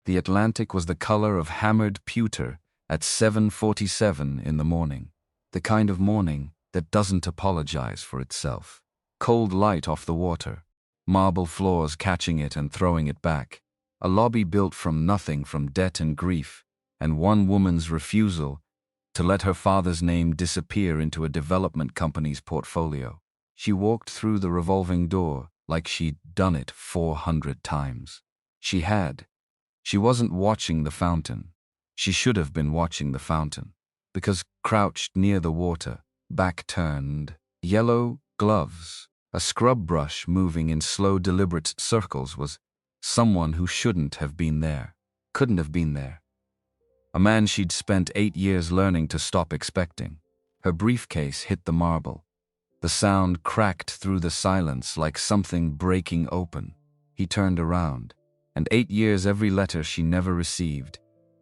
The Atlantic was the color of hammered pewter at 7:47 in the morning. The kind of morning that doesn't apologize for itself. Cold light off the water, marble floors catching it and throwing it back. A lobby built from nothing, from debt and grief, and one woman's refusal to let her father's name disappear into a development company's portfolio. She walked through the revolving door like she'd done it 400 times. She had. She wasn't watching the fountain. She should have been watching the fountain, because crouched near the water, back turned, yellow gloves, a scrub brush moving in slow, deliberate circles, was someone who shouldn't have been there, couldn't have been there. A man she'd spent 8 years learning to stop expecting. Her briefcase hit the marble. The sound cracked through the silence like something breaking open. He turned around, and 8 years every letter she never received,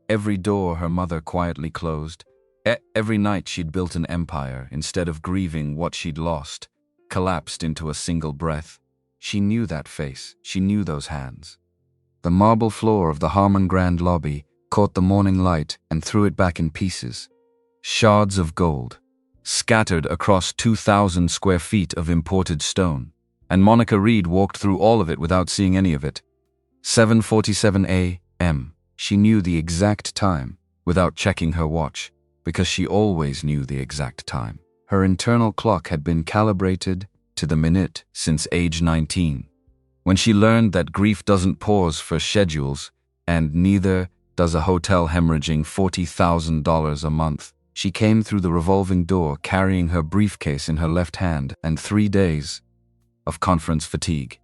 every door her mother quietly closed, every night she'd built an empire instead of grieving what she'd lost, collapsed into a single breath. She knew that face, she knew those hands. The marble floor of the Harman Grand lobby caught the morning light and threw it back in pieces. Shards of gold, scattered across 2,000 square feet of imported stone. And Monica Reed walked through all of it without seeing any of it. 7:47 a.m. She knew the exact time without checking her watch, because she always knew the exact time. Her internal clock had been calibrated to the minute since age 19. When she learned that grief doesn't pause for schedules, and neither does a hotel hemorrhaging $40,000 a month, she came through the revolving door carrying her briefcase in her left hand and 3 days of conference fatigue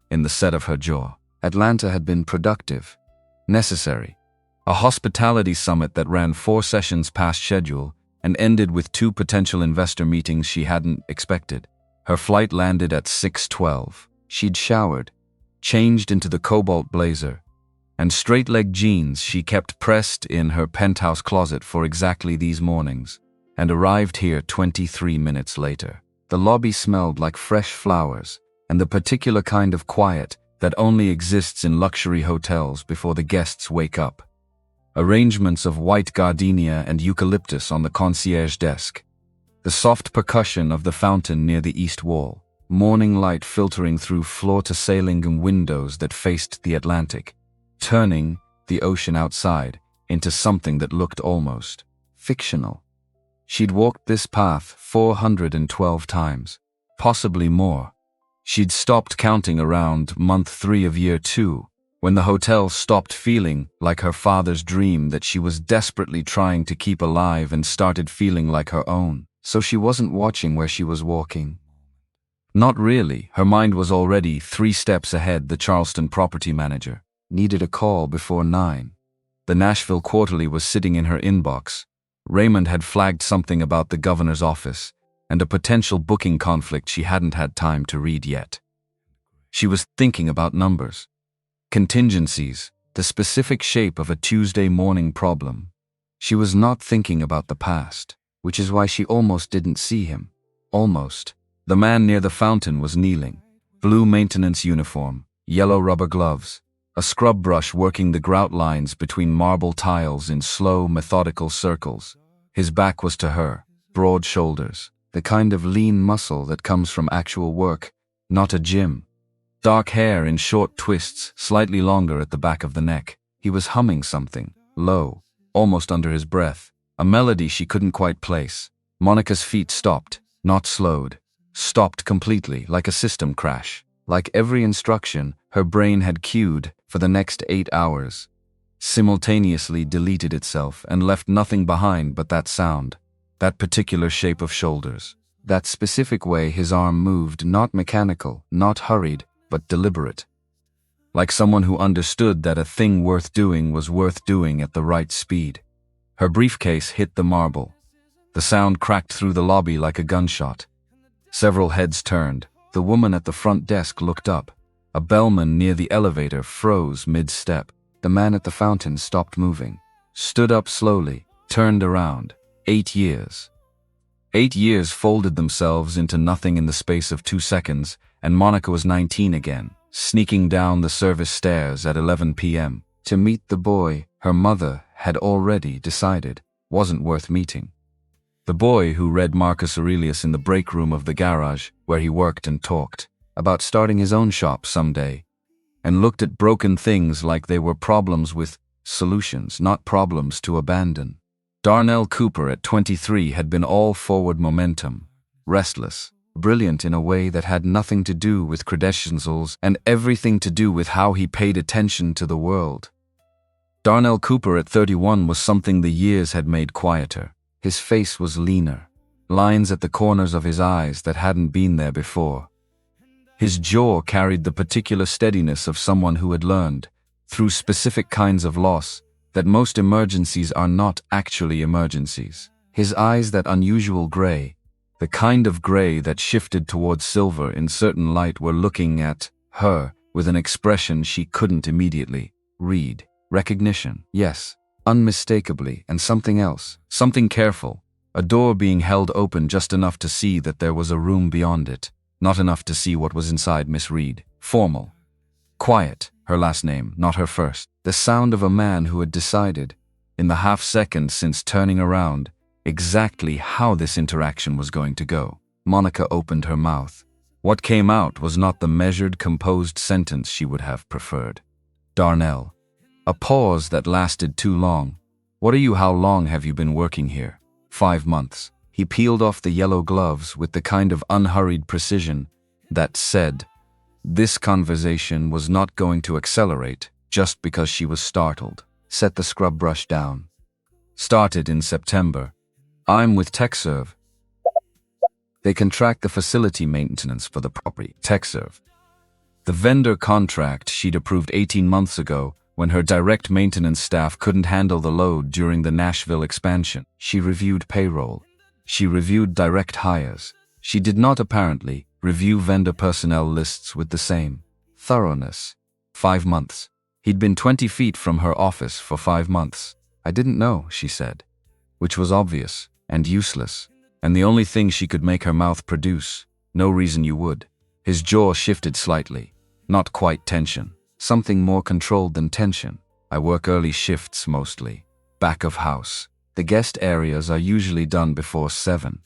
in the set of her jaw. Atlanta had been productive, necessary. A hospitality summit that ran 4 sessions past schedule and ended with 2 potential investor meetings she hadn't expected. Her flight landed at 6:12. She'd showered, changed into the cobalt blazer, and straight-leg jeans she kept pressed in her penthouse closet for exactly these mornings, and arrived here 23 minutes later. The lobby smelled like fresh flowers and the particular kind of quiet that only exists in luxury hotels before the guests wake up. Arrangements of white gardenia and eucalyptus on the concierge desk. The soft percussion of the fountain near the east wall. Morning light filtering through floor-to-ceiling windows that faced the Atlantic, turning the ocean outside into something that looked almost fictional. She'd walked this path 412 times, possibly more. She'd stopped counting around month 3 of year 2, when the hotel stopped feeling like her father's dream that she was desperately trying to keep alive and started feeling like her own. So she wasn't watching where she was walking. Not really. Her mind was already 3 steps ahead. The Charleston property manager needed a call before 9. The Nashville Quarterly was sitting in her inbox. Raymond had flagged something about the governor's office and a potential booking conflict she hadn't had time to read yet. She was thinking about numbers, contingencies, the specific shape of a Tuesday morning problem. She was not thinking about the past, which is why she almost didn't see him. Almost. The man near the fountain was kneeling. Blue maintenance uniform, yellow rubber gloves, a scrub brush working the grout lines between marble tiles in slow, methodical circles. His back was to her, broad shoulders, the kind of lean muscle that comes from actual work, not a gym. Dark hair in short twists, slightly longer at the back of the neck. He was humming something, low, almost under his breath, a melody she couldn't quite place. Monica's feet stopped, not slowed. Stopped completely, like a system crash. Like every instruction her brain had cued for the next 8 hours, simultaneously deleted itself and left nothing behind but that sound, that particular shape of shoulders, that specific way his arm moved, not mechanical, not hurried, but deliberate. Like someone who understood that a thing worth doing was worth doing at the right speed. Her briefcase hit the marble. The sound cracked through the lobby like a gunshot. Several heads turned. The woman at the front desk looked up. A bellman near the elevator froze mid-step. The man at the fountain stopped moving, stood up slowly, turned around. 8 years. 8 years folded themselves into nothing in the space of 2 seconds, and Monica was 19 again, sneaking down the service stairs at 11 p.m., To meet the boy her mother had already decided wasn't worth meeting. The boy who read Marcus Aurelius in the break room of the garage where he worked and talked about starting his own shop someday, and looked at broken things like they were problems with solutions, not problems to abandon. Darnell Cooper at 23 had been all forward momentum, restless, brilliant in a way that had nothing to do with credentials and everything to do with how he paid attention to the world. Darnell Cooper at 31 was something the years had made quieter. His face was leaner, lines at the corners of his eyes that hadn't been there before. His jaw carried the particular steadiness of someone who had learned, through specific kinds of loss, that most emergencies are not actually emergencies. His eyes, that unusual gray, the kind of gray that shifted towards silver in certain light, were looking at her with an expression she couldn't immediately read. Recognition, yes, unmistakably, and something else, something careful, a door being held open just enough to see that there was a room beyond it, not enough to see what was inside Miss Reed. Formal. Quiet, her last name, not her first. The sound of a man who had decided, in the half second since turning around, exactly how this interaction was going to go. Monica opened her mouth. What came out was not the measured, composed sentence she would have preferred. Darnell. A pause that lasted too long. What are you? How long have you been working here? 5 months. He peeled off the yellow gloves with the kind of unhurried precision that said, this conversation was not going to accelerate just because she was startled. Set the scrub brush down. Started in September. I'm with TechServe. They contract the facility maintenance for the property. TechServe. The vendor contract she'd approved 18 months ago when her direct maintenance staff couldn't handle the load during the Nashville expansion. She reviewed payroll. She reviewed direct hires. She did not apparently review vendor personnel lists with the same thoroughness. 5 months. He'd been 20 feet from her office for 5 months. I didn't know, she said, which was obvious and useless, and the only thing she could make her mouth produce. No reason you would. His jaw shifted slightly. Not quite tension. Something more controlled than tension. I work early shifts mostly. Back of house. The guest areas are usually done before 7.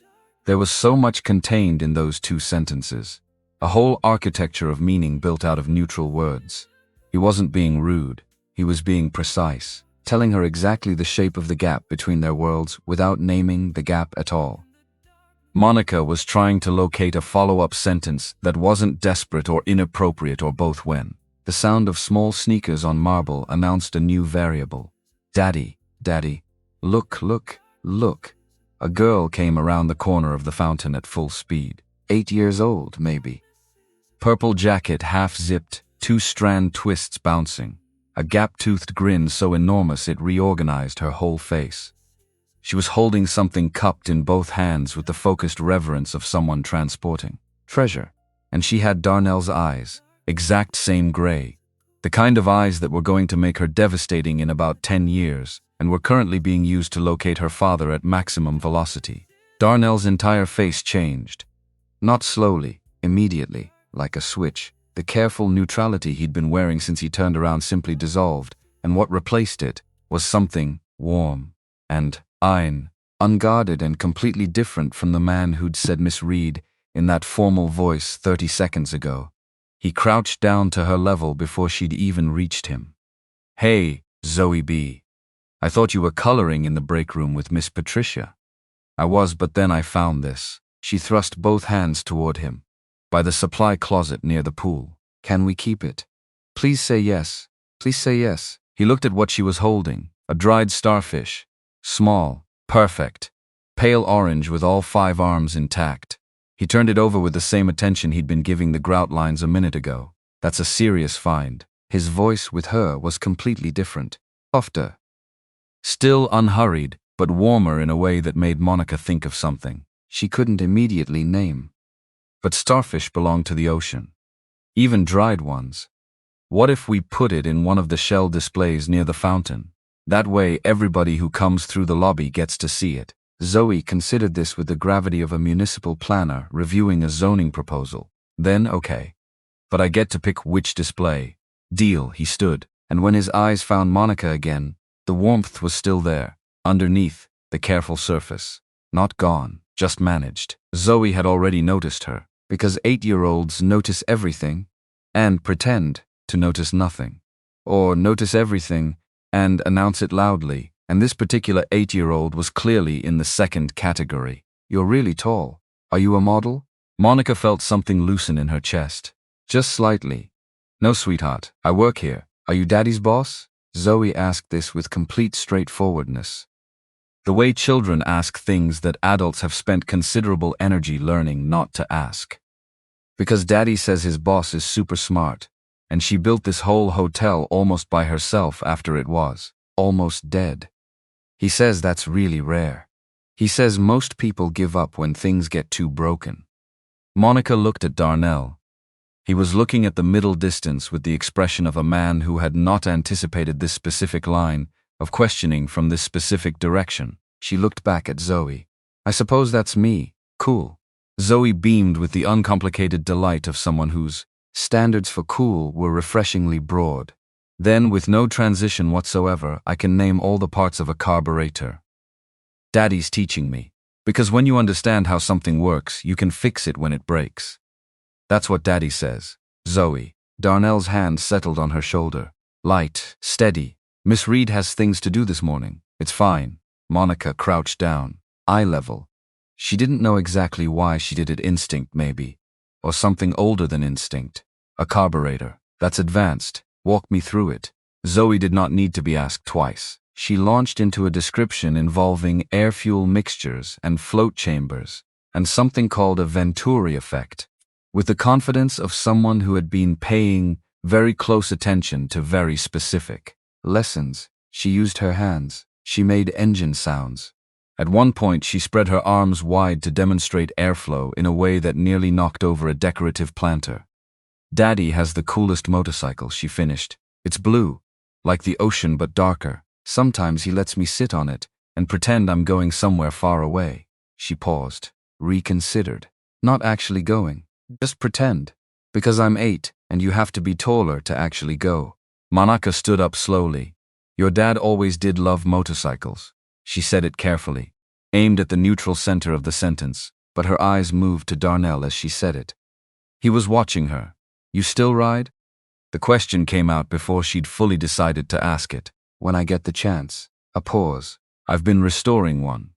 There was so much contained in those 2 sentences. A whole architecture of meaning built out of neutral words. He wasn't being rude. He was being precise, telling her exactly the shape of the gap between their worlds without naming the gap at all. Monica was trying to locate a follow-up sentence that wasn't desperate or inappropriate or both when the sound of small sneakers on marble announced a new variable. Daddy, Daddy, look, look, look. A girl came around the corner of the fountain at full speed. 8 years old, maybe. Purple jacket half-zipped, 2-strand twists bouncing. A gap-toothed grin so enormous it reorganized her whole face. She was holding something cupped in both hands with the focused reverence of someone transporting treasure. And she had Darnell's eyes. Exact same gray. The kind of eyes that were going to make her devastating in about 10 years, and were currently being used to locate her father at maximum velocity. Darnell's entire face changed. Not slowly, immediately, like a switch. The careful neutrality he'd been wearing since he turned around simply dissolved, and what replaced it was something warm and unguarded and completely different from the man who'd said Miss Reed in that formal voice 30 seconds ago. He crouched down to her level before she'd even reached him. Hey, Zoe B. I thought you were coloring in the break room with Miss Patricia. I was, but then I found this. She thrust both hands toward him. By the supply closet near the pool. Can we keep it? Please say yes. Please say yes. He looked at what she was holding. A dried starfish. Small. Perfect. Pale orange with all 5 arms intact. He turned it over with the same attention he'd been giving the grout lines a minute ago. That's a serious find. His voice with her was completely different. Softer. Still unhurried, but warmer in a way that made Monica think of something she couldn't immediately name. But starfish belong to the ocean. Even dried ones. What if we put it in one of the shell displays near the fountain? That way everybody who comes through the lobby gets to see it. Zoe considered this with the gravity of a municipal planner reviewing a zoning proposal. Then, okay. But I get to pick which display. Deal, he stood, And when his eyes found Monica again, the warmth was still there, underneath the careful surface. Not gone, just managed. Zoe had already noticed her, because 8-year-olds notice everything and pretend to notice nothing. Or notice everything and announce it loudly, and this particular 8-year-old was clearly in the second category. You're really tall. Are you a model? Monica felt something loosen in her chest. Just slightly. No, sweetheart, I work here. Are you Daddy's boss? Zoe asked this with complete straightforwardness. The way children ask things that adults have spent considerable energy learning not to ask. Because Daddy says his boss is super smart, and she built this whole hotel almost by herself after it was almost dead. He says that's really rare. He says most people give up when things get too broken. Monica looked at Darnell. He was looking at the middle distance with the expression of a man who had not anticipated this specific line of questioning from this specific direction. She looked back at Zoe. I suppose that's me. Cool. Zoe beamed with the uncomplicated delight of someone whose standards for cool were refreshingly broad. Then, with no transition whatsoever, I can name all the parts of a carburetor. Daddy's teaching me. Because when you understand how something works, you can fix it when it breaks. That's what Daddy says. Zoe. Darnell's hand settled on her shoulder. Light, steady. Miss Reed has things to do this morning. It's fine. Monica crouched down. Eye level. She didn't know exactly why she did it. Instinct, maybe. Or something older than instinct. A carburetor. That's advanced. Walk me through it. Zoe did not need to be asked twice. She launched into a description involving air-fuel mixtures and float chambers, and something called a Venturi effect. With the confidence of someone who had been paying very close attention to very specific lessons, she used her hands. She made engine sounds. At one point, she spread her arms wide to demonstrate airflow in a way that nearly knocked over a decorative planter. Daddy has the coolest motorcycle, she finished. It's blue, like the ocean but darker. Sometimes he lets me sit on it and pretend I'm going somewhere far away. She paused, reconsidered. Not actually going. Just pretend. Because I'm 8 and you have to be taller to actually go. Monica stood up slowly. Your dad always did love motorcycles. She said it carefully, aimed at the neutral center of the sentence, but her eyes moved to Darnell as she said it. He was watching her. You still ride? The question came out before she'd fully decided to ask it. When I get the chance. A pause. I've been restoring one.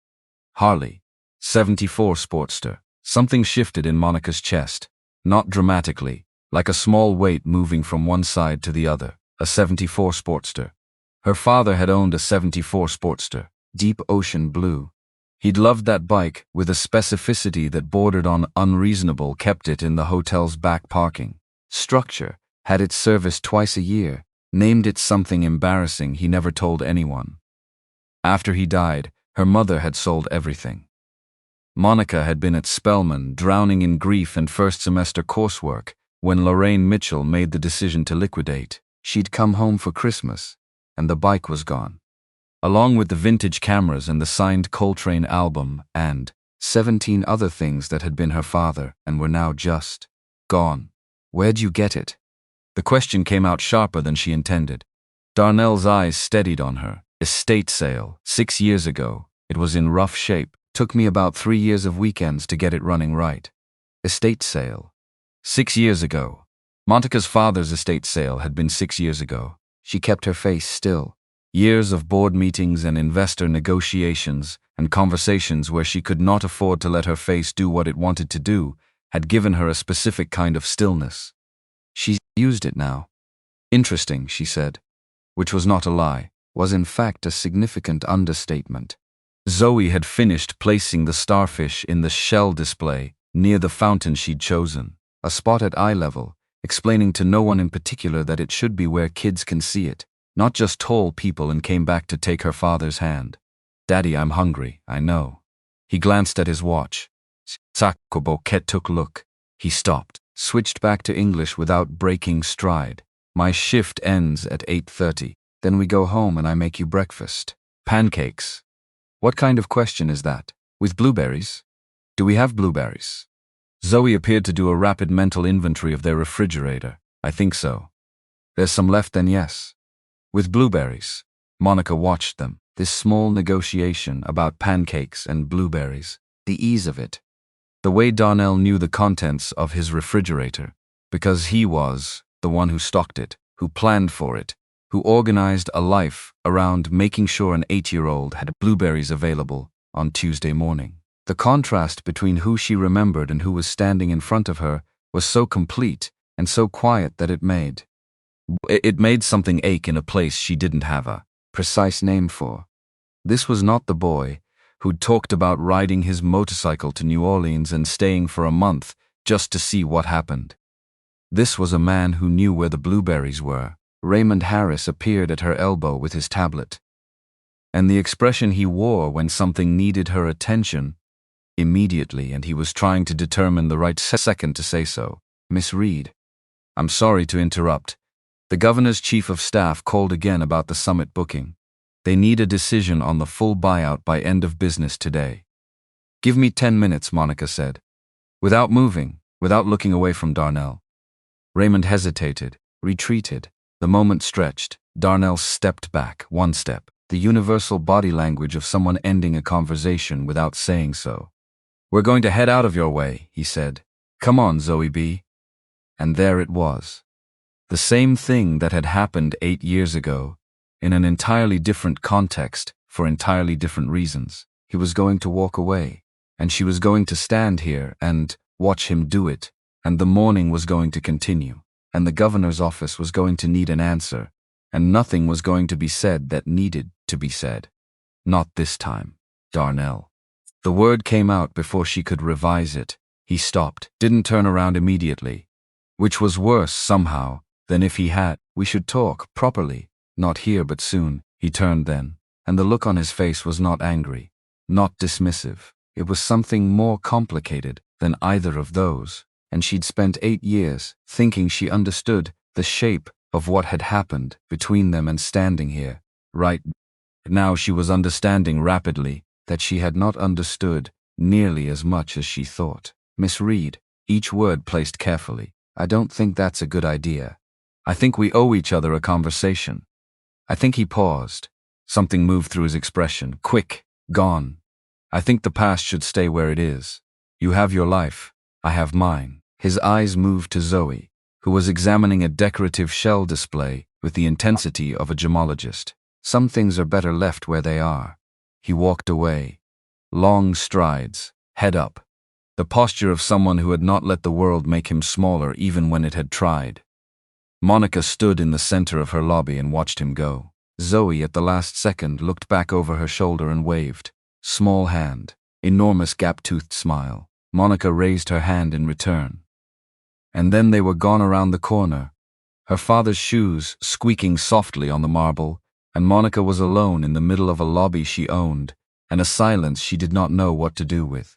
Harley. 74 Sportster. Something shifted in Monica's chest. Not dramatically, like a small weight moving from one side to the other. A 74 Sportster. Her father had owned a 74 Sportster. Deep ocean blue. He'd loved that bike with a specificity that bordered on unreasonable, kept it in the hotel's back parking structure, had it serviced twice a year, named it something embarrassing he never told anyone. After he died, her mother had sold everything. Monica had been at Spelman, drowning in grief and first-semester coursework, when Lorraine Mitchell made the decision to liquidate. She'd come home for Christmas, and the bike was gone. Along with the vintage cameras and the signed Coltrane album and 17 other things that had been her father and were now just gone. Where'd you get it? The question came out sharper than she intended. Darnell's eyes steadied on her. Estate sale, 6 years ago. It was in rough shape. Took me about 3 years of weekends to get it running right. Estate sale. 6 years ago. Monica's father's estate sale had been 6 years ago. She kept her face still. Years of board meetings and investor negotiations and conversations where she could not afford to let her face do what it wanted to do had given her a specific kind of stillness. She used it now. Interesting, she said, which was not a lie, was in fact a significant understatement. Zoe had finished placing the starfish in the shell display near the fountain she'd chosen, a spot at eye level, explaining to no one in particular that it should be where kids can see it, not just tall people, and came back to take her father's hand. Daddy, I'm hungry, I know. He glanced at his watch. Sakoboket took look. He stopped, switched back to English without breaking stride. My shift ends at 8:30. Then we go home and I make you breakfast. Pancakes. What kind of question is that? With blueberries? Do we have blueberries? Zoe appeared to do a rapid mental inventory of their refrigerator. I think so. There's some left, then yes. with blueberries. Monica watched them. This small negotiation about pancakes and blueberries. The ease of it. The way Darnell knew the contents of his refrigerator, because he was the one who stocked it, who planned for it, who organized a life around making sure an 8-year-old had blueberries available on Tuesday morning. The contrast between who she remembered and who was standing in front of her was so complete and so quiet that it made something ache in a place she didn't have a precise name for. This was not the boy who'd talked about riding his motorcycle to New Orleans and staying for a month just to see what happened. This was a man who knew where the blueberries were. Raymond Harris appeared at her elbow with his tablet. And the expression he wore when something needed her attention, immediately, and he was trying to determine the right second to say so. Miss Reed, I'm sorry to interrupt. The governor's chief of staff called again about the summit booking. They need a decision on the full buyout by end of business today. Give me 10 minutes, Monica said. Without moving, without looking away from Darnell. Raymond hesitated, retreated. The moment stretched. Darnell stepped back, one step. The universal body language of someone ending a conversation without saying so. We're going to head out of your way, he said. Come on, Zoe B. And there it was. The same thing that had happened 8 years ago, in an entirely different context, for entirely different reasons. He was going to walk away, and she was going to stand here and watch him do it, and the morning was going to continue, and the governor's office was going to need an answer, and nothing was going to be said that needed to be said. Not this time, Darnell. The word came out before she could revise it. He stopped, didn't turn around immediately, which was worse somehow than if he had. We should talk properly, not here but soon. He turned then, and the look on his face was not angry, not dismissive. It was something more complicated than either of those, and she'd spent 8 years thinking she understood the shape of what had happened between them, and standing here, right now she was understanding rapidly that she had not understood nearly as much as she thought. Miss Reed, each word placed carefully. I don't think that's a good idea. I think we owe each other a conversation. I think he paused. Something moved through his expression. Quick, gone. I think the past should stay where it is. You have your life. I have mine. His eyes moved to Zoe, who was examining a decorative shell display with the intensity of a gemologist. Some things are better left where they are. He walked away. Long strides, head up. The posture of someone who had not let the world make him smaller even when it had tried. Monica stood in the center of her lobby and watched him go. Zoe, at the last second, looked back over her shoulder and waved. Small hand, enormous gap-toothed smile. Monica raised her hand in return. And then they were gone around the corner, her father's shoes squeaking softly on the marble, and Monica was alone in the middle of a lobby she owned, and a silence she did not know what to do with.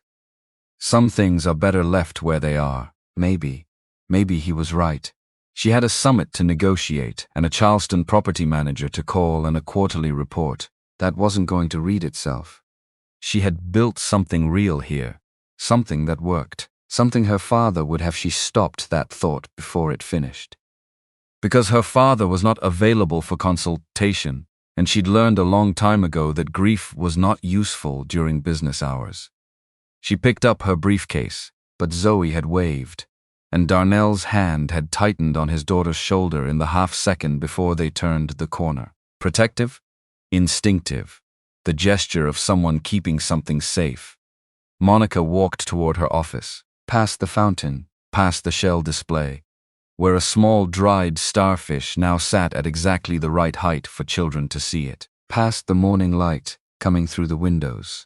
Some things are better left where they are. Maybe he was right. She had a summit to negotiate and a Charleston property manager to call and a quarterly report. That wasn't going to read itself. She had built something real here, something that worked, something her father would have. She stopped that thought before it finished. Because her father was not available for consultation, and she'd learned a long time ago that grief was not useful during business hours. She picked up her briefcase, but Zoe had waved, and Darnell's hand had tightened on his daughter's shoulder in the half-second before they turned the corner. Protective? Instinctive. The gesture of someone keeping something safe. Monica walked toward her office, past the fountain, past the shell display, where a small dried starfish now sat at exactly the right height for children to see it, past the morning light coming through the windows.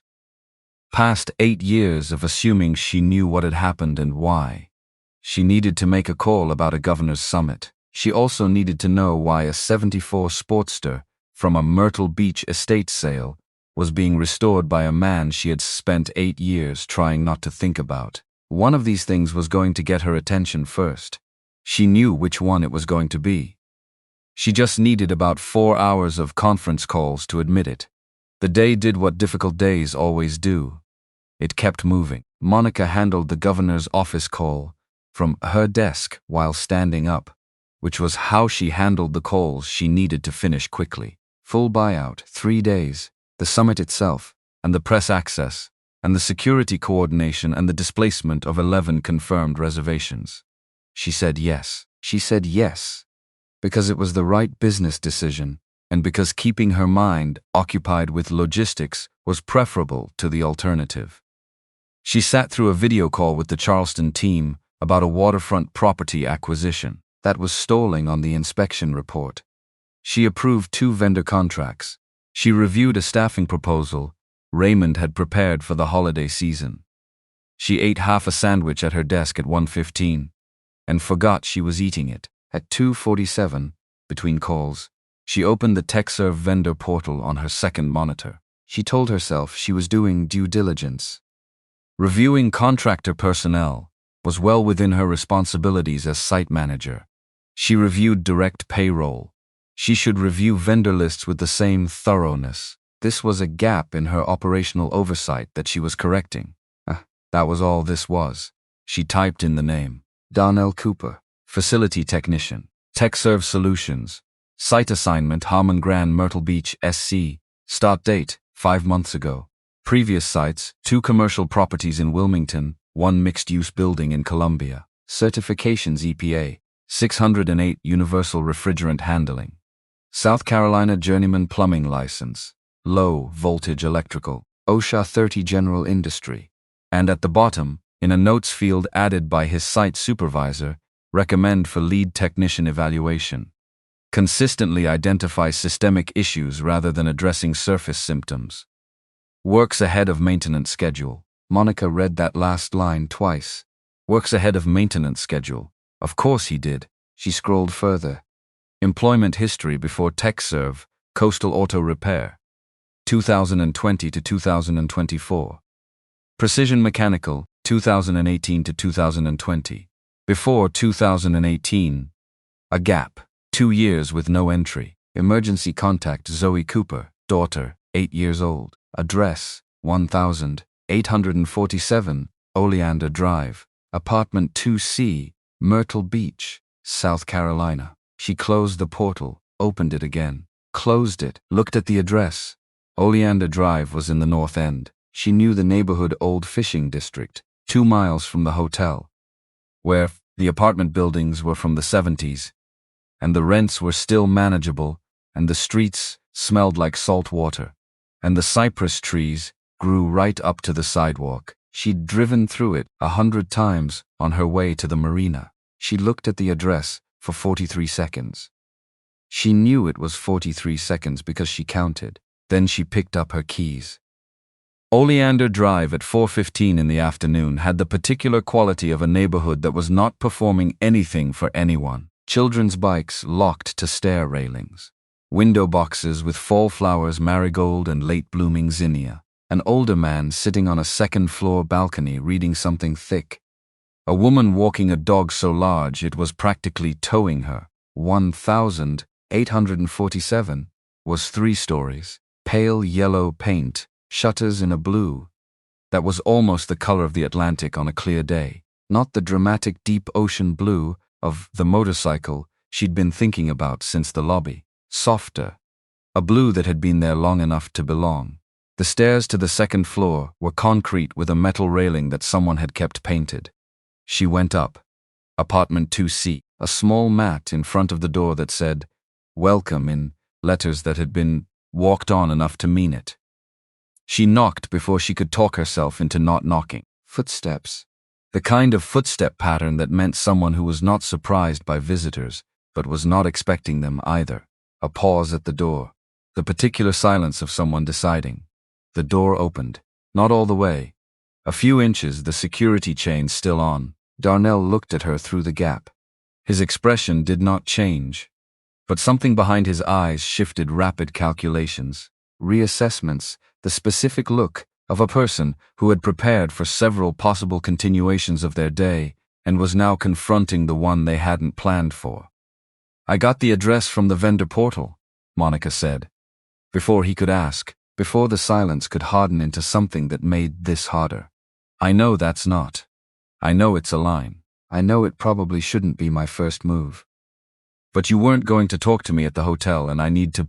Past 8 years of assuming she knew what had happened and why. She needed to make a call about a governor's summit. She also needed to know why a '74 Sportster from a Myrtle Beach estate sale was being restored by a man she had spent 8 years trying not to think about. One of these things was going to get her attention first. She knew which one it was going to be. She just needed about 4 hours of conference calls to admit it. The day did what difficult days always do. It kept moving. Monica handled the governor's office call from her desk while standing up. which was how she handled the calls she needed to finish quickly. Full buyout, 3 days, the summit itself, and the press access, and the security coordination and the displacement of 11 confirmed reservations. She said yes. She said yes, because it was the right business decision, and because keeping her mind occupied with logistics was preferable to the alternative. She sat through a video call with the Charleston team about a waterfront property acquisition that was stalling on the inspection report. She approved 2 vendor contracts. She reviewed a staffing proposal Raymond had prepared for the holiday season. She ate half a sandwich at her desk at 1:15 and forgot she was eating it. At 2:47, between calls, she opened the TechServe vendor portal on her second monitor. She told herself she was doing due diligence. Reviewing contractor personnel was well within her responsibilities as site manager. She reviewed direct payroll. She should review vendor lists with the same thoroughness. This was a gap in her operational oversight that she was correcting. That was all this was. She typed in the name. Darnell Cooper, Facility Technician, TechServe Solutions, Site Assignment Harman Grand Myrtle Beach, SC, Start Date, 5 months ago. Previous sites, 2 commercial properties in Wilmington, 1 mixed-use building in Columbia. Certifications EPA, 608 Universal Refrigerant Handling. South Carolina Journeyman Plumbing License, Low Voltage Electrical, OSHA 30 General Industry. And at the bottom, in a notes field added by his site supervisor, recommend for lead technician evaluation. Consistently identify systemic issues rather than addressing surface symptoms. Works ahead of maintenance schedule. Monica read that last line twice. Works ahead of maintenance schedule. Of course he did. She scrolled further. Employment history before TechServe, Coastal Auto Repair, 2020 to 2024. Precision Mechanical, 2018 to 2020. Before 2018, a gap, 2 years with no entry. Emergency contact Zoe Cooper, daughter, 8 years old. Address, 1847, Oleander Drive, Apartment 2C, Myrtle Beach, South Carolina. She closed the portal, opened it again, closed it, looked at the address. Oleander Drive was in the North End. She knew the neighborhood old fishing district, 2 miles from the hotel, where the apartment buildings were from the 70s, and the rents were still manageable, and the streets smelled like salt water, and the cypress trees grew right up to the sidewalk. She'd driven through it 100 times on her way to the marina. She looked at the address for 43 seconds. She knew it was 43 seconds because she counted. Then she picked up her keys. Oleander Drive at 4:15 in the afternoon had the particular quality of a neighborhood that was not performing anything for anyone. Children's bikes locked to stair railings. Window boxes with fall flowers, marigold, and late-blooming zinnia. An older man sitting on a second-floor balcony reading something thick. A woman walking a dog so large it was practically towing her. 1847 was 3 stories. Pale yellow paint, shutters in a blue that was almost the color of the Atlantic on a clear day. Not the dramatic deep ocean blue of the motorcycle she'd been thinking about since the lobby. Softer. A blue that had been there long enough to belong. The stairs to the second floor were concrete with a metal railing that someone had kept painted. She went up. Apartment 2C. A small mat in front of the door that said, "Welcome" in letters that had been walked on enough to mean it. She knocked before she could talk herself into not knocking. Footsteps. The kind of footstep pattern that meant someone who was not surprised by visitors, but was not expecting them either. A pause at the door. The particular silence of someone deciding. The door opened. Not all the way. A few inches, the security chain still on. Darnell looked at her through the gap. His expression did not change, but something behind his eyes shifted. Rapid calculations. Reassessments. The specific look of a person who had prepared for several possible continuations of their day and was now confronting the one they hadn't planned for. "I got the address from the vendor portal," Monica said. Before he could ask, before the silence could harden into something that made this harder. "I know that's not. I know it's a line. I know it probably shouldn't be my first move." But you weren't going to talk to me at the hotel, and I need to.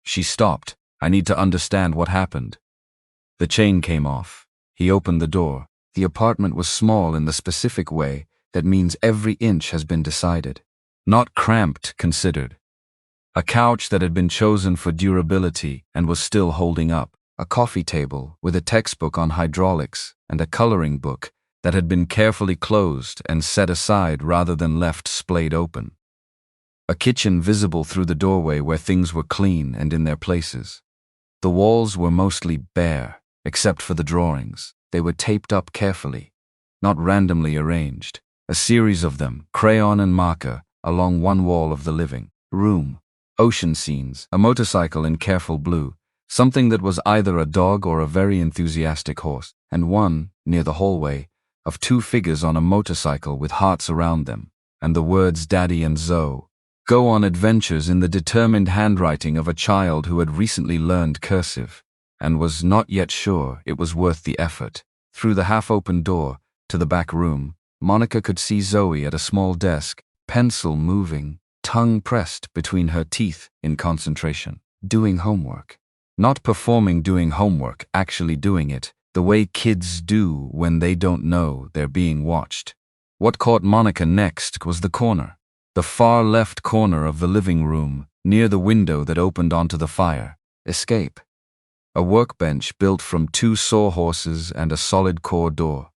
She stopped. I need to understand what happened. The chain came off. He opened the door. The apartment was small in the specific way that means every inch has been decided. Not cramped, considered. A couch that had been chosen for durability and was still holding up. A coffee table with a textbook on hydraulics and a coloring book that had been carefully closed and set aside rather than left splayed open. A kitchen visible through the doorway where things were clean and in their places. The walls were mostly bare, except for the drawings. They were taped up carefully, not randomly arranged. A series of them, crayon and marker, along one wall of the living room. Ocean scenes, a motorcycle in careful blue, something that was either a dog or a very enthusiastic horse, and one, near the hallway, of two figures on a motorcycle with hearts around them, and the words Daddy and Zoe. Go on adventures in the determined handwriting of a child who had recently learned cursive, and was not yet sure it was worth the effort. Through the half-open door, to the back room, Monica could see Zoe at a small desk, pencil moving, tongue pressed between her teeth in concentration, doing homework. Not performing doing homework, actually doing it, the way kids do when they don't know they're being watched. What caught Monica next was the corner. The far left corner of the living room, near the window that opened onto the fire. Escape. A workbench built from two sawhorses and a solid core door.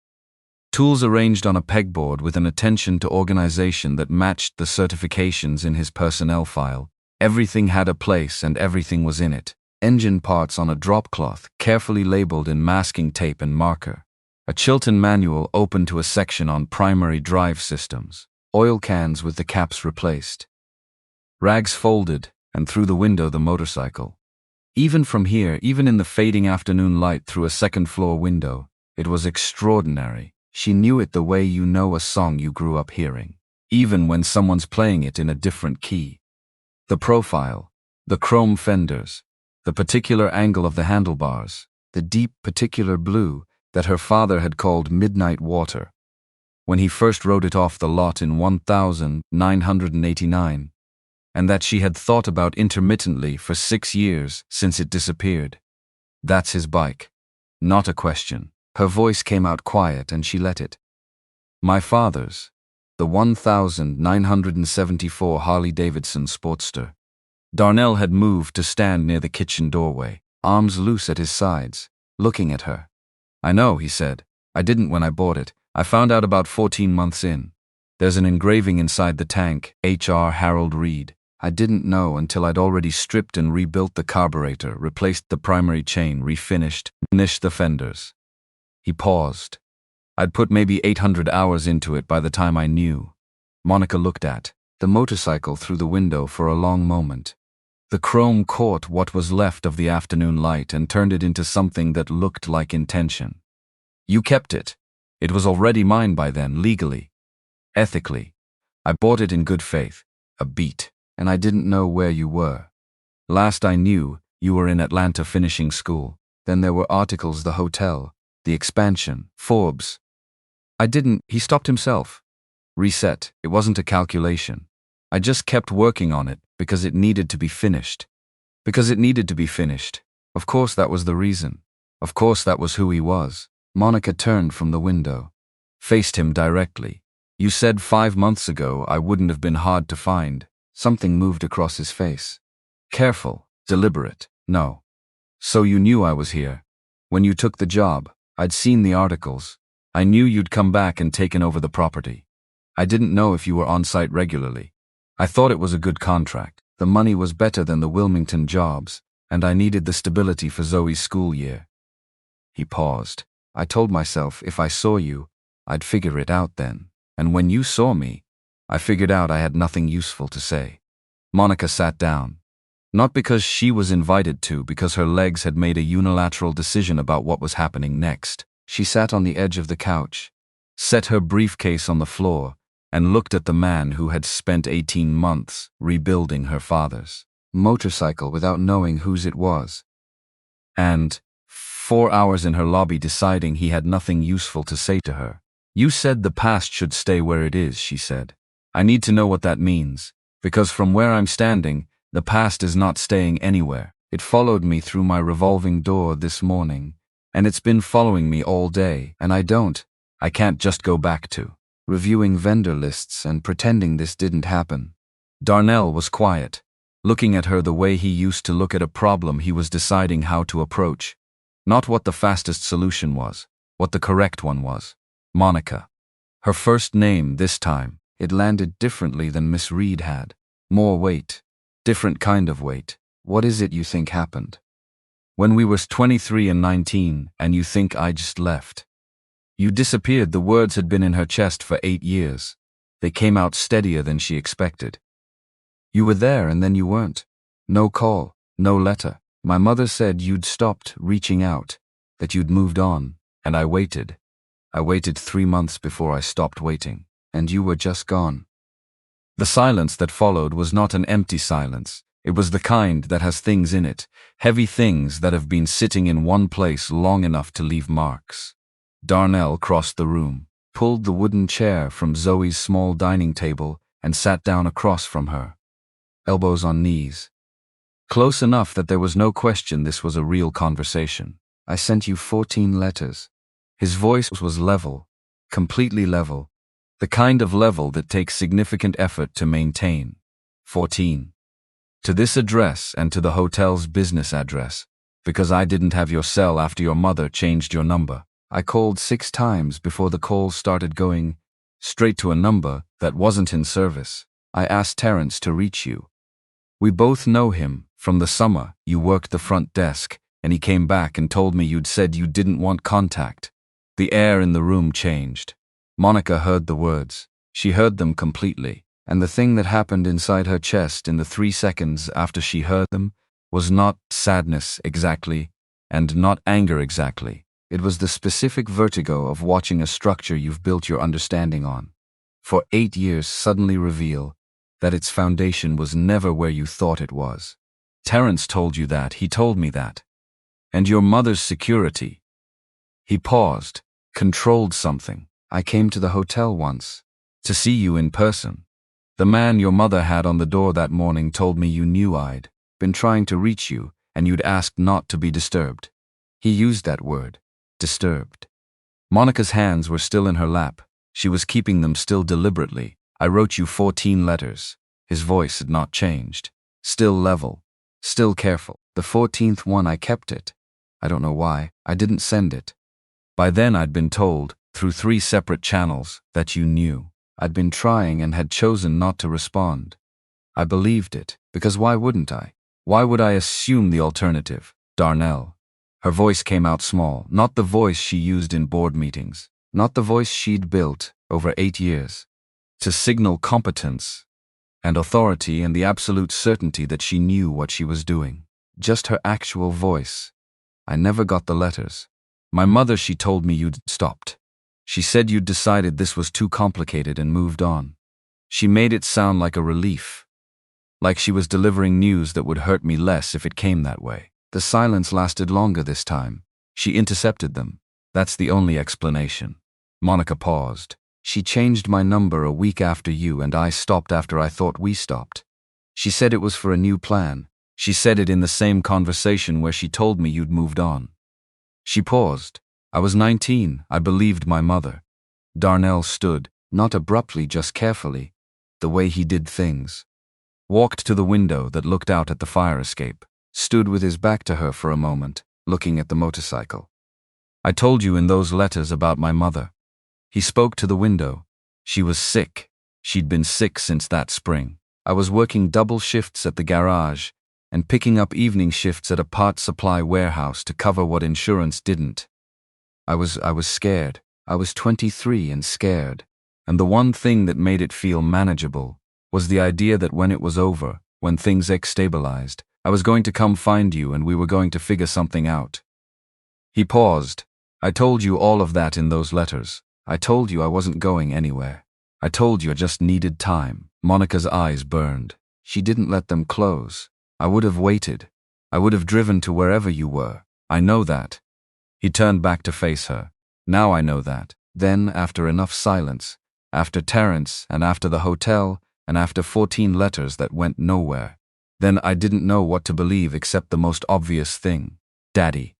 Tools arranged on a pegboard with an attention to organization that matched the certifications in his personnel file. Everything had a place and everything was in it. Engine parts on a drop cloth, carefully labeled in masking tape and marker. A Chilton manual open to a section on primary drive systems. Oil cans with the caps replaced. Rags folded, and through the window the motorcycle. Even from here, even in the fading afternoon light through a second-floor window, it was extraordinary. She knew it the way you know a song you grew up hearing, even when someone's playing it in a different key. The profile, the chrome fenders, the particular angle of the handlebars, the deep particular blue that her father had called midnight water, when he first wrote it off the lot in 1989, and that she had thought about intermittently for 6 years since it disappeared. That's his bike. Not a question. Her voice came out quiet and she let it. My father's. The 1974 Harley-Davidson Sportster. Darnell had moved to stand near the kitchen doorway, arms loose at his sides, looking at her. I know, he said. I didn't when I bought it. I found out about 14 months in. There's an engraving inside the tank, H.R. Harold Reed. I didn't know until I'd already stripped and rebuilt the carburetor, replaced the primary chain, refinished the fenders. He paused. I'd put maybe 800 hours into it by the time I knew. Monica looked at the motorcycle through the window for a long moment. The chrome caught what was left of the afternoon light and turned it into something that looked like intention. You kept it. It was already mine by then, legally. Ethically. I bought it in good faith. A beat. And I didn't know where you were. Last I knew, you were in Atlanta finishing school. Then there were articles, the hotel, the expansion, Forbes. He stopped himself. Reset. It wasn't a calculation. I just kept working on it because it needed to be finished. Because it needed to be finished. Of course that was the reason. Of course that was who he was. Monica turned from the window. Faced him directly. You said 5 months ago I wouldn't have been hard to find. Something moved across his face. Careful, deliberate, no. So you knew I was here. When you took the job, I'd seen the articles. I knew you'd come back and taken over the property. I didn't know if you were on site regularly. I thought it was a good contract. The money was better than the Wilmington jobs, and I needed the stability for Zoe's school year. He paused. I told myself if I saw you, I'd figure it out then. And when you saw me, I figured out I had nothing useful to say. Monica sat down. Not because she was invited to, because her legs had made a unilateral decision about what was happening next. She sat on the edge of the couch, set her briefcase on the floor, and looked at the man who had spent 18 months rebuilding her father's motorcycle without knowing whose it was. And 4 hours in her lobby deciding he had nothing useful to say to her. You said the past should stay where it is, she said. I need to know what that means. Because from where I'm standing, the past is not staying anywhere. It followed me through my revolving door this morning, and it's been following me all day, and I can't just go back to reviewing vendor lists and pretending this didn't happen. Darnell was quiet, looking at her the way he used to look at a problem he was deciding how to approach. Not what the fastest solution was, what the correct one was. Monica. Her first name this time. It landed differently than Miss Reed had. More weight. Different kind of weight. What is it you think happened? When we was 23 and 19, and you think I just left. You disappeared. The words had been in her chest for 8 years. They came out steadier than she expected. You were there and then you weren't. No call, no letter. My mother said you'd stopped reaching out, that you'd moved on, and I waited. I waited 3 months before I stopped waiting, and you were just gone. The silence that followed was not an empty silence. It was the kind that has things in it, heavy things that have been sitting in one place long enough to leave marks. Darnell crossed the room, pulled the wooden chair from Zoe's small dining table, and sat down across from her, elbows on knees. Close enough that there was no question this was a real conversation. I sent you 14 letters. His voice was level, completely level, the kind of level that takes significant effort to maintain. 14. To this address and to the hotel's business address, because I didn't have your cell after your mother changed your number. I called 6 times before the calls started going straight to a number that wasn't in service. I asked Terrence to reach you. We both know him from the summer you worked the front desk, and he came back and told me you'd said you didn't want contact. The air in the room changed. Monica heard the words. She heard them completely, and the thing that happened inside her chest in the 3 seconds after she heard them was not sadness exactly, and not anger exactly. It was the specific vertigo of watching a structure you've built your understanding on for 8 years suddenly reveal that its foundation was never where you thought it was. Terrence told you that. He told me that. And your mother's security. He paused, controlled something. I came to the hotel once to see you in person. The man your mother had on the door that morning told me you knew I'd been trying to reach you and you'd asked not to be disturbed. He used that word. Disturbed. Monica's hands were still in her lap. She was keeping them still deliberately. I wrote you 14 letters. His voice had not changed. Still level. Still careful. The 14th one I kept it. I don't know why. I didn't send it. By then I'd been told, through 3 separate channels, that you knew. I'd been trying and had chosen not to respond. I believed it, because why wouldn't I? Why would I assume the alternative? Darnell. Her voice came out small, not the voice she used in board meetings, not the voice she'd built over 8 years, to signal competence and authority and the absolute certainty that she knew what she was doing. Just her actual voice. I never got the letters. My mother, she told me you'd stopped. She said you'd decided this was too complicated and moved on. She made it sound like a relief, like she was delivering news that would hurt me less if it came that way. The silence lasted longer this time. She intercepted them. That's the only explanation. Monica paused. She changed my number a week after you, and I stopped after I thought we stopped. She said it was for a new plan. She said it in the same conversation where she told me you'd moved on. She paused. I was 19. I believed my mother. Darnell stood, not abruptly, just carefully, the way he did things. Walked to the window that looked out at the fire escape. Stood with his back to her for a moment, looking at the motorcycle. I told you in those letters about my mother. He spoke to the window. She was sick. She'd been sick since that spring. I was working double shifts at the garage and picking up evening shifts at a parts supply warehouse to cover what insurance didn't. I was scared. I was 23 and scared. And the one thing that made it feel manageable was the idea that when it was over, when things stabilized, I was going to come find you and we were going to figure something out. He paused. I told you all of that in those letters. I told you I wasn't going anywhere. I told you I just needed time. Monica's eyes burned. She didn't let them close. I would have waited. I would have driven to wherever you were. I know that. He turned back to face her. Now I know that. Then, after enough silence, after Terrence and after the hotel, and after 14 letters that went nowhere. Then I didn't know what to believe except the most obvious thing. Daddy.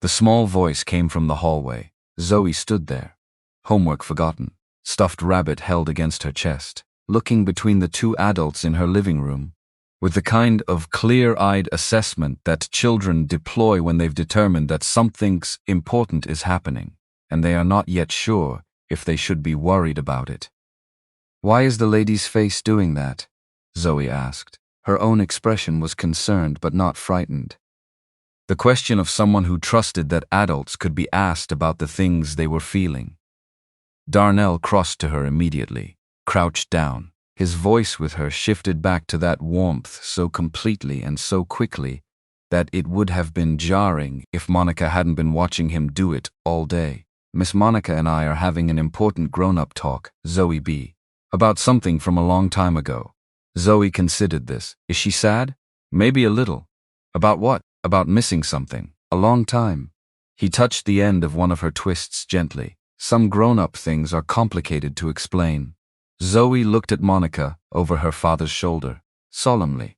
The small voice came from the hallway. Zoe stood there. Homework forgotten. Stuffed rabbit held against her chest, looking between the two adults in her living room, with the kind of clear-eyed assessment that children deploy when they've determined that something important is happening, and they are not yet sure if they should be worried about it. "Why is the lady's face doing that?" Zoe asked. Her own expression was concerned but not frightened. The question of someone who trusted that adults could be asked about the things they were feeling. Darnell crossed to her immediately, crouched down. His voice with her shifted back to that warmth so completely and so quickly that it would have been jarring if Monica hadn't been watching him do it all day. "Miss Monica and I are having an important grown-up talk, Zoe B. About something from a long time ago." Zoe considered this. "Is she sad?" "Maybe a little." "About what?" "About missing something. A long time." He touched the end of one of her twists gently. "Some grown-up things are complicated to explain." Zoe looked at Monica over her father's shoulder, solemnly.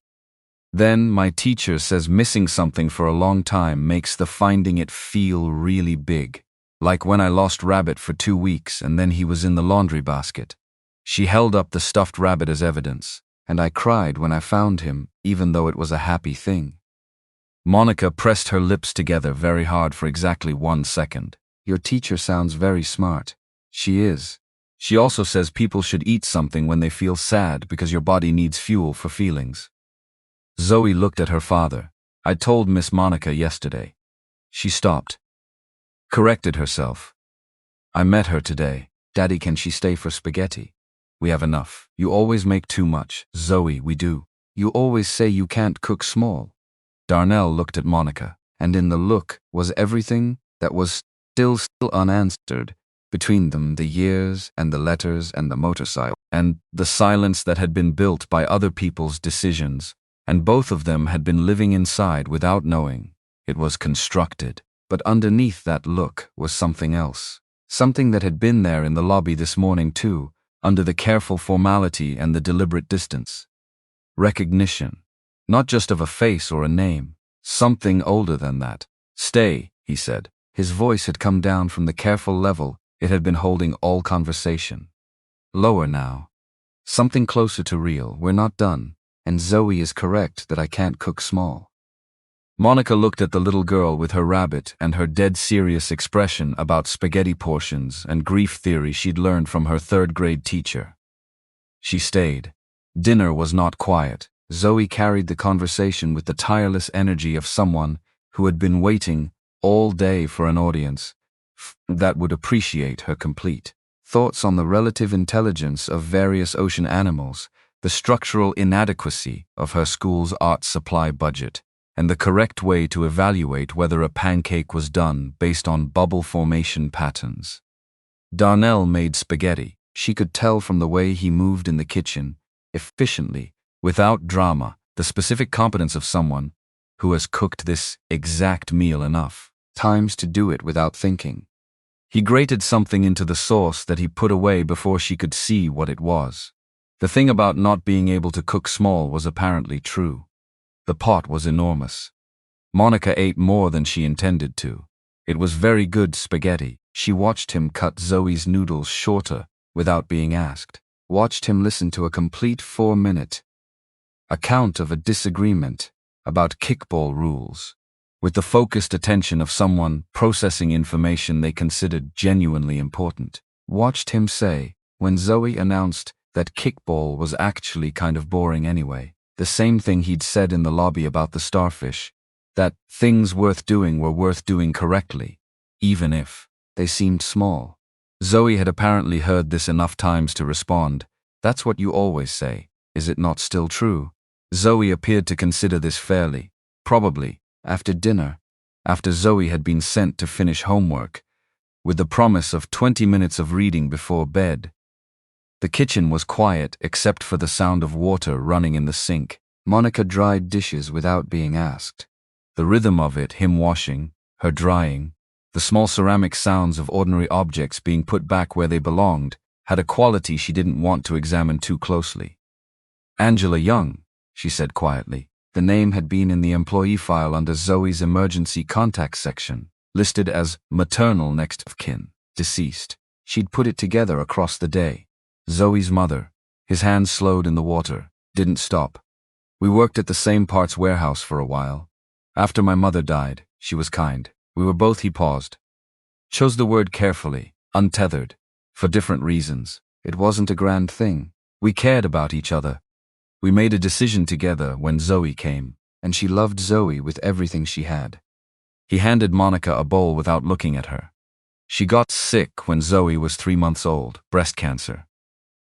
"Then my teacher says missing something for a long time makes the finding it feel really big. Like when I lost Rabbit for 2 weeks and then he was in the laundry basket." She held up the stuffed rabbit as evidence. "And I cried when I found him, even though it was a happy thing." Monica pressed her lips together very hard for exactly 1 second. "Your teacher sounds very smart." "She is. She also says people should eat something when they feel sad because your body needs fuel for feelings." Zoe looked at her father. "I told Miss Monica yesterday." She stopped, corrected herself. "I met her today. Daddy, can she stay for spaghetti?" "We have enough. You always make too much." "Zoe, we do. You always say you can't cook small." Darnell looked at Monica, and in the look was everything that was still unanswered. Between them, the years and the letters and the motorcycle, and the silence that had been built by other people's decisions, and both of them had been living inside without knowing. It was constructed, but underneath that look was something else. Something that had been there in the lobby this morning too, under the careful formality and the deliberate distance. Recognition. Not just of a face or a name, something older than that. "Stay," he said. His voice had come down from the careful level it had been holding all conversation. Lower now. Something closer to real. "We're not done, and Zoe is correct that I can't cook small." Monica looked at the little girl with her rabbit and her dead serious expression about spaghetti portions and grief theory she'd learned from her 3rd-grade teacher. She stayed. Dinner was not quiet. Zoe carried the conversation with the tireless energy of someone who had been waiting all day for an audience that would appreciate her complete thoughts on the relative intelligence of various ocean animals, the structural inadequacy of her school's art supply budget, and the correct way to evaluate whether a pancake was done based on bubble formation patterns. Darnell made spaghetti. She could tell from the way he moved in the kitchen, efficiently, without drama, the specific competence of someone who has cooked this exact meal enough times to do it without thinking. He grated something into the sauce that he put away before she could see what it was. The thing about not being able to cook small was apparently true. The pot was enormous. Monica ate more than she intended to. It was very good spaghetti. She watched him cut Zoe's noodles shorter without being asked. Watched him listen to a complete 4-minute account of a disagreement about kickball rules, with the focused attention of someone processing information they considered genuinely important. Watched him say, when Zoe announced that kickball was actually kind of boring anyway, the same thing he'd said in the lobby about the starfish, that things worth doing were worth doing correctly, even if they seemed small. Zoe had apparently heard this enough times to respond, "That's what you always say. Is it not still true?" Zoe appeared to consider this fairly. Probably, after dinner, after Zoe had been sent to finish homework, with the promise of 20 minutes of reading before bed. The kitchen was quiet except for the sound of water running in the sink. Monica dried dishes without being asked. The rhythm of it, him washing, her drying, the small ceramic sounds of ordinary objects being put back where they belonged, had a quality she didn't want to examine too closely. Angela Young, she said quietly. The name had been in the employee file under Zoe's emergency contact section, listed as maternal next of kin, deceased. She'd put it together across the day. Zoe's mother. His hands slowed in the water, didn't stop. We worked at the same parts warehouse for a while. After my mother died, she was kind. We were both, he paused. Chose the word carefully, untethered, for different reasons. It wasn't a grand thing. We cared about each other. We made a decision together when Zoe came, and she loved Zoe with everything she had. He handed Monica a bowl without looking at her. She got sick when Zoe was 3 months old, breast cancer.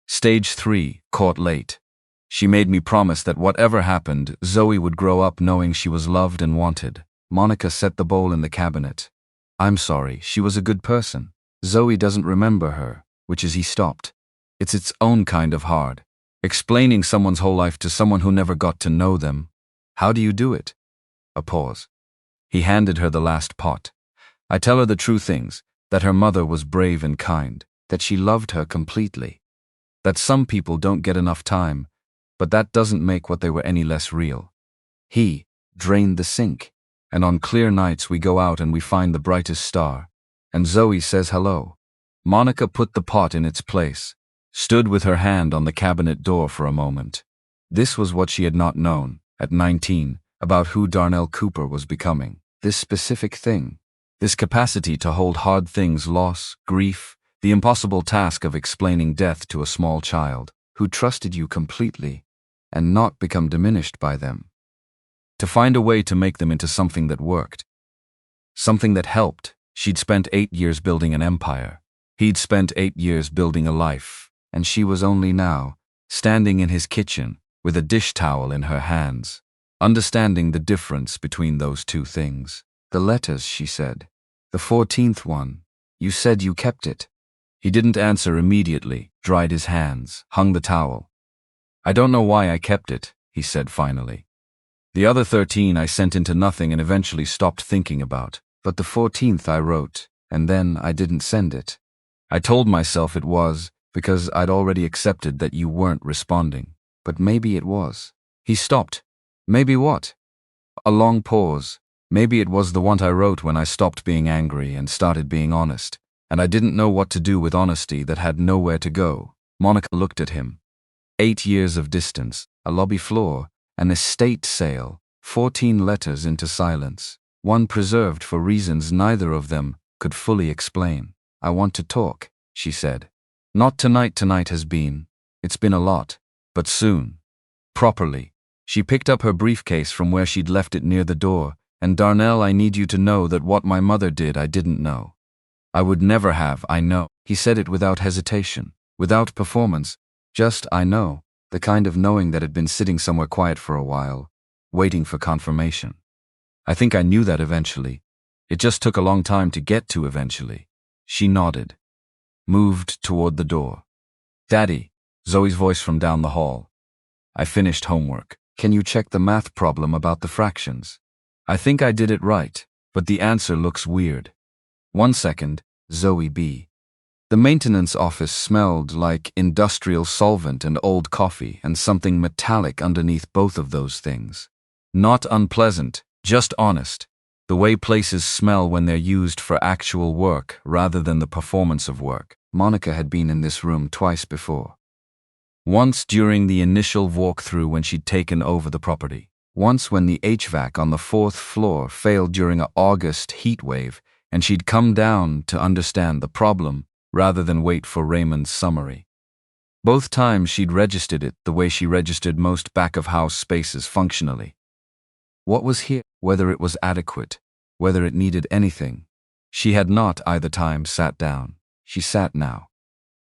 Stage 3, caught late. She made me promise that whatever happened, Zoe would grow up knowing she was loved and wanted. Monica set the bowl in the cabinet. I'm sorry, she was a good person. Zoe doesn't remember her, which is he stopped. It's its own kind of hard. Explaining someone's whole life to someone who never got to know them. How do you do it? A pause. He handed her the last pot. I tell her the true things, that her mother was brave and kind, that she loved her completely. That some people don't get enough time, but that doesn't make what they were any less real. He drained the sink, and on clear nights we go out and we find the brightest star, and Zoe says hello. Monica put the pot in its place, stood with her hand on the cabinet door for a moment. This was what she had not known, at 19, about who Darnell Cooper was becoming. This specific thing. This capacity to hold hard things, loss, grief, the impossible task of explaining death to a small child who trusted you completely and not become diminished by them. To find a way to make them into something that worked. Something that helped. She'd spent 8 years building an empire. He'd spent 8 years building a life. And she was only now, standing in his kitchen, with a dish towel in her hands, understanding the difference between those two things. The letters, she said. The 14th one. You said you kept it. He didn't answer immediately, dried his hands, hung the towel. I don't know why I kept it, he said finally. The other 13 I sent into nothing and eventually stopped thinking about. But the 14th I wrote, and then I didn't send it. I told myself it was, because I'd already accepted that you weren't responding. But maybe it was. He stopped. Maybe what? A long pause. Maybe it was the one I wrote when I stopped being angry and started being honest, and I didn't know what to do with honesty that had nowhere to go. Monica looked at him. 8 years of distance, a lobby floor, an estate sale, 14 letters into silence, one preserved for reasons neither of them could fully explain. I want to talk, she said. Not tonight. Tonight has been. It's been a lot. But soon. Properly. She picked up her briefcase from where she'd left it near the door, and Darnell, I need you to know that what my mother did I didn't know. I would never have, I know. He said it without hesitation, without performance. Just, I know, the kind of knowing that had been sitting somewhere quiet for a while, waiting for confirmation. I think I knew that eventually. It just took a long time to get to eventually. She nodded. Moved toward the door. Daddy, Zoe's voice from down the hall. I finished homework. Can you check the math problem about the fractions? I think I did it right, but the answer looks weird. 1 second, Zoe B. The maintenance office smelled like industrial solvent and old coffee and something metallic underneath both of those things. Not unpleasant, just honest. The way places smell when they're used for actual work rather than the performance of work. Monica had been in this room twice before. Once during the initial walkthrough when she'd taken over the property. Once when the HVAC on the 4th floor failed during an August heat wave and she'd come down to understand the problem rather than wait for Raymond's summary. Both times she'd registered it the way she registered most back-of-house spaces functionally. What was here? Whether it was adequate, whether it needed anything. She had not either time sat down. She sat now.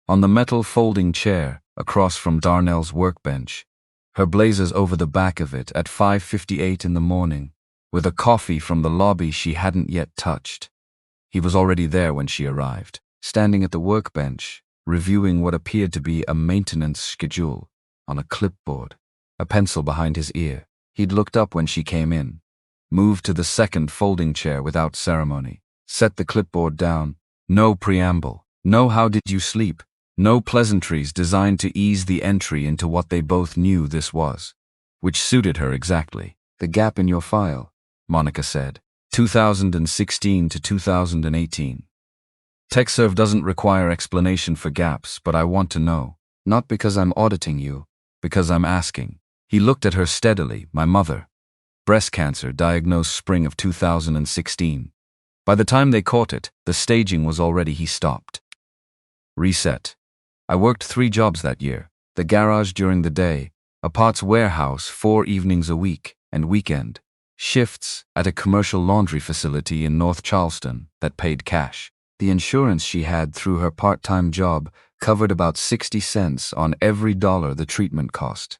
On the metal folding chair, across from Darnell's workbench, her blazers over the back of it at 5:58 in the morning, with a coffee from the lobby she hadn't yet touched. He was already there when she arrived, standing at the workbench, reviewing what appeared to be a maintenance schedule on a clipboard, a pencil behind his ear. He'd looked up when she came in, moved to the second folding chair without ceremony, set the clipboard down. No preamble. No how did you sleep? No pleasantries designed to ease the entry into what they both knew this was, which suited her exactly. "The gap in your file," Monica said. 2016 to 2018. TechServe doesn't require explanation for gaps, but I want to know. Not because I'm auditing you, because I'm asking. He looked at her steadily. "My mother. Breast cancer, diagnosed spring of 2016. By the time they caught it, the staging was already." He stopped. Reset. "I worked 3 jobs that year. The garage during the day, a parts warehouse 4 evenings a week, and weekend shifts at a commercial laundry facility in North Charleston that paid cash. The insurance she had through her part-time job covered about 60 cents on every dollar the treatment cost."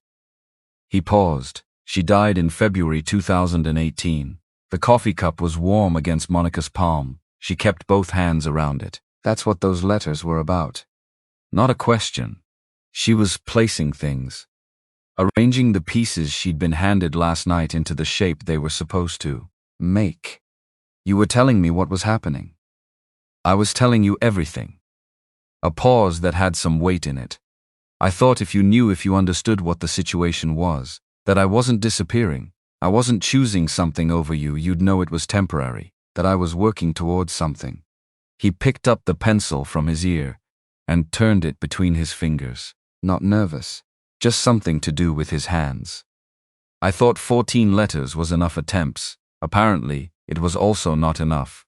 He paused. "She died in February 2018. The coffee cup was warm against Monica's palm. She kept both hands around it. That's what those letters were about." Not a question. She was placing things, arranging the pieces she'd been handed last night into the shape they were supposed to make. "You were telling me what was happening." "I was telling you everything." A pause that had some weight in it. "I thought if you understood what the situation was, that I wasn't disappearing, I wasn't choosing something over you, you'd know it was temporary, that I was working towards something." He picked up the pencil from his ear and turned it between his fingers. Not nervous, just something to do with his hands. "I thought 14 letters was enough attempts. Apparently, it was also not enough.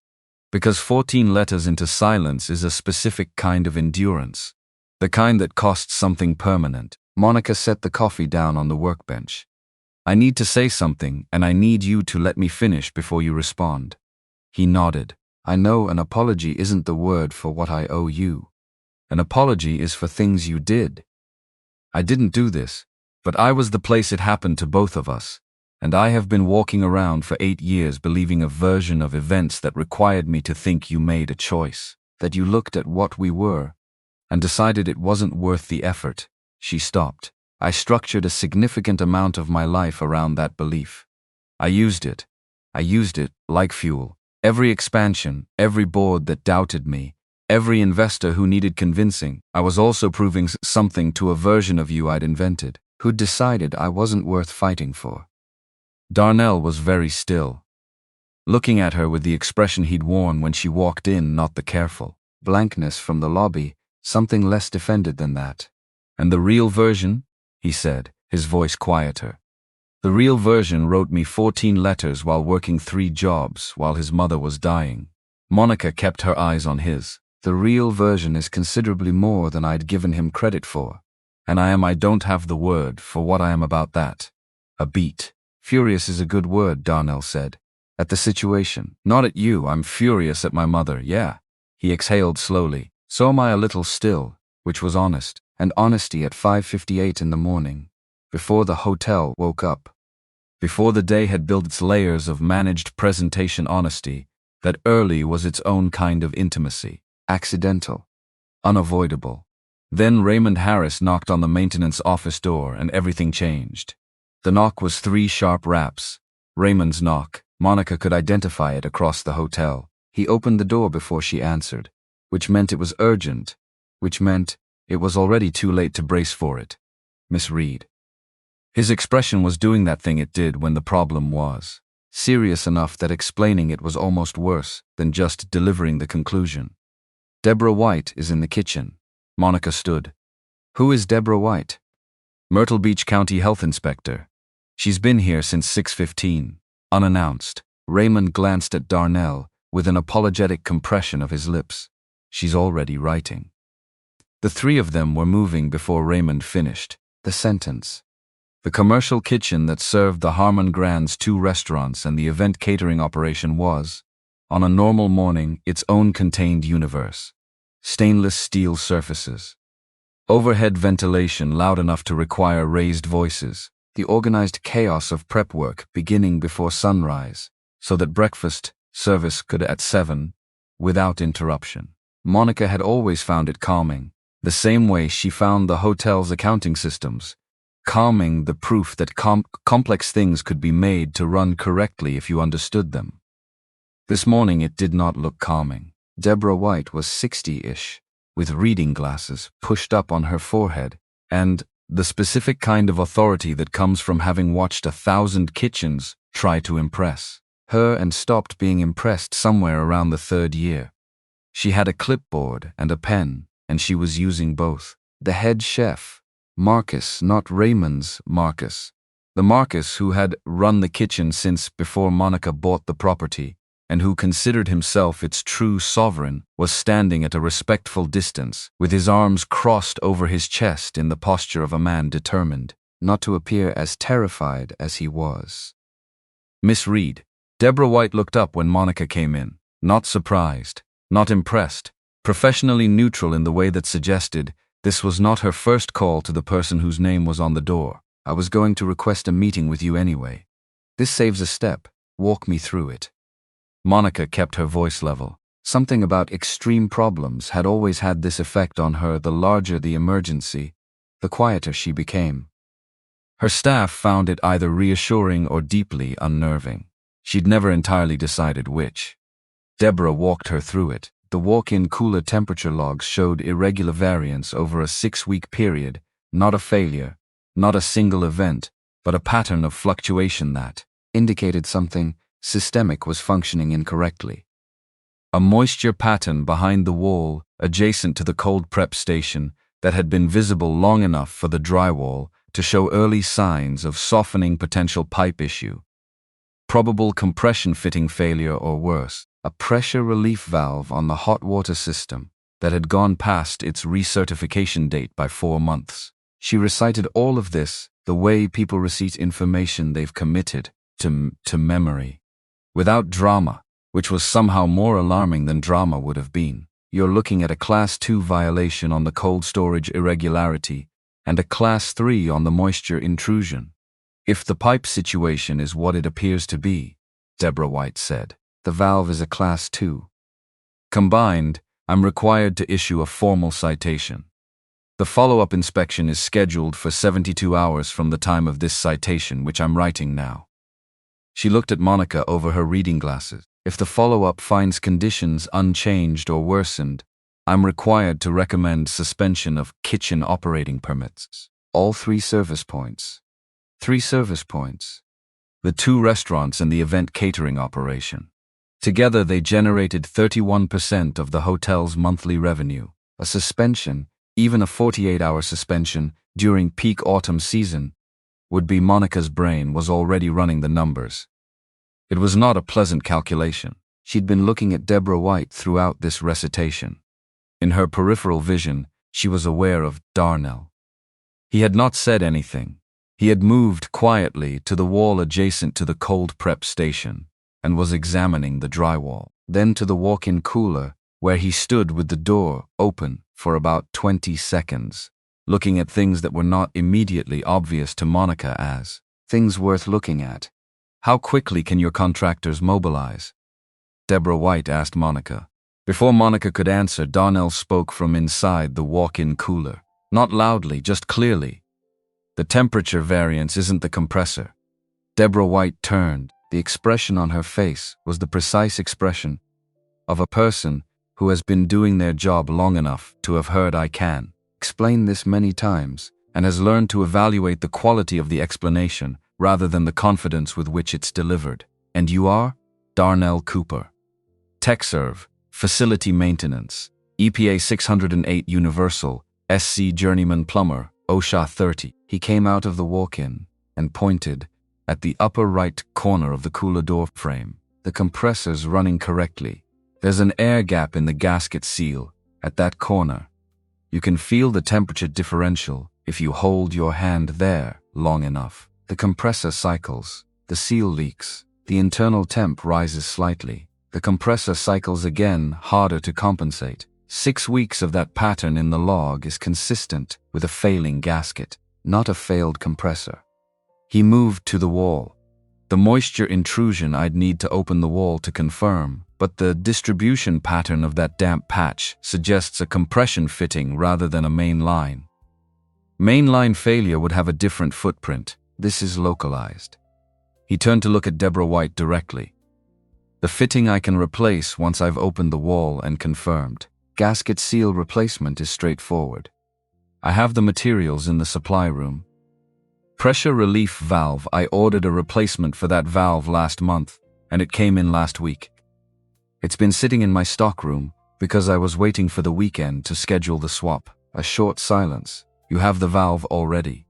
Because 14 letters into silence is a specific kind of endurance. The kind that costs something permanent." Monica set the coffee down on the workbench. "I need to say something, and I need you to let me finish before you respond." He nodded. "I know an apology isn't the word for what I owe you. An apology is for things you did. I didn't do this, but I was the place it happened to both of us. And I have been walking around for 8 years believing a version of events that required me to think you made a choice, that you looked at what we were and decided it wasn't worth the effort." She stopped. "I structured a significant amount of my life around that belief. I used it like fuel. Every expansion, every board that doubted me, every investor who needed convincing, I was also proving something to a version of you I'd invented, who'd decided I wasn't worth fighting for." Darnell was very still, looking at her with the expression he'd worn when she walked in, not the careful blankness from the lobby, something less defended than that. "And the real version?" he said, his voice quieter. "The real version wrote me 14 letters while working 3 jobs while his mother was dying." Monica kept her eyes on his. "The real version is considerably more than I'd given him credit for. And I don't have the word for what I am about that." A beat. "Furious is a good word," Darnell said. "At the situation. Not at you, I'm furious at my mother, yeah." He exhaled slowly. "So am I a little still," which was honest, and honesty at 5:58 in the morning, before the hotel woke up. Before the day had built its layers of managed presentation honesty, that early was its own kind of intimacy. Accidental. Unavoidable. Then Raymond Harris knocked on the maintenance office door and everything changed. The knock was 3 sharp raps. Raymond's knock. Monica could identify it across the hotel. He opened the door before she answered, which meant it was urgent, which meant it was already too late to brace for it. "Miss Reed." His expression was doing that thing it did when the problem was serious enough that explaining it was almost worse than just delivering the conclusion. "Deborah White is in the kitchen." Monica stood. "Who is Deborah White?" "Myrtle Beach County Health Inspector. She's been here since 6:15, unannounced." Raymond glanced at Darnell with an apologetic compression of his lips. "She's already writing." The 3 of them were moving before Raymond finished the sentence. The commercial kitchen that served the Harman Grand's 2 restaurants and the event catering operation was, on a normal morning, its own contained universe. Stainless steel surfaces. Overhead ventilation loud enough to require raised voices. The organized chaos of prep work beginning before sunrise, so that breakfast service could at 7, without interruption. Monica had always found it calming, the same way she found the hotel's accounting systems. Calming, the proof that complex things could be made to run correctly if you understood them. This morning it did not look calming. Deborah White was 60-ish, with reading glasses pushed up on her forehead, and the specific kind of authority that comes from having watched 1,000 kitchens try to impress her and stopped being impressed somewhere around the 3rd year. She had a clipboard and a pen, and she was using both. The head chef, Marcus, not Raymond's Marcus. The Marcus who had run the kitchen since before Monica bought the property, and who considered himself its true sovereign, was standing at a respectful distance, with his arms crossed over his chest in the posture of a man determined not to appear as terrified as he was. Miss Reed. Deborah White looked up when Monica came in, not surprised, not impressed, professionally neutral in the way that suggested this was not her first call to the person whose name was on the door. I was going to request a meeting with you anyway. This saves a step. Walk me through it. Monica kept her voice level. Something about extreme problems had always had this effect on her. The larger the emergency, the quieter she became. Her staff found it either reassuring or deeply unnerving. She'd never entirely decided which. Deborah walked her through it. The walk-in cooler temperature logs showed irregular variance over a 6-week period, not a failure, not a single event, but a pattern of fluctuation that indicated something systemic was functioning incorrectly. A moisture pattern behind the wall, adjacent to the cold prep station, that had been visible long enough for the drywall to show early signs of softening potential pipe issue. Probable compression fitting failure or worse, a pressure relief valve on the hot water system that had gone past its recertification date by 4 months. She recited all of this the way people recite information they've committed to memory, without drama, which was somehow more alarming than drama would have been. You're looking at a Class 2 violation on the cold storage irregularity and a Class 3 on the moisture intrusion. If the pipe situation is what it appears to be, Deborah White said, the valve is a Class 2. Combined, I'm required to issue a formal citation. The follow-up inspection is scheduled for 72 hours from the time of this citation, which I'm writing now. She looked at Monica over her reading glasses. If the follow-up finds conditions unchanged or worsened, I'm required to recommend suspension of kitchen operating permits. All 3 service points. 3 service points. The 2 restaurants and the event catering operation. Together they generated 31% of the hotel's monthly revenue. A suspension, even a 48-hour suspension, during peak autumn season, would be Monica's brain was already running the numbers. It was not a pleasant calculation. She'd been looking at Deborah White throughout this recitation. In her peripheral vision, she was aware of Darnell. He had not said anything. He had moved quietly to the wall adjacent to the cold prep station and was examining the drywall. Then to the walk-in cooler, where he stood with the door open for about 20 seconds, looking at things that were not immediately obvious to Monica as things worth looking at. How quickly can your contractors mobilize? Deborah White asked Monica. Before Monica could answer, Darnell spoke from inside the walk-in cooler. Not loudly, just clearly. The temperature variance isn't the compressor. Deborah White turned. The expression on her face was the precise expression of a person who has been doing their job long enough to have heard "I can" explain this many times and has learned to evaluate the quality of the explanation rather than the confidence with which it's delivered. And you are? Darnell Cooper. TechServe, Facility Maintenance, EPA 608 Universal, SC Journeyman Plumber, OSHA 30. He came out of the walk-in and pointed at the upper right corner of the cooler door frame. The compressor's running correctly. There's an air gap in the gasket seal at that corner. You can feel the temperature differential if you hold your hand there long enough. The compressor cycles. The seal leaks. The internal temp rises slightly. The compressor cycles again, harder to compensate. 6 weeks of that pattern in the log is consistent with a failing gasket, not a failed compressor. He moved to the wall. The moisture intrusion I'd need to open the wall to confirm, but the distribution pattern of that damp patch suggests a compression fitting rather than a main line. Main line failure would have a different footprint. This is localized. He turned to look at Deborah White directly. The fitting I can replace once I've opened the wall and confirmed. Gasket seal replacement is straightforward. I have the materials in the supply room. Pressure relief valve, I ordered a replacement for that valve last month, and it came in last week. It's been sitting in my stockroom because I was waiting for the weekend to schedule the swap. A short silence. You have the valve already.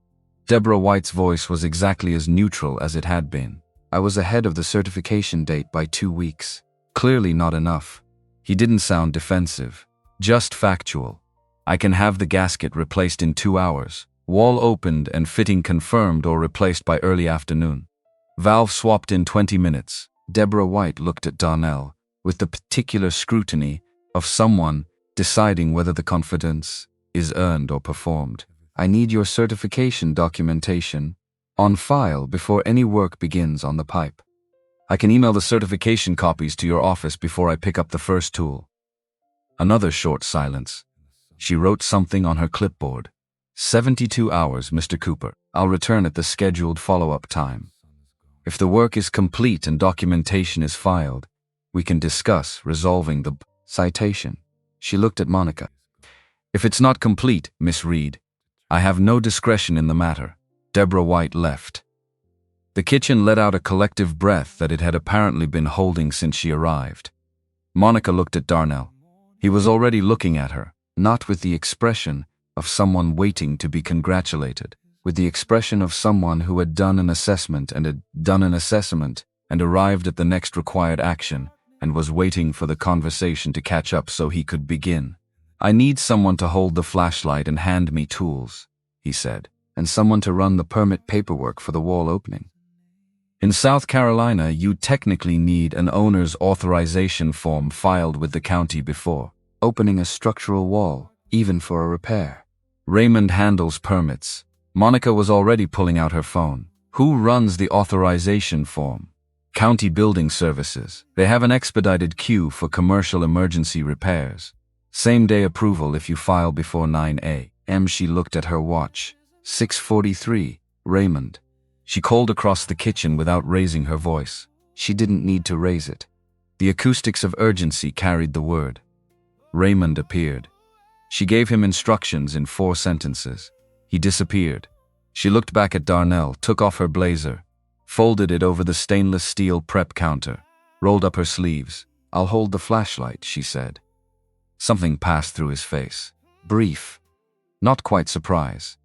Deborah White's voice was exactly as neutral as it had been. I was ahead of the certification date by 2 weeks. Clearly not enough. He didn't sound defensive. Just factual. I can have the gasket replaced in 2 hours. Wall opened and fitting confirmed or replaced by early afternoon. Valve swapped in 20 minutes. Deborah White looked at Darnell with the particular scrutiny of someone deciding whether the confidence is earned or performed. I need your certification documentation on file before any work begins on the pipe. I can email the certification copies to your office before I pick up the first tool. Another short silence. She wrote something on her clipboard. 72 hours, Mr. Cooper. I'll return at the scheduled follow-up time. If the work is complete and documentation is filed, we can discuss resolving the citation. She looked at Monica. If it's not complete, Miss Reed, I have no discretion in the matter. Deborah White left. The kitchen let out a collective breath that it had apparently been holding since she arrived. Monica looked at Darnell. He was already looking at her, not with the expression of someone waiting to be congratulated, with the expression of someone who had done an assessment and arrived at the next required action and was waiting for the conversation to catch up so he could begin. I need someone to hold the flashlight and hand me tools, he said, and someone to run the permit paperwork for the wall opening. In South Carolina, you technically need an owner's authorization form filed with the county before opening a structural wall, even for a repair. Raymond handles permits. Monica was already pulling out her phone. Who runs the authorization form? County Building Services. They have an expedited queue for commercial emergency repairs. Same-day approval if you file before 9 a.m. She looked at her watch. 6:43. Raymond. She called across the kitchen without raising her voice. She didn't need to raise it. The acoustics of urgency carried the word. Raymond appeared. She gave him instructions in 4 sentences. He disappeared. She looked back at Darnell, took off her blazer, folded it over the stainless steel prep counter, rolled up her sleeves. I'll hold the flashlight, she said. Something passed through his face. Brief. Not quite surprise.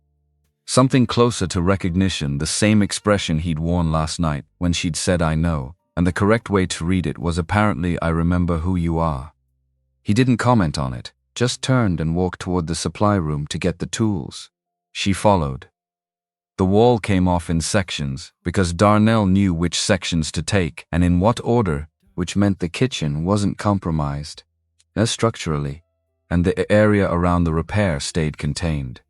Something closer to recognition, the same expression he'd worn last night when she'd said I know, and the correct way to read it was apparently I remember who you are. He didn't comment on it, just turned and walked toward the supply room to get the tools. She followed. The wall came off in sections because Darnell knew which sections to take and in what order, which meant the kitchen wasn't compromised, structurally, and the area around the repair stayed contained.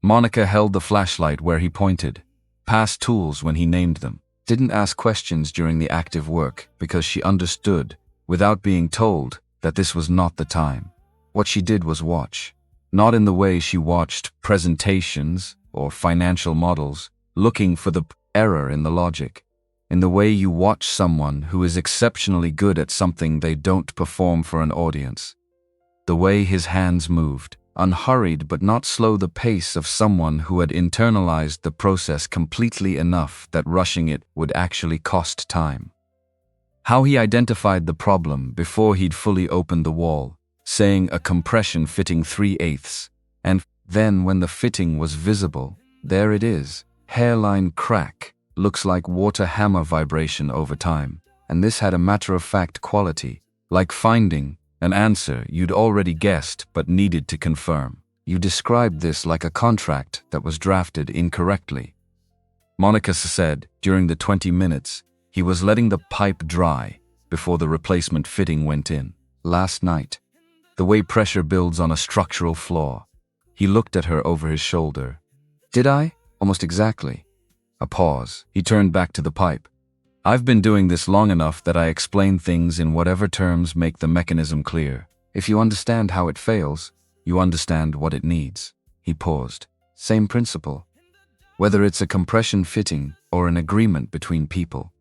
Monica held the flashlight where he pointed, passed tools when he named them, didn't ask questions during the active work because she understood, without being told, that this was not the time. What she did was watch. Not in the way she watched presentations or financial models, looking for the error in the logic. In the way you watch someone who is exceptionally good at something they don't perform for an audience. The way his hands moved, unhurried but not slow, the pace of someone who had internalized the process completely enough that rushing it would actually cost time. How he identified the problem before he'd fully opened the wall, saying a compression fitting 3/8, and then when the fitting was visible, there it is, hairline crack, looks like water hammer vibration over time, and this had a matter-of-fact quality, like finding an answer you'd already guessed but needed to confirm. You described this like a contract that was drafted incorrectly. Monica said during the 20 minutes he was letting the pipe dry before the replacement fitting went in. Last night, the way pressure builds on a structural flaw. He looked at her over his shoulder. Did I? Almost exactly. A pause. He turned back to the pipe. I've been doing this long enough that I explain things in whatever terms make the mechanism clear. If you understand how it fails, you understand what it needs. He paused. Same principle. Whether it's a compression fitting or an agreement between people.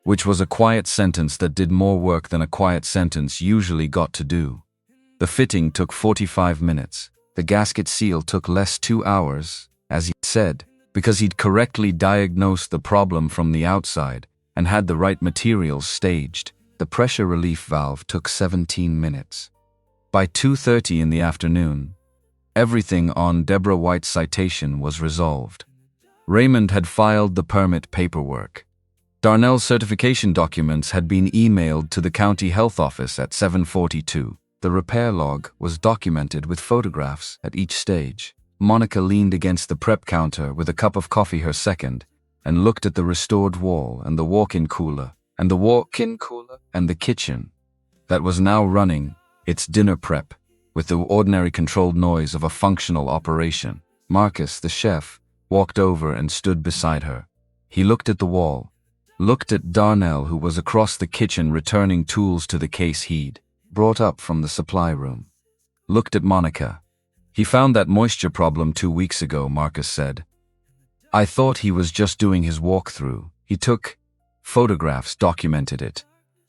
Which was a quiet sentence that did more work than a quiet sentence usually got to do. The fitting took 45 minutes. The gasket seal took less 2 hours, as he said, because he'd correctly diagnosed the problem from the outside and had the right materials staged. The pressure relief valve took 17 minutes. By 2:30 in the afternoon, everything on Deborah White's citation was resolved. Raymond had filed the permit paperwork. Darnell's certification documents had been emailed to the county health office at 7:42. The repair log was documented with photographs at each stage. Monica leaned against the prep counter with a cup of coffee, her second, and looked at the restored wall and the walk-in cooler and the kitchen that was now running its dinner prep with the ordinary controlled noise of a functional operation. Marcus, the chef, walked over and stood beside her. He looked at the wall, looked at Darnell, who was across the kitchen returning tools to the case he'd brought up from the supply room, looked at Monica. He found that moisture problem 2 weeks ago, Marcus said. I thought he was just doing his walkthrough. He took photographs, documented it,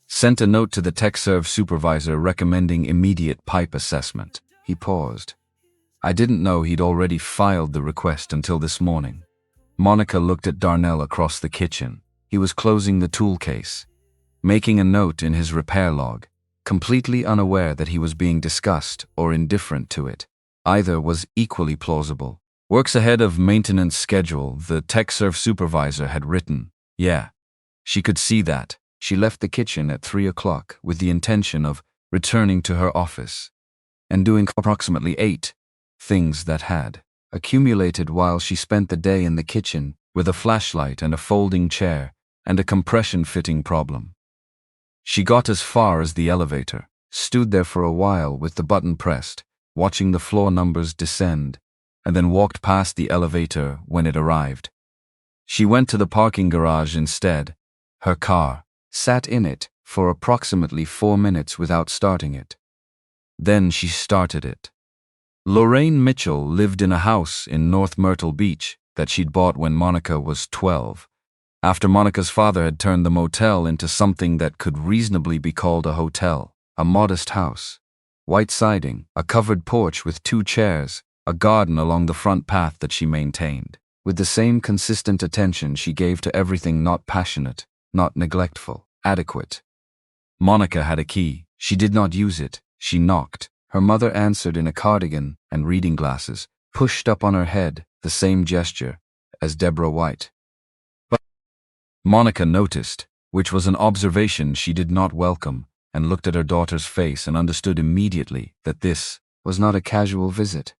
sent a note to the TechServe supervisor recommending immediate pipe assessment. He paused. I didn't know he'd already filed the request until this morning. Monica looked at Darnell across the kitchen. He was closing the tool case, making a note in his repair log, completely unaware that he was being discussed or indifferent to it. Either was equally plausible. Works ahead of maintenance schedule, the TechServe supervisor had written. Yeah, she could see that. She left the kitchen at 3 o'clock with the intention of returning to her office and doing approximately 8 things that had accumulated while she spent the day in the kitchen with a flashlight and a folding chair and a compression fitting problem. She got as far as the elevator, stood there for a while with the button pressed, watching the floor numbers descend, and then walked past the elevator when it arrived. She went to the parking garage instead. Her car sat in it for approximately 4 minutes without starting it. Then she started it. Lorraine Mitchell lived in a house in North Myrtle Beach that she'd bought when Monica was 12, after Monica's father had turned the motel into something that could reasonably be called a hotel. A modest house, white siding, a covered porch with 2 chairs, a garden along the front path that she maintained, with the same consistent attention she gave to everything not passionate, not neglectful, adequate. Monica had a key. She did not use it. She knocked. Her mother answered in a cardigan and reading glasses, pushed up on her head, the same gesture as Deborah White. But Monica noticed, which was an observation she did not welcome, and looked at her daughter's face and understood immediately that this was not a casual visit.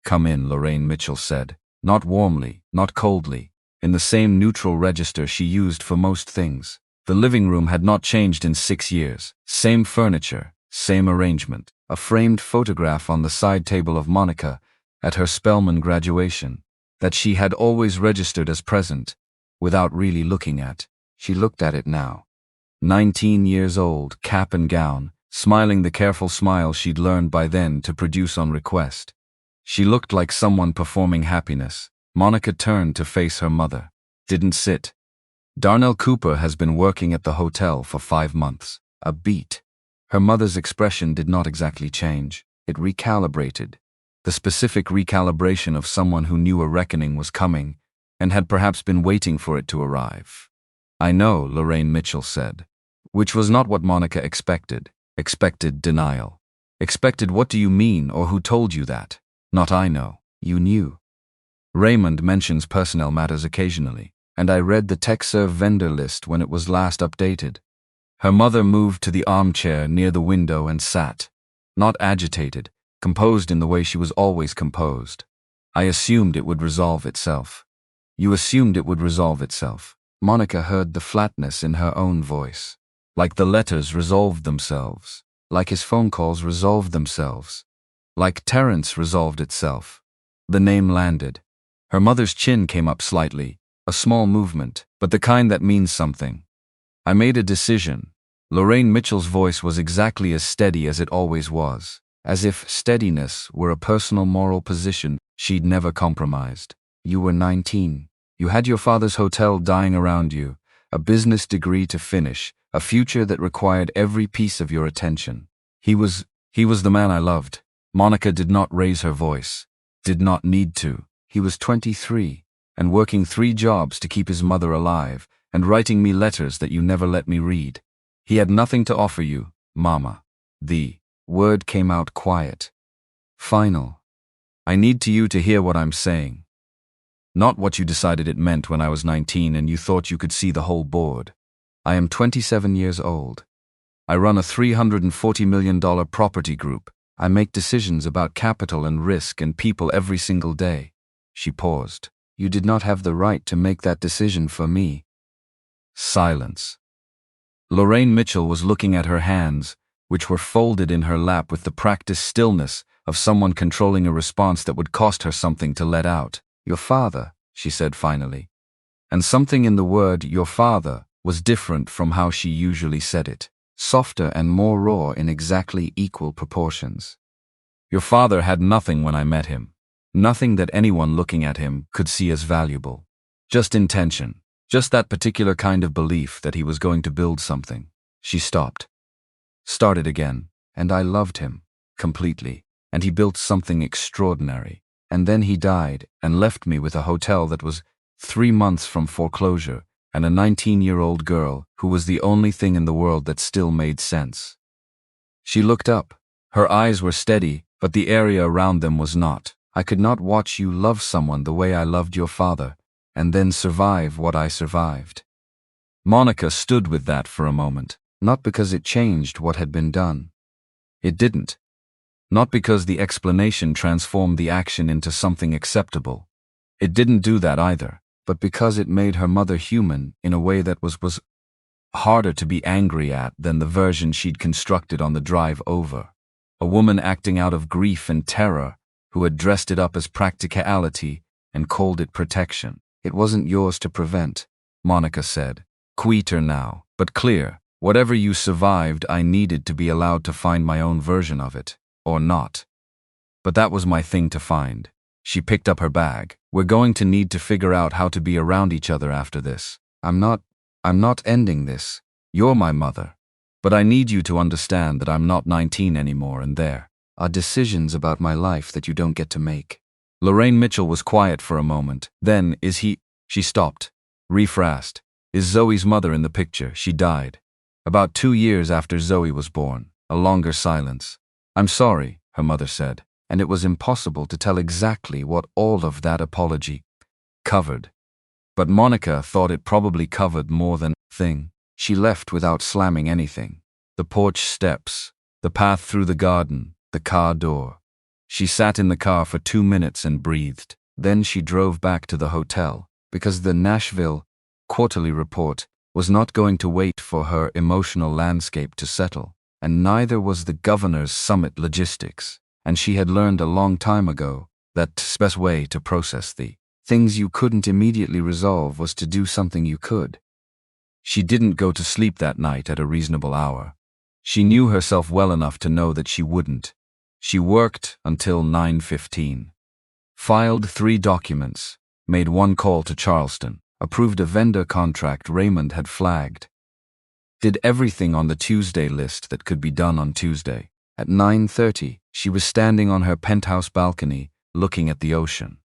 Come in, Lorraine Mitchell said, not warmly, not coldly, in the same neutral register she used for most things. The living room had not changed in 6 years. Same furniture, same arrangement. A framed photograph on the side table of Monica at her Spelman graduation that she had always registered as present without really looking at. She looked at it now. 19 years old, cap and gown, smiling the careful smile she'd learned by then to produce on request. She looked like someone performing happiness. Monica turned to face her mother. Didn't sit. Darnell Cooper has been working at the hotel for 5 months. A beat. Her mother's expression did not exactly change. It recalibrated. The specific recalibration of someone who knew a reckoning was coming and had perhaps been waiting for it to arrive. I know, Lorraine Mitchell said, which was not what Monica expected. Expected denial. Expected, what do you mean, or who told you that? Not I know. You knew. Raymond mentions personnel matters occasionally, and I read the TechServe vendor list when it was last updated. Her mother moved to the armchair near the window and sat, not agitated, composed in the way she was always composed. I assumed it would resolve itself. You assumed it would resolve itself. Monica heard the flatness in her own voice. Like the letters resolved themselves. Like his phone calls resolved themselves. Like Terrence resolved itself. The name landed. Her mother's chin came up slightly, a small movement, but the kind that means something. I made a decision. Lorraine Mitchell's voice was exactly as steady as it always was, as if steadiness were a personal moral position she'd never compromised. You were 19. You had your father's hotel dying around you, a business degree to finish, a future that required every piece of your attention. He was He was the man I loved. Monica did not raise her voice. Did not need to. He was 23, and working 3 jobs to keep his mother alive, and writing me letters that you never let me read. He had nothing to offer you, Mama. The word came out quiet. Final. I need you to hear what I'm saying. Not what you decided it meant when I was 19 and you thought you could see the whole board. I am 27 years old. I run a $340 million property group. I make decisions about capital and risk and people every single day. She paused. You did not have the right to make that decision for me. Silence. Lorraine Mitchell was looking at her hands, which were folded in her lap with the practiced stillness of someone controlling a response that would cost her something to let out. Your father, she said finally. And something in the word, your father, was different from how she usually said it. Softer and more raw in exactly equal proportions. Your father had nothing when I met him. Nothing that anyone looking at him could see as valuable. Just intention. Just that particular kind of belief that he was going to build something. She stopped. Started again. And I loved him. Completely. And he built something extraordinary. And then he died and left me with a hotel that was 3 months from foreclosure and a 19-year-old girl who was the only thing in the world that still made sense. She looked up. Her eyes were steady, but the area around them was not. I could not watch you love someone the way I loved your father, and then survive what I survived. Monica stood with that for a moment, not because it changed what had been done. It didn't. Not because the explanation transformed the action into something acceptable. It didn't do that either, but because it made her mother human in a way that was harder to be angry at than the version she'd constructed on the drive over. A woman acting out of grief and terror who had dressed it up as practicality and called it protection. It wasn't yours to prevent, Monica said. Quieter now, but clear. Whatever you survived, I needed to be allowed to find my own version of it. Or not. But that was my thing to find. She picked up her bag. We're going to need to figure out how to be around each other after this. I'm not ending this. You're my mother. But I need you to understand that I'm not 19 anymore and there are decisions about my life that you don't get to make. Lorraine Mitchell was quiet for a moment. Then, she stopped. Rephrased. Is Zoe's mother in the picture? She died. About 2 years after Zoe was born. A longer silence. I'm sorry, her mother said, and it was impossible to tell exactly what all of that apology covered. But Monica thought it probably covered more than a thing. She left without slamming anything. The porch steps, the path through the garden, the car door. She sat in the car for 2 minutes and breathed. Then she drove back to the hotel, because the Nashville quarterly report was not going to wait for her emotional landscape to settle. And neither was the governor's summit logistics. And she had learned a long time ago that the best way to process the things you couldn't immediately resolve was to do something you could. She didn't go to sleep that night at a reasonable hour. She knew herself well enough to know that she wouldn't. She worked until 9:15. Filed 3 documents, made 1 call to Charleston, approved a vendor contract Raymond had flagged. Did everything on the Tuesday list that could be done on Tuesday. At 9:30, she was standing on her penthouse balcony, looking at the ocean.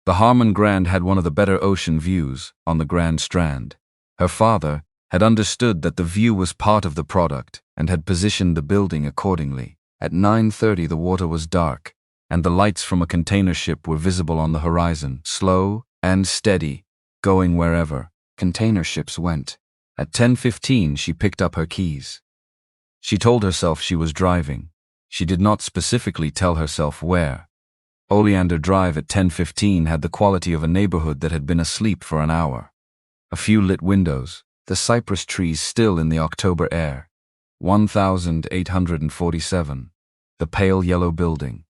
The Harman Grand had one of the better ocean views, on the Grand Strand. Her father had understood that the view was part of the product, and had positioned the building accordingly. At 9:30 the water was dark, and the lights from a container ship were visible on the horizon, slow and steady, going wherever container ships went. At 10:15 she picked up her keys. She told herself she was driving. She did not specifically tell herself where. Oleander Drive at 10:15 had the quality of a neighborhood that had been asleep for an hour. A few lit windows, the cypress trees still in the October air. 1847. The pale yellow building.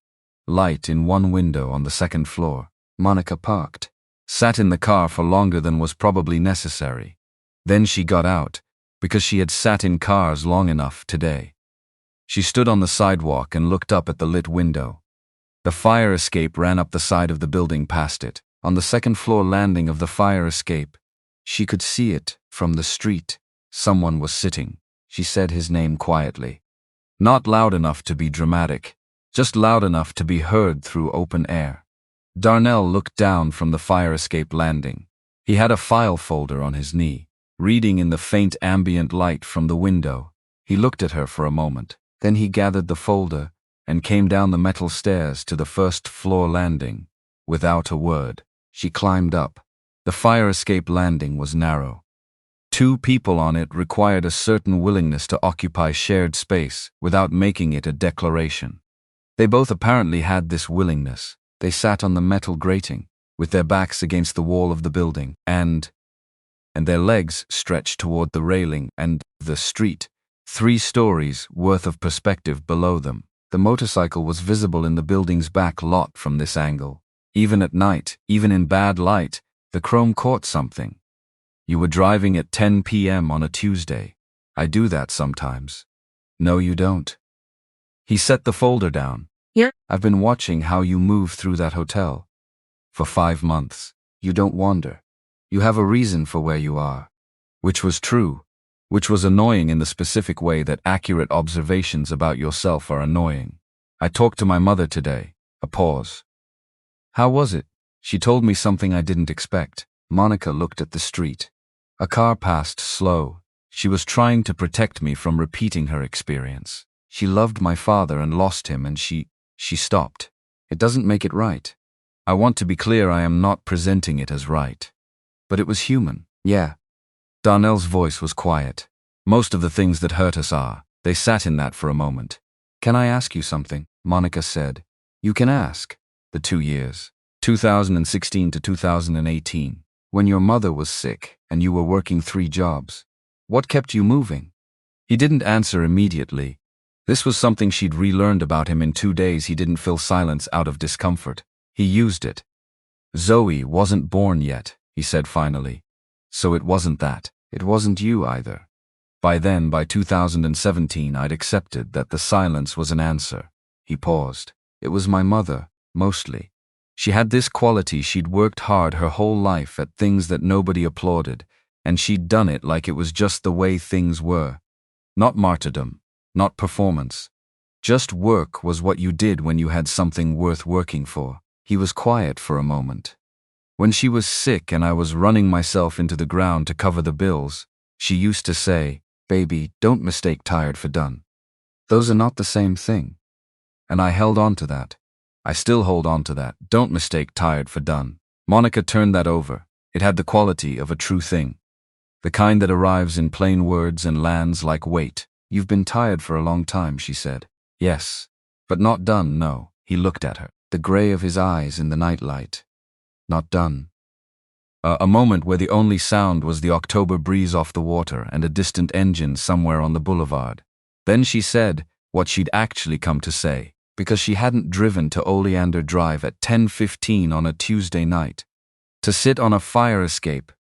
Light in 1 window on the 2nd floor. Monica parked. Sat in the car for longer than was probably necessary. Then she got out, because she had sat in cars long enough today. She stood on the sidewalk and looked up at the lit window. The fire escape ran up the side of the building past it. On the 2nd floor landing of the fire escape, she could see it from the street. Someone was sitting. She said his name quietly. Not loud enough to be dramatic, just loud enough to be heard through open air. Darnell looked down from the fire escape landing. He had a file folder on his knee, reading in the faint ambient light from the window. He looked at her for a moment. Then he gathered the folder and came down the metal stairs to the first floor landing. Without a word, she climbed up. The fire escape landing was narrow. 2 people on it required a certain willingness to occupy shared space without making it a declaration. They both apparently had this willingness. They sat on the metal grating, with their backs against the wall of the building, and their legs stretched toward the railing and the street, 3 stories worth of perspective below them. The motorcycle was visible in the building's back lot from this angle. Even at night, even in bad light, the chrome caught something. You were driving at 10 p.m. on a Tuesday. I do that sometimes. No, you don't. He set the folder down. Yeah. I've been watching how you move through that hotel. For 5 months. You don't wander. You have a reason for where you are. Which was true. Which was annoying in the specific way that accurate observations about yourself are annoying. I talked to my mother today. A pause. How was it? She told me something I didn't expect. Monica looked at the street. A car passed slow. She was trying to protect me from repeating her experience. She loved my father and lost him, and she stopped. It doesn't make it right. I want to be clear, I am not presenting it as right. But it was human. Yeah. Darnell's voice was quiet. Most of the things that hurt us are. They sat in that for a moment. Can I ask you something? Monica said. You can ask. The 2 years. 2016 to 2018. When your mother was sick and you were working 3 jobs. What kept you moving? He didn't answer immediately. This was something she'd relearned about him in 2 days. He didn't fill silence out of discomfort. He used it. Zoe wasn't born yet, he said finally. So it wasn't that. It wasn't you either. By then, by 2017, I'd accepted that the silence was an answer. He paused. It was my mother, mostly. She had this quality: she'd worked hard her whole life at things that nobody applauded, and she'd done it like it was just the way things were. Not martyrdom, not performance. Just work was what you did when you had something worth working for. He was quiet for a moment. When she was sick and I was running myself into the ground to cover the bills, she used to say, "Baby, don't mistake tired for done. Those are not the same thing." And I held on to that. I still hold on to that. Don't mistake tired for done. Monica turned that over. It had the quality of a true thing. The kind that arrives in plain words and lands like weight. You've been tired for a long time, she said. Yes. But not done, no. He looked at her. The gray of his eyes in the nightlight. Not done. A moment where the only sound was the October breeze off the water and a distant engine somewhere on the boulevard. Then she said what she'd actually come to say, because she hadn't driven to Oleander Drive at 10:15 on a Tuesday night. To sit on a fire escape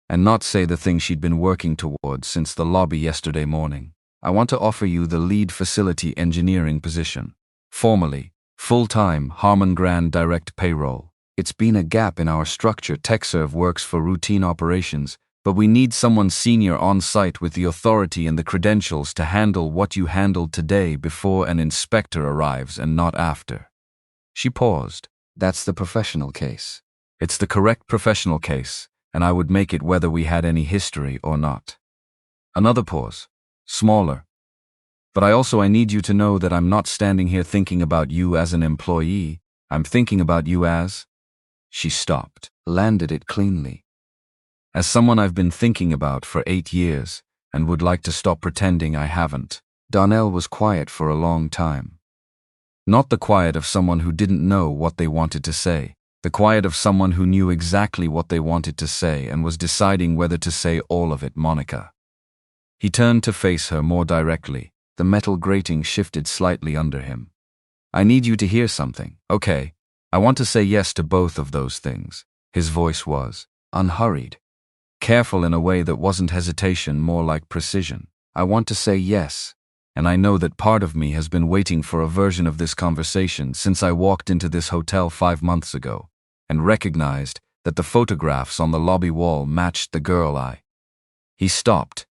and not say the thing she'd been working towards since the lobby yesterday morning. I want to offer you the lead facility engineering position. Formally, full-time Harman Grand direct payroll. It's been a gap in our structure. TechServe works for routine operations, but we need someone senior on site with the authority and the credentials to handle what you handled today before an inspector arrives and not after. She paused. That's the professional case. It's the correct professional case, and I would make it whether we had any history or not. Another pause. Smaller. But I need you to know that I'm not standing here thinking about you as an employee. I'm thinking about you as... She stopped, landed it cleanly. As someone I've been thinking about for 8 years, and would like to stop pretending I haven't. Darnell was quiet for a long time. Not the quiet of someone who didn't know what they wanted to say. The quiet of someone who knew exactly what they wanted to say and was deciding whether to say all of it. Monica. He turned to face her more directly. The metal grating shifted slightly under him. I need you to hear something, okay? I want to say yes to both of those things. His voice was unhurried, careful in a way that wasn't hesitation, more like precision. I want to say yes, and I know that part of me has been waiting for a version of this conversation since I walked into this hotel 5 months ago and recognized that the photographs on the lobby wall matched the girl I... He stopped,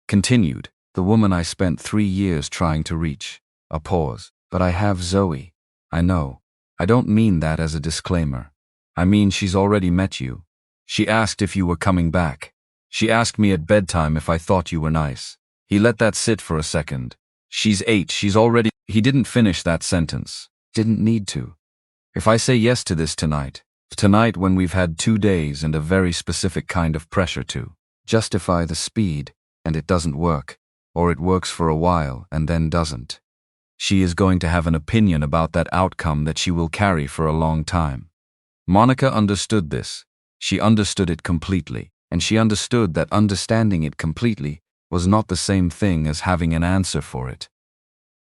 continued, The woman I spent 3 years trying to reach. A pause. But I have Zoe. I know. I don't mean that as a disclaimer. I mean she's already met you. She asked if you were coming back. She asked me at bedtime if I thought you were nice. He let that sit for a second. She's 8, she's already... He didn't finish that sentence. Didn't need to. If I say yes to this tonight when we've had 2 days and a very specific kind of pressure to justify the speed, and it doesn't work, or it works for a while and then doesn't, she is going to have an opinion about that outcome that she will carry for a long time. Monica understood this. She understood it completely, and she understood that understanding it completely was not the same thing as having an answer for it.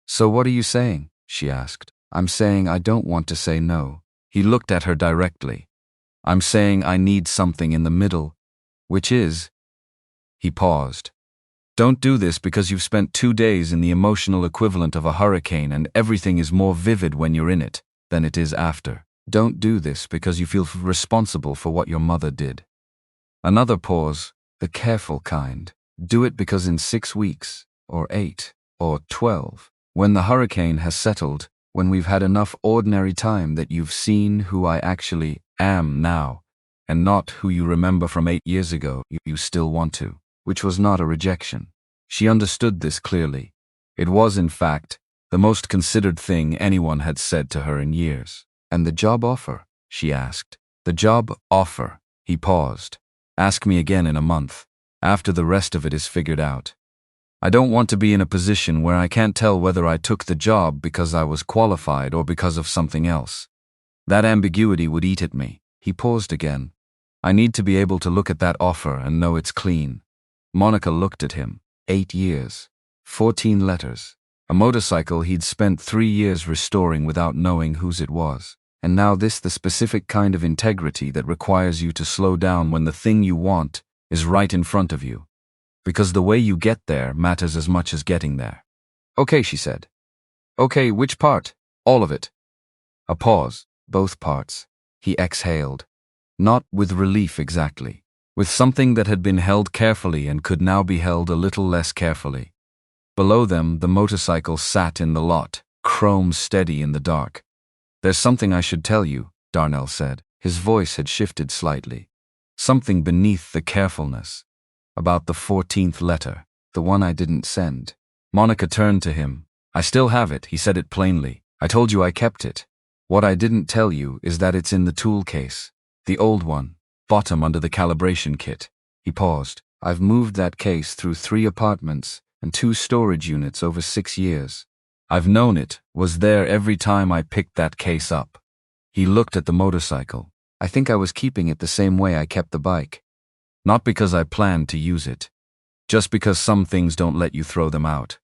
So what are you saying? She asked. I'm saying I don't want to say no. He looked at her directly. I'm saying I need something in the middle, which is... He paused. Don't do this because you've spent 2 days in the emotional equivalent of a hurricane and everything is more vivid when you're in it than it is after. Don't do this because you feel responsible for what your mother did. Another pause, the careful kind. Do it because in 6 weeks, or 8, or 12, when the hurricane has settled, when we've had enough ordinary time that you've seen who I actually am now, and not who you remember from 8 years ago, you still want to, which was not a rejection. She understood this clearly. It was, in fact, the most considered thing anyone had said to her in years. And the job offer? She asked. The job offer. He paused. Ask me again in a month, after the rest of it is figured out. I don't want to be in a position where I can't tell whether I took the job because I was qualified or because of something else. That ambiguity would eat at me. He paused again. I need to be able to look at that offer and know it's clean. Monica looked at him. 8 years. 14 letters. A motorcycle he'd spent 3 years restoring without knowing whose it was. And now this, the specific kind of integrity that requires you to slow down when the thing you want is right in front of you. Because the way you get there matters as much as getting there. Okay, she said. Okay, which part? All of it. A pause. Both parts. He exhaled. Not with relief exactly. With something that had been held carefully and could now be held a little less carefully. Below them, the motorcycle sat in the lot, chrome steady in the dark. There's something I should tell you, Darnell said. His voice had shifted slightly. Something beneath the carefulness. About the 14th letter, the one I didn't send. Monica turned to him. I still have it, he said it plainly. I told you I kept it. What I didn't tell you is that it's in the tool case. The old one, bottom under the calibration kit. He paused. I've moved that case through 3 apartments and 2 storage units over 6 years. I've known it was there every time I picked that case up. He looked at the motorcycle. I think I was keeping it the same way I kept the bike. Not because I planned to use it. Just because some things don't let you throw them out.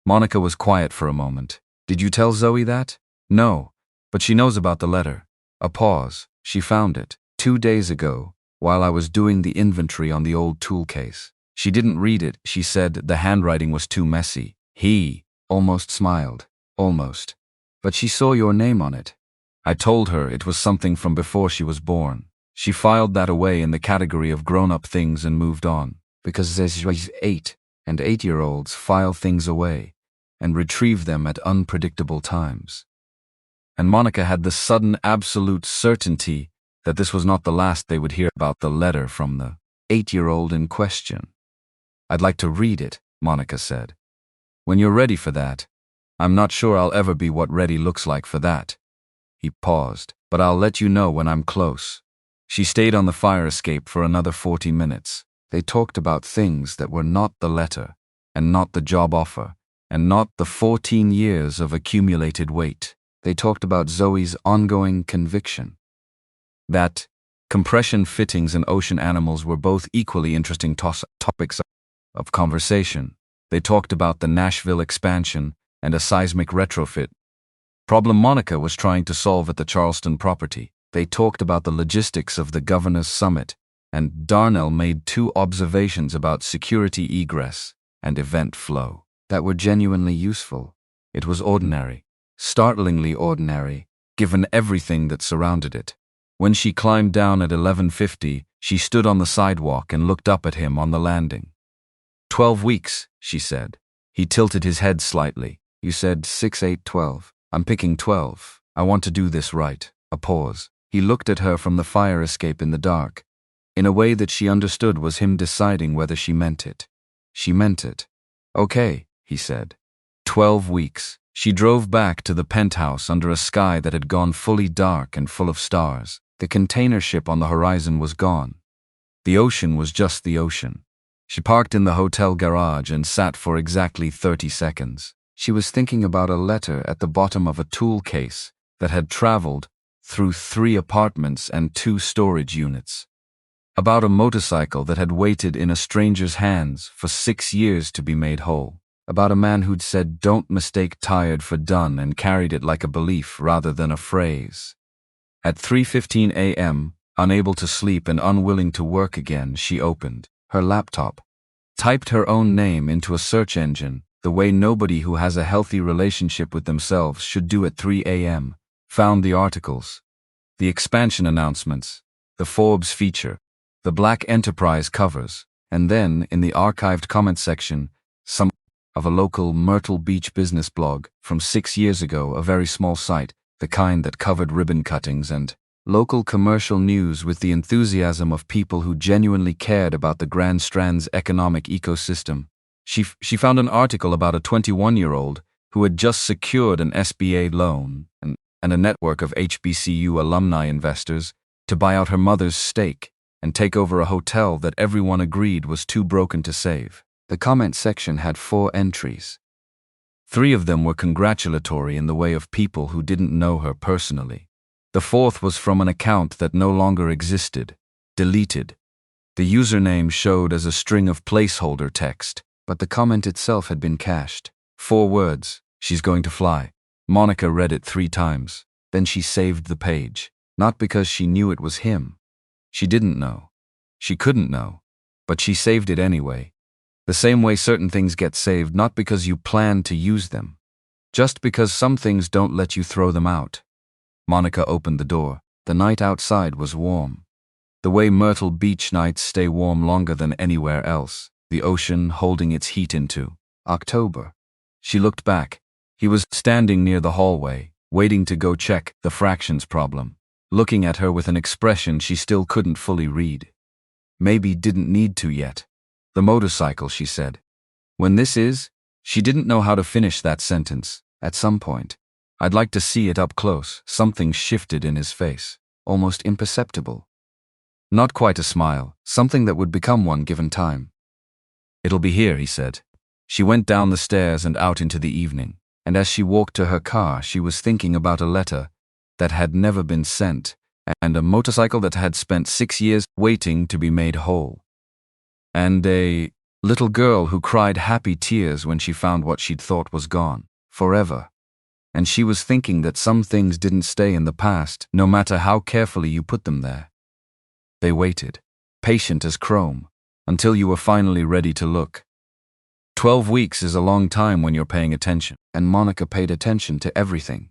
Monica was quiet for a moment. Did you tell Zoe that? No, but she knows about the letter. A pause. She found it 2 days ago, while I was doing the inventory on the old tool case. She didn't read it. She said the handwriting was too messy. He almost smiled. Almost. But she saw your name on it. I told her it was something from before she was born. She filed that away in the category of grown-up things and moved on. Because there's 8, and 8-year-olds file things away and retrieve them at unpredictable times. And Monica had the sudden absolute certainty that this was not the last they would hear about the letter from the 8-year-old in question. I'd like to read it, Monica said. When you're ready for that. I'm not sure I'll ever be what ready looks like for that. He paused. But I'll let you know when I'm close. She stayed on the fire escape for another 40 minutes. They talked about things that were not the letter, and not the job offer, and not the 14 years of accumulated weight. They talked about Zoe's ongoing conviction. That compression fittings and ocean animals were both equally interesting topics of conversation. They talked about the Nashville expansion and a seismic retrofit problem Monica was trying to solve at the Charleston property. They talked about the logistics of the governor's summit, and Darnell made 2 observations about security egress and event flow that were genuinely useful. It was ordinary, startlingly ordinary, given everything that surrounded it. When she climbed down at 11:50, she stood on the sidewalk and looked up at him on the landing. 12 weeks, she said. He tilted his head slightly. You said 6, 8, 12. I'm picking 12. I want to do this right. A pause. He looked at her from the fire escape in the dark, in a way that she understood was him deciding whether she meant it. She meant it. Okay, he said. 12 weeks. She drove back to the penthouse under a sky that had gone fully dark and full of stars. The container ship on the horizon was gone. The ocean was just the ocean. She parked in the hotel garage and sat for exactly 30 seconds. She was thinking about a letter at the bottom of a tool case that had traveled through 3 apartments and 2 storage units. About a motorcycle that had waited in a stranger's hands for 6 years to be made whole. About a man who'd said, "Don't mistake tired for done," and carried it like a belief rather than a phrase. At 3:15 a.m., unable to sleep and unwilling to work again, she opened her laptop, typed her own name into a search engine, the way nobody who has a healthy relationship with themselves should do at 3 a.m., found the articles, the expansion announcements, the Forbes feature, the Black Enterprise covers, and then, in the archived comment section, some of a local Myrtle Beach business blog from 6 years ago, a very small site, the kind that covered ribbon cuttings and local commercial news with the enthusiasm of people who genuinely cared about the Grand Strand's economic ecosystem. She found an article about a 21-year-old who had just secured an SBA loan and a network of HBCU alumni investors to buy out her mother's stake and take over a hotel that everyone agreed was too broken to save. The comment section had 4 entries. 3 of them were congratulatory in the way of people who didn't know her personally. The 4th was from an account that no longer existed, deleted. The username showed as a string of placeholder text, but the comment itself had been cached. 4 words, "She's going to fly." Monica read it 3 times. Then she saved the page, not because she knew it was him. She didn't know. She couldn't know. But she saved it anyway. The same way certain things get saved not because you plan to use them, just because some things don't let you throw them out. Monica opened the door. The night outside was warm. The way Myrtle Beach nights stay warm longer than anywhere else, the ocean holding its heat into October. She looked back. He was standing near the hallway, waiting to go check the fractions problem, looking at her with an expression she still couldn't fully read. Maybe didn't need to yet. "The motorcycle," she said. "When this is," she didn't know how to finish that sentence. "At some point. I'd like to see it up close." Something shifted in his face, almost imperceptible. Not quite a smile, something that would become one given time. "It'll be here," he said. She went down the stairs and out into the evening, and as she walked to her car, she was thinking about a letter that had never been sent and a motorcycle that had spent 6 years waiting to be made whole, and a little girl who cried happy tears when she found what she'd thought was gone forever. And she was thinking that some things didn't stay in the past, no matter how carefully you put them there. They waited, patient as chrome, until you were finally ready to look. 12 weeks is a long time when you're paying attention, and Monica paid attention to everything.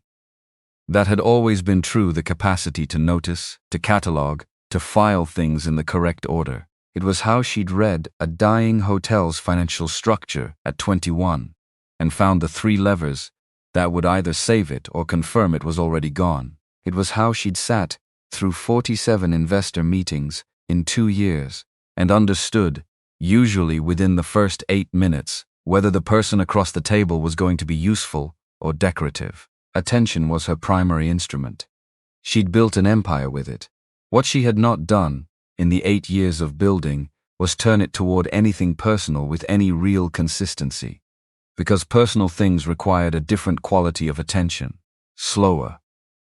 That had always been true, the capacity to notice, to catalog, to file things in the correct order. It was how she'd read a dying hotel's financial structure at 21, and found the 3 levers that would either save it or confirm it was already gone. It was how she'd sat through 47 investor meetings in 2 years and understood, usually within the first 8 minutes, whether the person across the table was going to be useful or decorative. Attention was her primary instrument. She'd built an empire with it. What she had not done, in the 8 years of building, was turn it toward anything personal with any real consistency. Because personal things required a different quality of attention. Slower.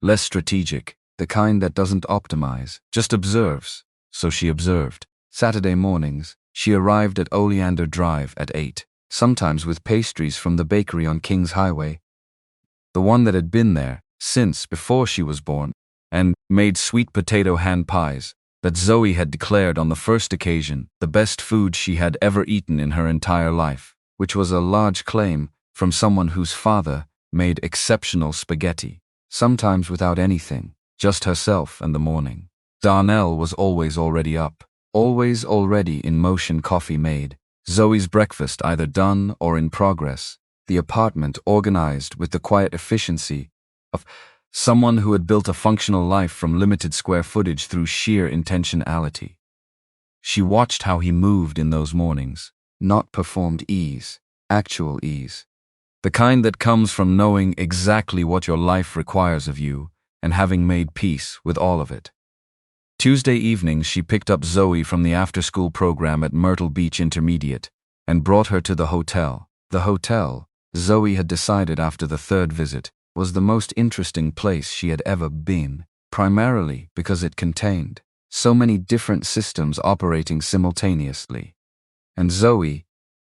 Less strategic. The kind that doesn't optimize, just observes. So she observed. Saturday mornings, she arrived at Oleander Drive at 8, sometimes with pastries from the bakery on Kings Highway, the one that had been there since before she was born, and made sweet potato hand pies that Zoe had declared on the first occasion the best food she had ever eaten in her entire life, which was a large claim from someone whose father made exceptional spaghetti, sometimes without anything, just herself and the morning. Darnell was always already up, always already in motion, coffee made, Zoe's breakfast either done or in progress, the apartment organized with the quiet efficiency of someone who had built a functional life from limited square footage through sheer intentionality. She watched how he moved in those mornings, not performed ease, actual ease. The kind that comes from knowing exactly what your life requires of you and having made peace with all of it. Tuesday evenings, she picked up Zoe from the after-school program at Myrtle Beach Intermediate and brought her to the hotel. The hotel, Zoe had decided after the third visit, was the most interesting place she had ever been, primarily because it contained so many different systems operating simultaneously. And Zoe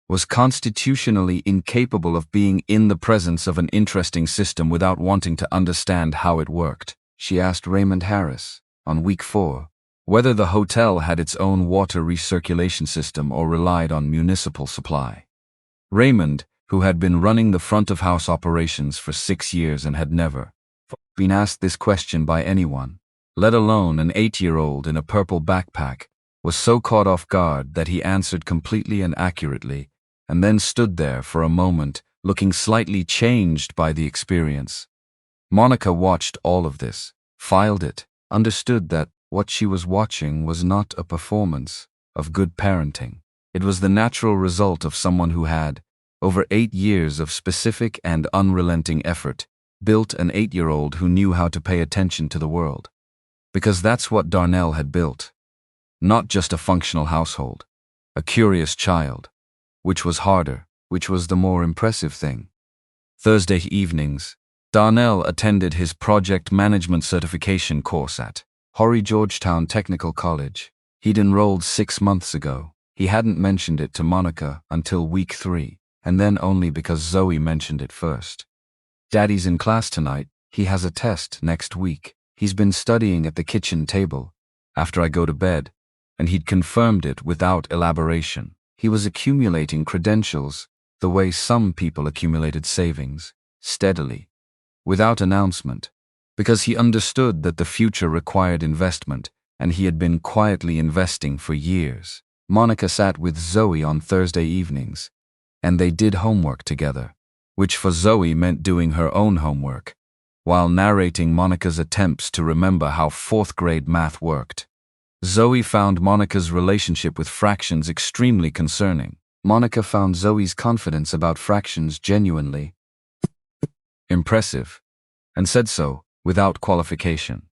was constitutionally incapable of being in the presence of an interesting system without wanting to understand how it worked. She asked Raymond Harris, on week 4, whether the hotel had its own water recirculation system or relied on municipal supply. Raymond, who had been running the front-of-house operations for 6 years and had never been asked this question by anyone, let alone an 8-year-old in a purple backpack, was so caught off guard that he answered completely and accurately, and then stood there for a moment, looking slightly changed by the experience. Monica watched all of this, filed it, understood that what she was watching was not a performance of good parenting. It was the natural result of someone who had, over 8 years of specific and unrelenting effort, built an 8-year-old who knew how to pay attention to the world. Because that's what Darnell had built. Not just a functional household, a curious child, which was harder, which was the more impressive thing. Thursday evenings, Darnell attended his project management certification course at Horry Georgetown Technical College. He'd enrolled 6 months ago. He hadn't mentioned it to Monica until week 3, and then only because Zoe mentioned it first. Daddy's in class tonight. He has a test next week. He's been studying at the kitchen table after I go to bed, and he'd confirmed it without elaboration. He was accumulating credentials the way some people accumulated savings, steadily, without announcement, because he understood that the future required investment, and he had been quietly investing for years. Monica sat with Zoe on Thursday evenings, and they did homework together, which for Zoe meant doing her own homework, while narrating Monica's attempts to remember how 4th-grade math worked. Zoe found Monica's relationship with fractions extremely concerning. Monica found Zoe's confidence about fractions genuinely impressive, and said so without qualification.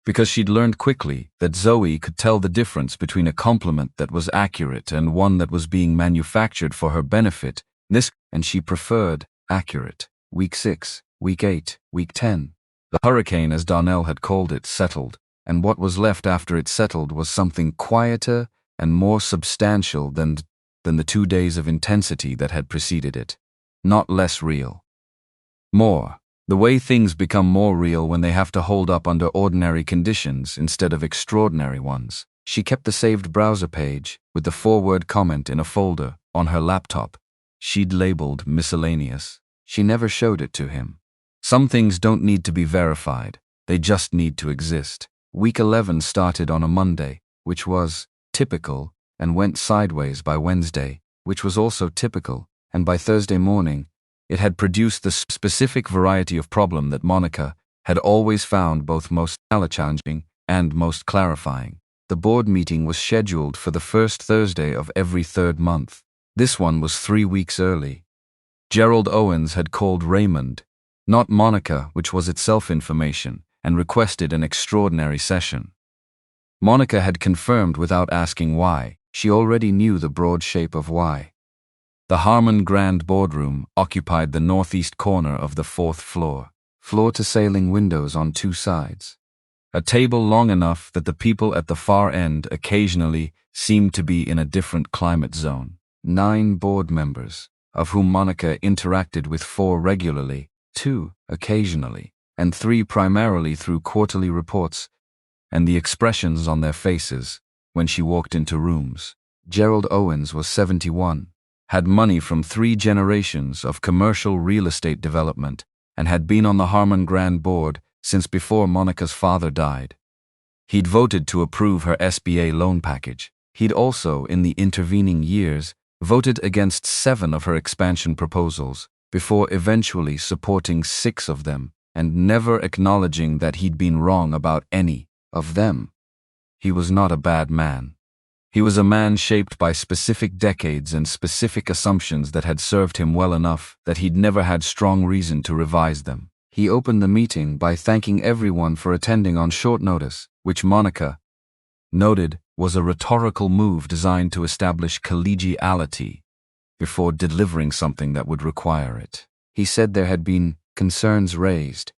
Because she'd learned quickly that Zoe could tell the difference between a compliment that was accurate and one that was being manufactured for her benefit, and she preferred accurate. Week 6, week 8, week 10. The hurricane, as Darnell had called it, settled, and what was left after it settled was something quieter and more substantial than the 2 days of intensity that had preceded it. Not less real. More. The way things become more real when they have to hold up under ordinary conditions instead of extraordinary ones. She kept the saved browser page with the forward comment in a folder on her laptop. She'd labeled miscellaneous. She never showed it to him. Some things don't need to be verified. They just need to exist. Week 11 started on a Monday, which was typical, and went sideways by Wednesday, which was also typical, and by Thursday morning, it had produced the specific variety of problem that Monica had always found both most challenging and most clarifying. The board meeting was scheduled for the first Thursday of every 3rd month. This one was 3 weeks early. Gerald Owens had called Raymond, not Monica, which was itself information, and requested an extraordinary session. Monica had confirmed without asking why. She already knew the broad shape of why. The Harman Grand Boardroom occupied the northeast corner of the 4th floor, floor-to-ceiling windows on 2 sides. A table long enough that the people at the far end occasionally seemed to be in a different climate zone. 9 board members, of whom Monica interacted with 4 regularly, 2 occasionally, and 3 primarily through quarterly reports and the expressions on their faces when she walked into rooms. Gerald Owens was 71, had money from 3 generations of commercial real estate development, and had been on the Harman Grand Board since before Monica's father died. He'd voted to approve her SBA loan package. He'd also, in the intervening years, voted against 7 of her expansion proposals, before eventually supporting 6 of them, and never acknowledging that he'd been wrong about any of them. He was not a bad man. He was a man shaped by specific decades and specific assumptions that had served him well enough that he'd never had strong reason to revise them. He opened the meeting by thanking everyone for attending on short notice, which Monica noted was a rhetorical move designed to establish collegiality before delivering something that would require it. He said there had been concerns raised.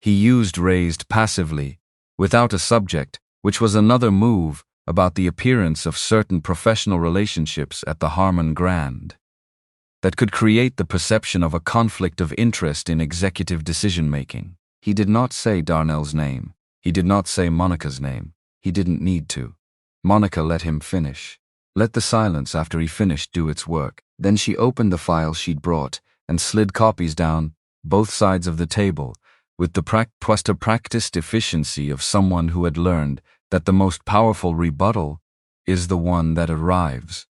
He used raised passively, without a subject, which was another move about the appearance of certain professional relationships at the Harman Grand that could create the perception of a conflict of interest in executive decision-making. He did not say Darnell's name. He did not say Monica's name. He didn't need to. Monica let him finish. Let the silence after he finished do its work. Then she opened the file she'd brought and slid copies down both sides of the table with the practiced efficiency of someone who had learned that the most powerful rebuttal is the one that arrives.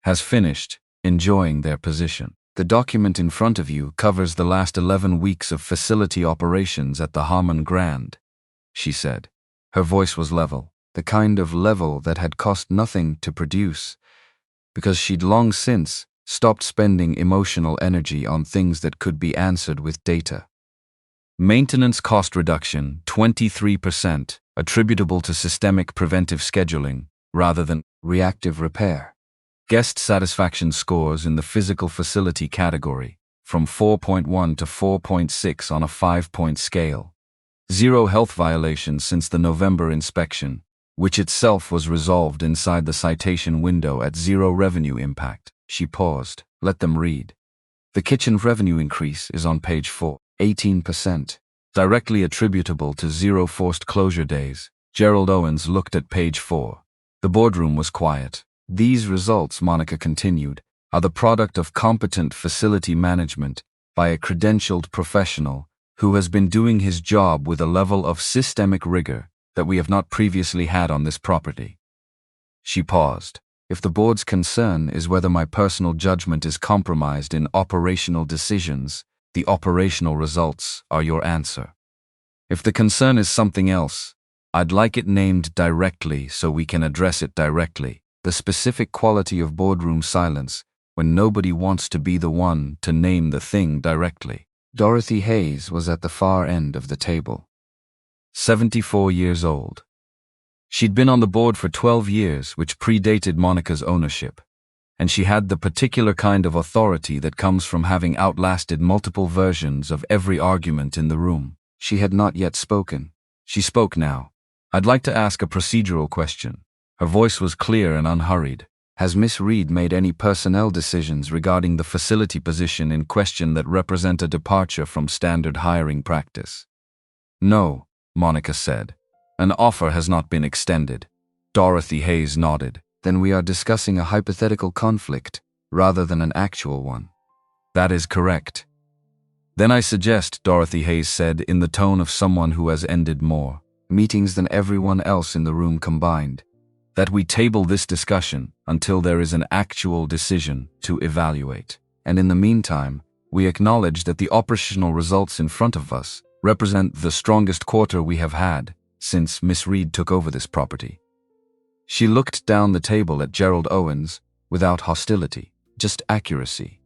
Has finished enjoying their position. The document in front of you covers the last 11 weeks of facility operations at the Harman Grand, she said. Her voice was level, the kind of level that had cost nothing to produce, because she'd long since stopped spending emotional energy on things that could be answered with data. Maintenance cost reduction, 23%, attributable to systemic preventive scheduling rather than reactive repair. Guest satisfaction scores in the physical facility category, from 4.1 to 4.6 on a 5-point scale. 0 health violations since the November inspection, which itself was resolved inside the citation window at 0 revenue impact. She paused. Let them read. The kitchen revenue increase is on page 4, 18%. Directly attributable to 0 forced closure days. Gerald Owens looked at page 4. The boardroom was quiet. These results, Monica continued, are the product of competent facility management by a credentialed professional who has been doing his job with a level of systemic rigor that we have not previously had on this property. She paused. If the board's concern is whether my personal judgment is compromised in operational decisions, the operational results are your answer. If the concern is something else, I'd like it named directly so we can address it directly. The specific quality of boardroom silence when nobody wants to be the one to name the thing directly. Dorothy Hayes was at the far end of the table. 74 years old. She'd been on the board for 12 years, which predated Monica's ownership, and she had the particular kind of authority that comes from having outlasted multiple versions of every argument in the room. She had not yet spoken. She spoke now. I'd like to ask a procedural question. Her voice was clear and unhurried. Has Miss Reed made any personnel decisions regarding the facility position in question that represent a departure from standard hiring practice? No, Monica said. An offer has not been extended. Dorothy Hayes nodded. Then we are discussing a hypothetical conflict rather than an actual one. That is correct. Then I suggest, Dorothy Hayes said in the tone of someone who has ended more meetings than everyone else in the room combined, that we table this discussion until there is an actual decision to evaluate. And in the meantime, we acknowledge that the operational results in front of us represent the strongest quarter we have had since Miss Reed took over this property. She looked down the table at Gerald Owens without hostility, just accuracy.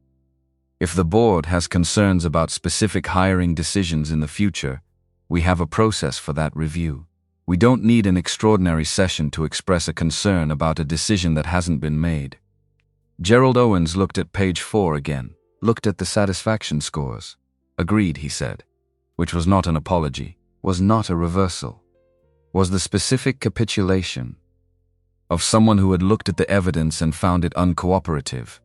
If the board has concerns about specific hiring decisions in the future, we have a process for that review. We don't need an extraordinary session to express a concern about a decision that hasn't been made. Gerald Owens looked at page 4 again, looked at the satisfaction scores. Agreed, he said, which was not an apology, was not a reversal, was the specific capitulation of someone who had looked at the evidence and found it uncooperative.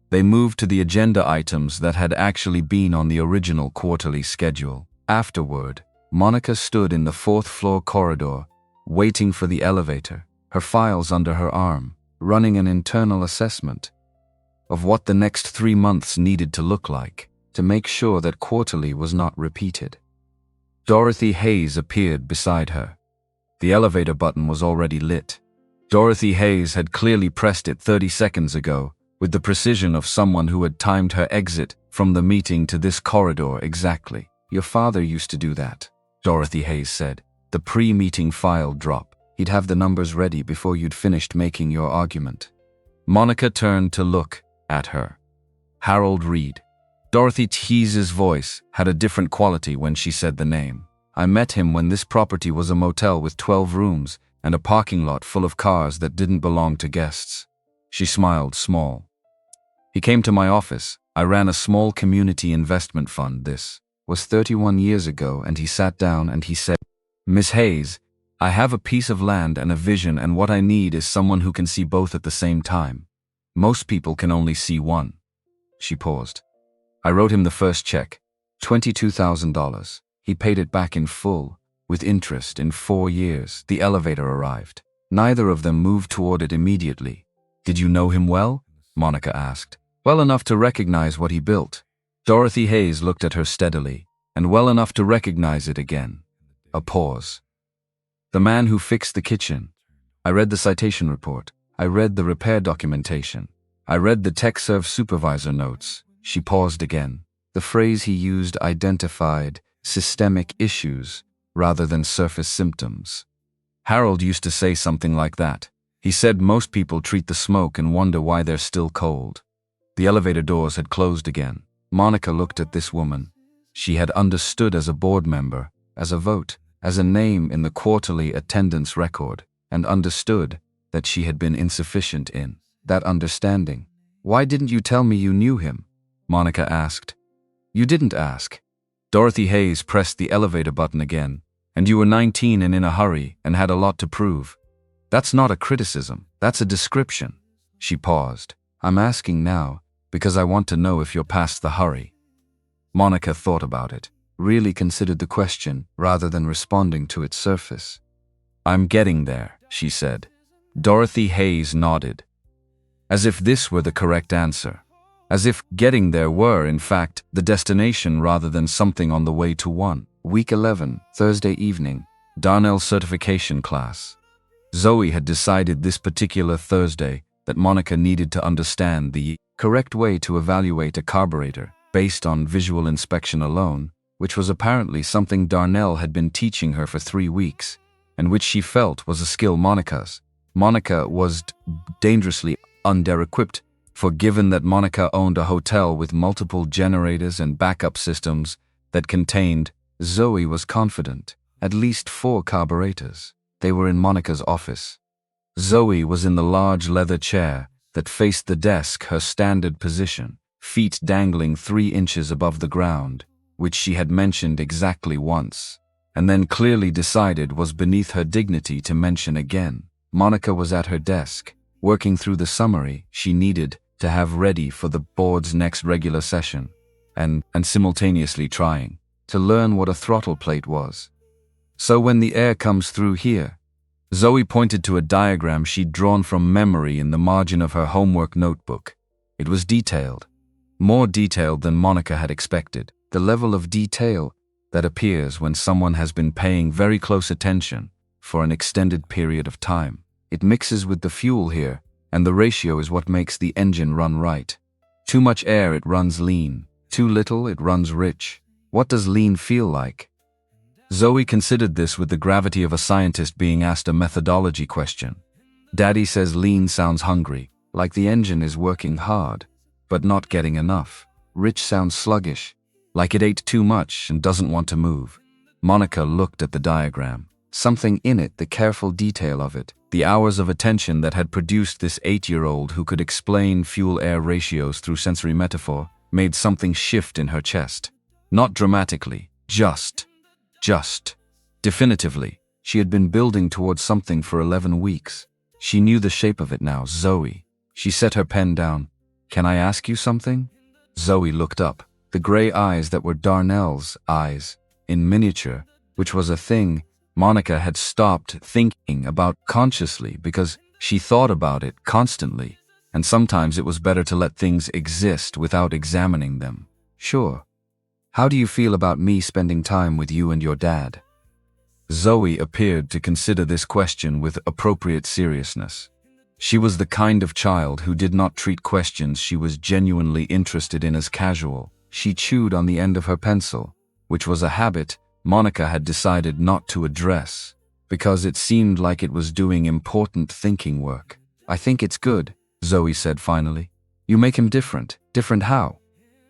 They moved to the agenda items that had actually been on the original quarterly schedule. Afterward, Monica stood in the 4th floor corridor, waiting for the elevator, her files under her arm, running an internal assessment of what the next 3 months needed to look like to make sure that quarterly was not repeated. Dorothy Hayes appeared beside her. The elevator button was already lit. Dorothy Hayes had clearly pressed it 30 seconds ago, with the precision of someone who had timed her exit from the meeting to this corridor exactly. "Your father used to do that," Dorothy Hayes said. "The pre-meeting file drop. He'd have the numbers ready before you'd finished making your argument." Monica turned to look at her. Harold Reed. Dorothy Hayes' voice had a different quality when she said the name. "I met him when this property was a motel with 12 rooms and a parking lot full of cars that didn't belong to guests." She smiled small. "He came to my office. I ran a small community investment fund. This was 31 years ago, and he sat down and he said, 'Miss Hayes, I have a piece of land and a vision, and what I need is someone who can see both at the same time. Most people can only see one.'" She paused. "I wrote him the first check, $22,000. He paid it back in full, with interest, in 4 years. The elevator arrived. Neither of them moved toward it immediately." "Did you know him well?" Monica asked. "Well enough to recognize what he built." Dorothy Hayes looked at her steadily, and well enough to recognize it again. A pause. "The man who fixed the kitchen. I read the citation report. I read the repair documentation. I read the TechServe supervisor notes." She paused again. The phrase he used identified systemic issues rather than surface symptoms. Harold used to say something like that. He said most people treat the smoke and wonder why they're still cold. The elevator doors had closed again. Monica looked at this woman. She had understood as a board member, as a vote, as a name in the quarterly attendance record, and understood that she had been insufficient in that understanding. "Why didn't you tell me you knew him?" Monica asked. "You didn't ask." Dorothy Hayes pressed the elevator button again. "And you were 19 and in a hurry and had a lot to prove." "That's not a criticism, that's a description." She paused. "I'm asking now because I want to know if you're past the hurry." Monica thought about it, really considered the question rather than responding to its surface. "I'm getting there," she said. Dorothy Hayes nodded, as if this were the correct answer. As if getting there were, in fact, the destination rather than something on the way to one. Week 11, Thursday evening, Darnell certification class. Zoe had decided this particular Thursday that Monica needed to understand the correct way to evaluate a carburetor based on visual inspection alone, which was apparently something Darnell had been teaching her for 3 weeks, and which she felt was a skill Monica's. Monica was dangerously under-equipped, for given that Monica owned a hotel with multiple generators and backup systems that contained, Zoe was confident, at least 4 carburetors. They were in Monica's office. Zoe was in the large leather chair that faced the desk, her standard position, feet dangling 3 inches above the ground, which she had mentioned exactly once, and then clearly decided was beneath her dignity to mention again. Monica was at her desk, working through the summary she needed to have ready for the board's next regular session, and simultaneously trying to learn what a throttle plate was. "So when the air comes through here," Zoe pointed to a diagram she'd drawn from memory in the margin of her homework notebook. It was detailed, more detailed than Monica had expected, the level of detail that appears when someone has been paying very close attention for an extended period of time. "It mixes with the fuel here, and the ratio is what makes the engine run right. Too much air, it runs lean. Too little, it runs rich. What does lean feel like?" Zoe considered this with the gravity of a scientist being asked a methodology question. "Daddy says lean sounds hungry, like the engine is working hard, but not getting enough. Rich sounds sluggish, like it ate too much and doesn't want to move." Monica looked at the diagram. Something in it, the careful detail of it, the hours of attention that had produced this 8-year-old who could explain fuel-air ratios through sensory metaphor, made something shift in her chest. Not dramatically, just. Definitively, she had been building towards something for 11 weeks. She knew the shape of it now. "Zoe." She set her pen down. "Can I ask you something?" Zoe looked up, the gray eyes that were Darnell's eyes, in miniature, which was a thing Monica had stopped thinking about consciously because she thought about it constantly, and sometimes it was better to let things exist without examining them. "Sure. How do you feel about me spending time with you and your dad?" Zoe appeared to consider this question with appropriate seriousness. She was the kind of child who did not treat questions she was genuinely interested in as casual. She chewed on the end of her pencil, which was a habit Monica had decided not to address, because it seemed like it was doing important thinking work. "I think it's good," Zoe said finally. "You make him different." "Different how?"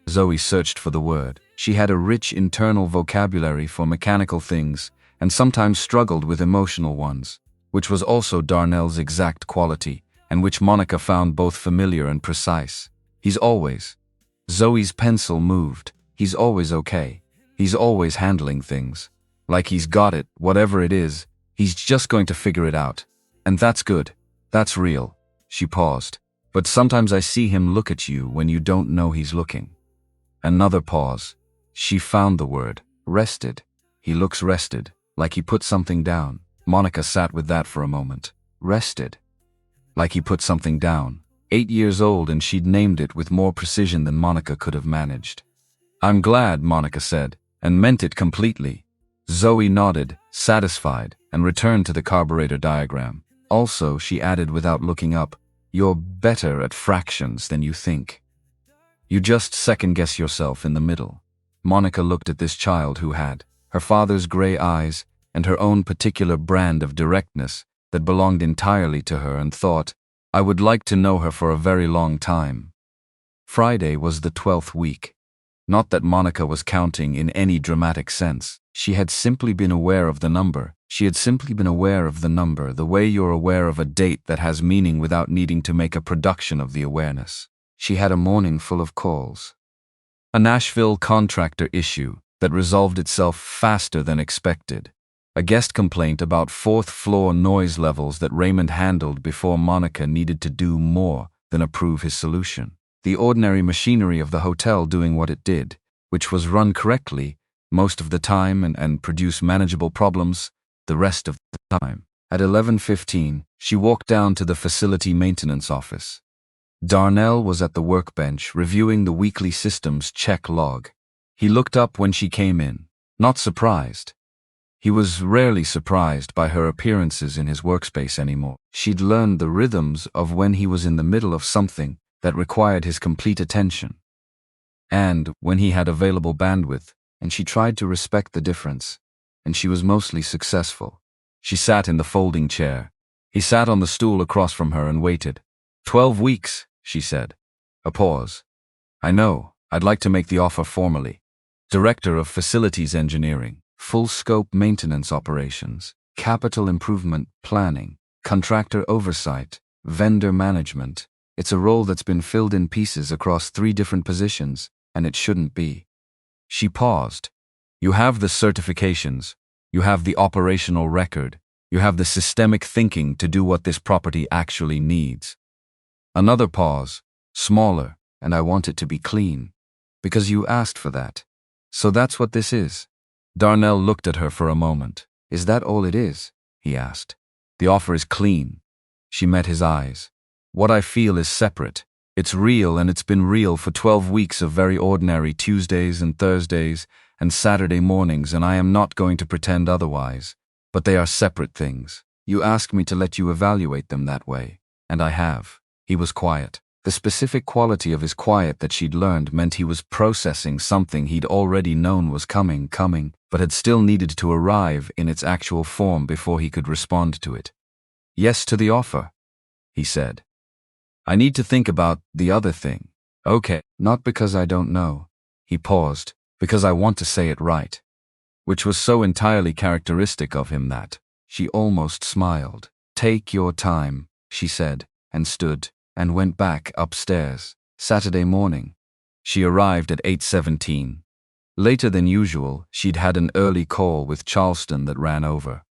Zoe searched for the word. She had a rich internal vocabulary for mechanical things, and sometimes struggled with emotional ones, which was also Darnell's exact quality, and which Monica found both familiar and precise. "He's always." Zoe's pencil moved. "He's always okay. He's always handling things. Like he's got it, whatever it is, he's just going to figure it out. And that's good. That's real." She paused. "But sometimes I see him look at you when you don't know he's looking." Another pause. She found the word. "Rested. He looks rested, like he put something down." Monica sat with that for a moment. Rested. Like he put something down. 8 years old, and she'd named it with more precision than Monica could have managed. "I'm glad," Monica said, and meant it completely. Zoe nodded, satisfied, and returned to the carburetor diagram. "Also," she added without looking up, "you're better at fractions than you think. You just second-guess yourself in the middle." Monica looked at this child who had her father's gray eyes and her own particular brand of directness that belonged entirely to her, and thought, "I would like to know her for a very long time." Friday was the 12th week. Not that Monica was counting in any dramatic sense. She had simply been aware of the number. She had simply been aware of the number, the way you're aware of a date that has meaning without needing to make a production of the awareness. She had a morning full of calls. A Nashville contractor issue that resolved itself faster than expected. A guest complaint about fourth-floor noise levels that Raymond handled before Monica needed to do more than approve his solution. The ordinary machinery of the hotel doing what it did, which was run correctly most of the time and produce manageable problems the rest of the time. At 11:15, she walked down to the facility maintenance office. Darnell was at the workbench reviewing the weekly systems check log. He looked up when she came in, not surprised. He was rarely surprised by her appearances in his workspace anymore. She'd learned the rhythms of when he was in the middle of something that required his complete attention, and when he had available bandwidth, and she tried to respect the difference, and she was mostly successful. She sat in the folding chair. He sat on the stool across from her and waited. 12 weeks, she said. A pause. "I know, I'd like to make the offer formally. Director of Facilities Engineering, full-scope maintenance operations, capital improvement planning, contractor oversight, vendor management. It's a role that's been filled in pieces across 3 different positions, and it shouldn't be." She paused. "You have the certifications, you have the operational record, you have the systemic thinking to do what this property actually needs." Another pause, smaller, "and I want it to be clean, because you asked for that. So that's what this is." Darnell looked at her for a moment. "Is that all it is?" he asked. "The offer is clean." She met his eyes. "What I feel is separate. It's real, and it's been real for 12 weeks of very ordinary Tuesdays and Thursdays and Saturday mornings, and I am not going to pretend otherwise. But they are separate things. You asked me to let you evaluate them that way, and I have." He was quiet. The specific quality of his quiet that she'd learned meant he was processing something he'd already known was coming, but had still needed to arrive in its actual form before he could respond to it. "Yes to the offer," he said. "I need to think about the other thing." "Okay." "Not because I don't know." He paused. "Because I want to say it right." Which was so entirely characteristic of him that she almost smiled. "Take your time," she said, and stood, and went back upstairs. Saturday morning. She arrived at 8:17. Later than usual, she'd had an early call with Charleston that ran over.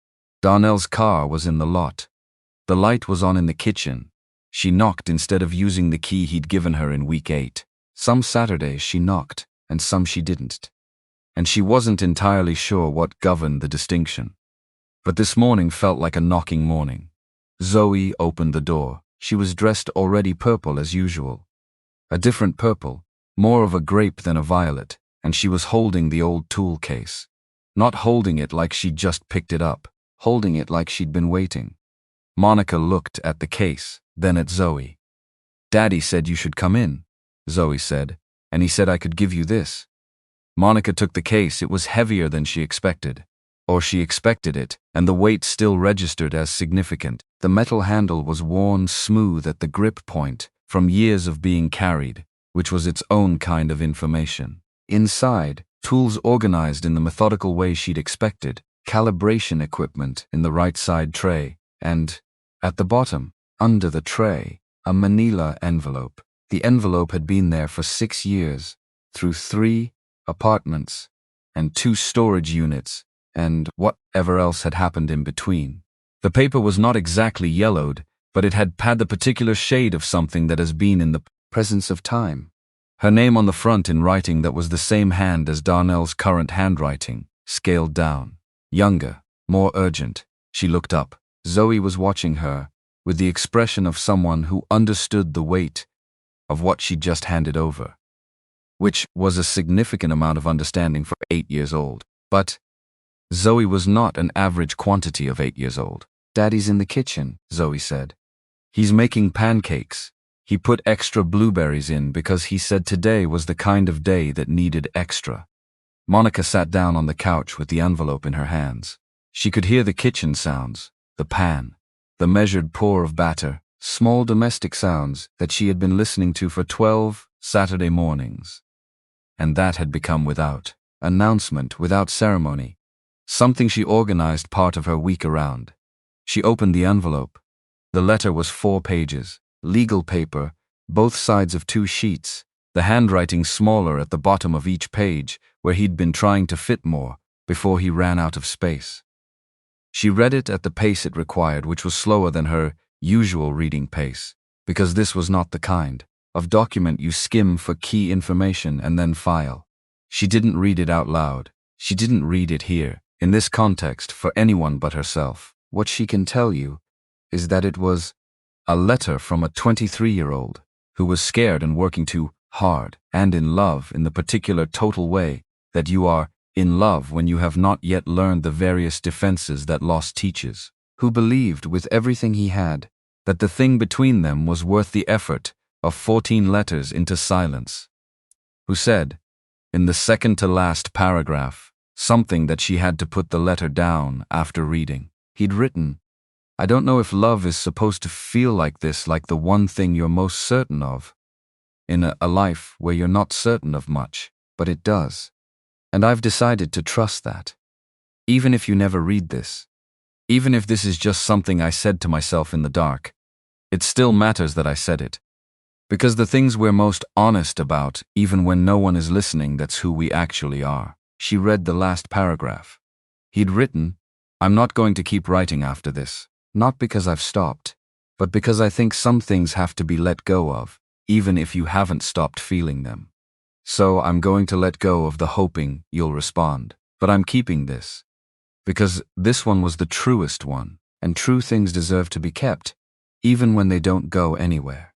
Darnell's car was in the lot. The light was on in the kitchen. She knocked instead of using the key he'd given her in week 8. Some Saturdays she knocked, and some she didn't. And she wasn't entirely sure what governed the distinction. But this morning felt like a knocking morning. Zoe opened the door. She was dressed already purple as usual. A different purple, more of a grape than a violet, and she was holding the old tool case. Not holding it like she'd just picked it up, holding it like she'd been waiting. Monica looked at the case. then at Zoe. "Daddy said you should come in," Zoe said, "and he said I could give you this." Monica took the case. It was heavier than she expected. Or she expected it, and the weight still registered as significant. The metal handle was worn smooth at the grip point from years of being carried, which was its own kind of information. Inside, tools organized in the methodical way she'd expected, calibration equipment in the right side tray, and, at the bottom, under the tray, a manila envelope. The envelope had been there for 6 years, through 3 apartments and 2 storage units, and whatever else had happened in between. The paper was not exactly yellowed, but it had the particular shade of something that has been in the presence of time. Her name on the front in writing that was the same hand as Darnell's current handwriting, scaled down. Younger, more urgent. She looked up. Zoe was watching her, with the expression of someone who understood the weight of what she'd just handed over, which was a significant amount of understanding for 8 years old. But Zoe was not an average quantity of 8 years old. "Daddy's in the kitchen," Zoe said. "He's making pancakes. He put extra blueberries in because he said today was the kind of day that needed extra." Monica sat down on the couch with the envelope in her hands. She could hear the kitchen sounds, the pan, the measured pour of batter, small domestic sounds that she had been listening to for 12 Saturday mornings. And that had become without announcement, without ceremony, something she organized part of her week around. She opened the envelope. The letter was 4 pages, legal paper, both sides of 2 sheets, the handwriting smaller at the bottom of each page where he'd been trying to fit more before he ran out of space. She read it at the pace it required, which was slower than her usual reading pace, because this was not the kind of document you skim for key information and then file. She didn't read it out loud. She didn't read it here, in this context, for anyone but herself. What she can tell you is that it was a letter from a 23-year-old who was scared and working too hard and in love in the particular total way that you are in love when you have not yet learned the various defenses that loss teaches, who believed with everything he had that the thing between them was worth the effort of 14 letters into silence, who said, in the second to last paragraph, something that she had to put the letter down after reading. He'd written, "I don't know if love is supposed to feel like this, like the one thing you're most certain of, in a life where you're not certain of much, but it does. And I've decided to trust that. Even if you never read this, even if this is just something I said to myself in the dark, it still matters that I said it. Because the things we're most honest about, even when no one is listening, that's who we actually are." She read the last paragraph. He'd written, "I'm not going to keep writing after this. Not because I've stopped, but because I think some things have to be let go of, even if you haven't stopped feeling them. So I'm going to let go of the hoping you'll respond. But I'm keeping this, because this one was the truest one, and true things deserve to be kept, even when they don't go anywhere."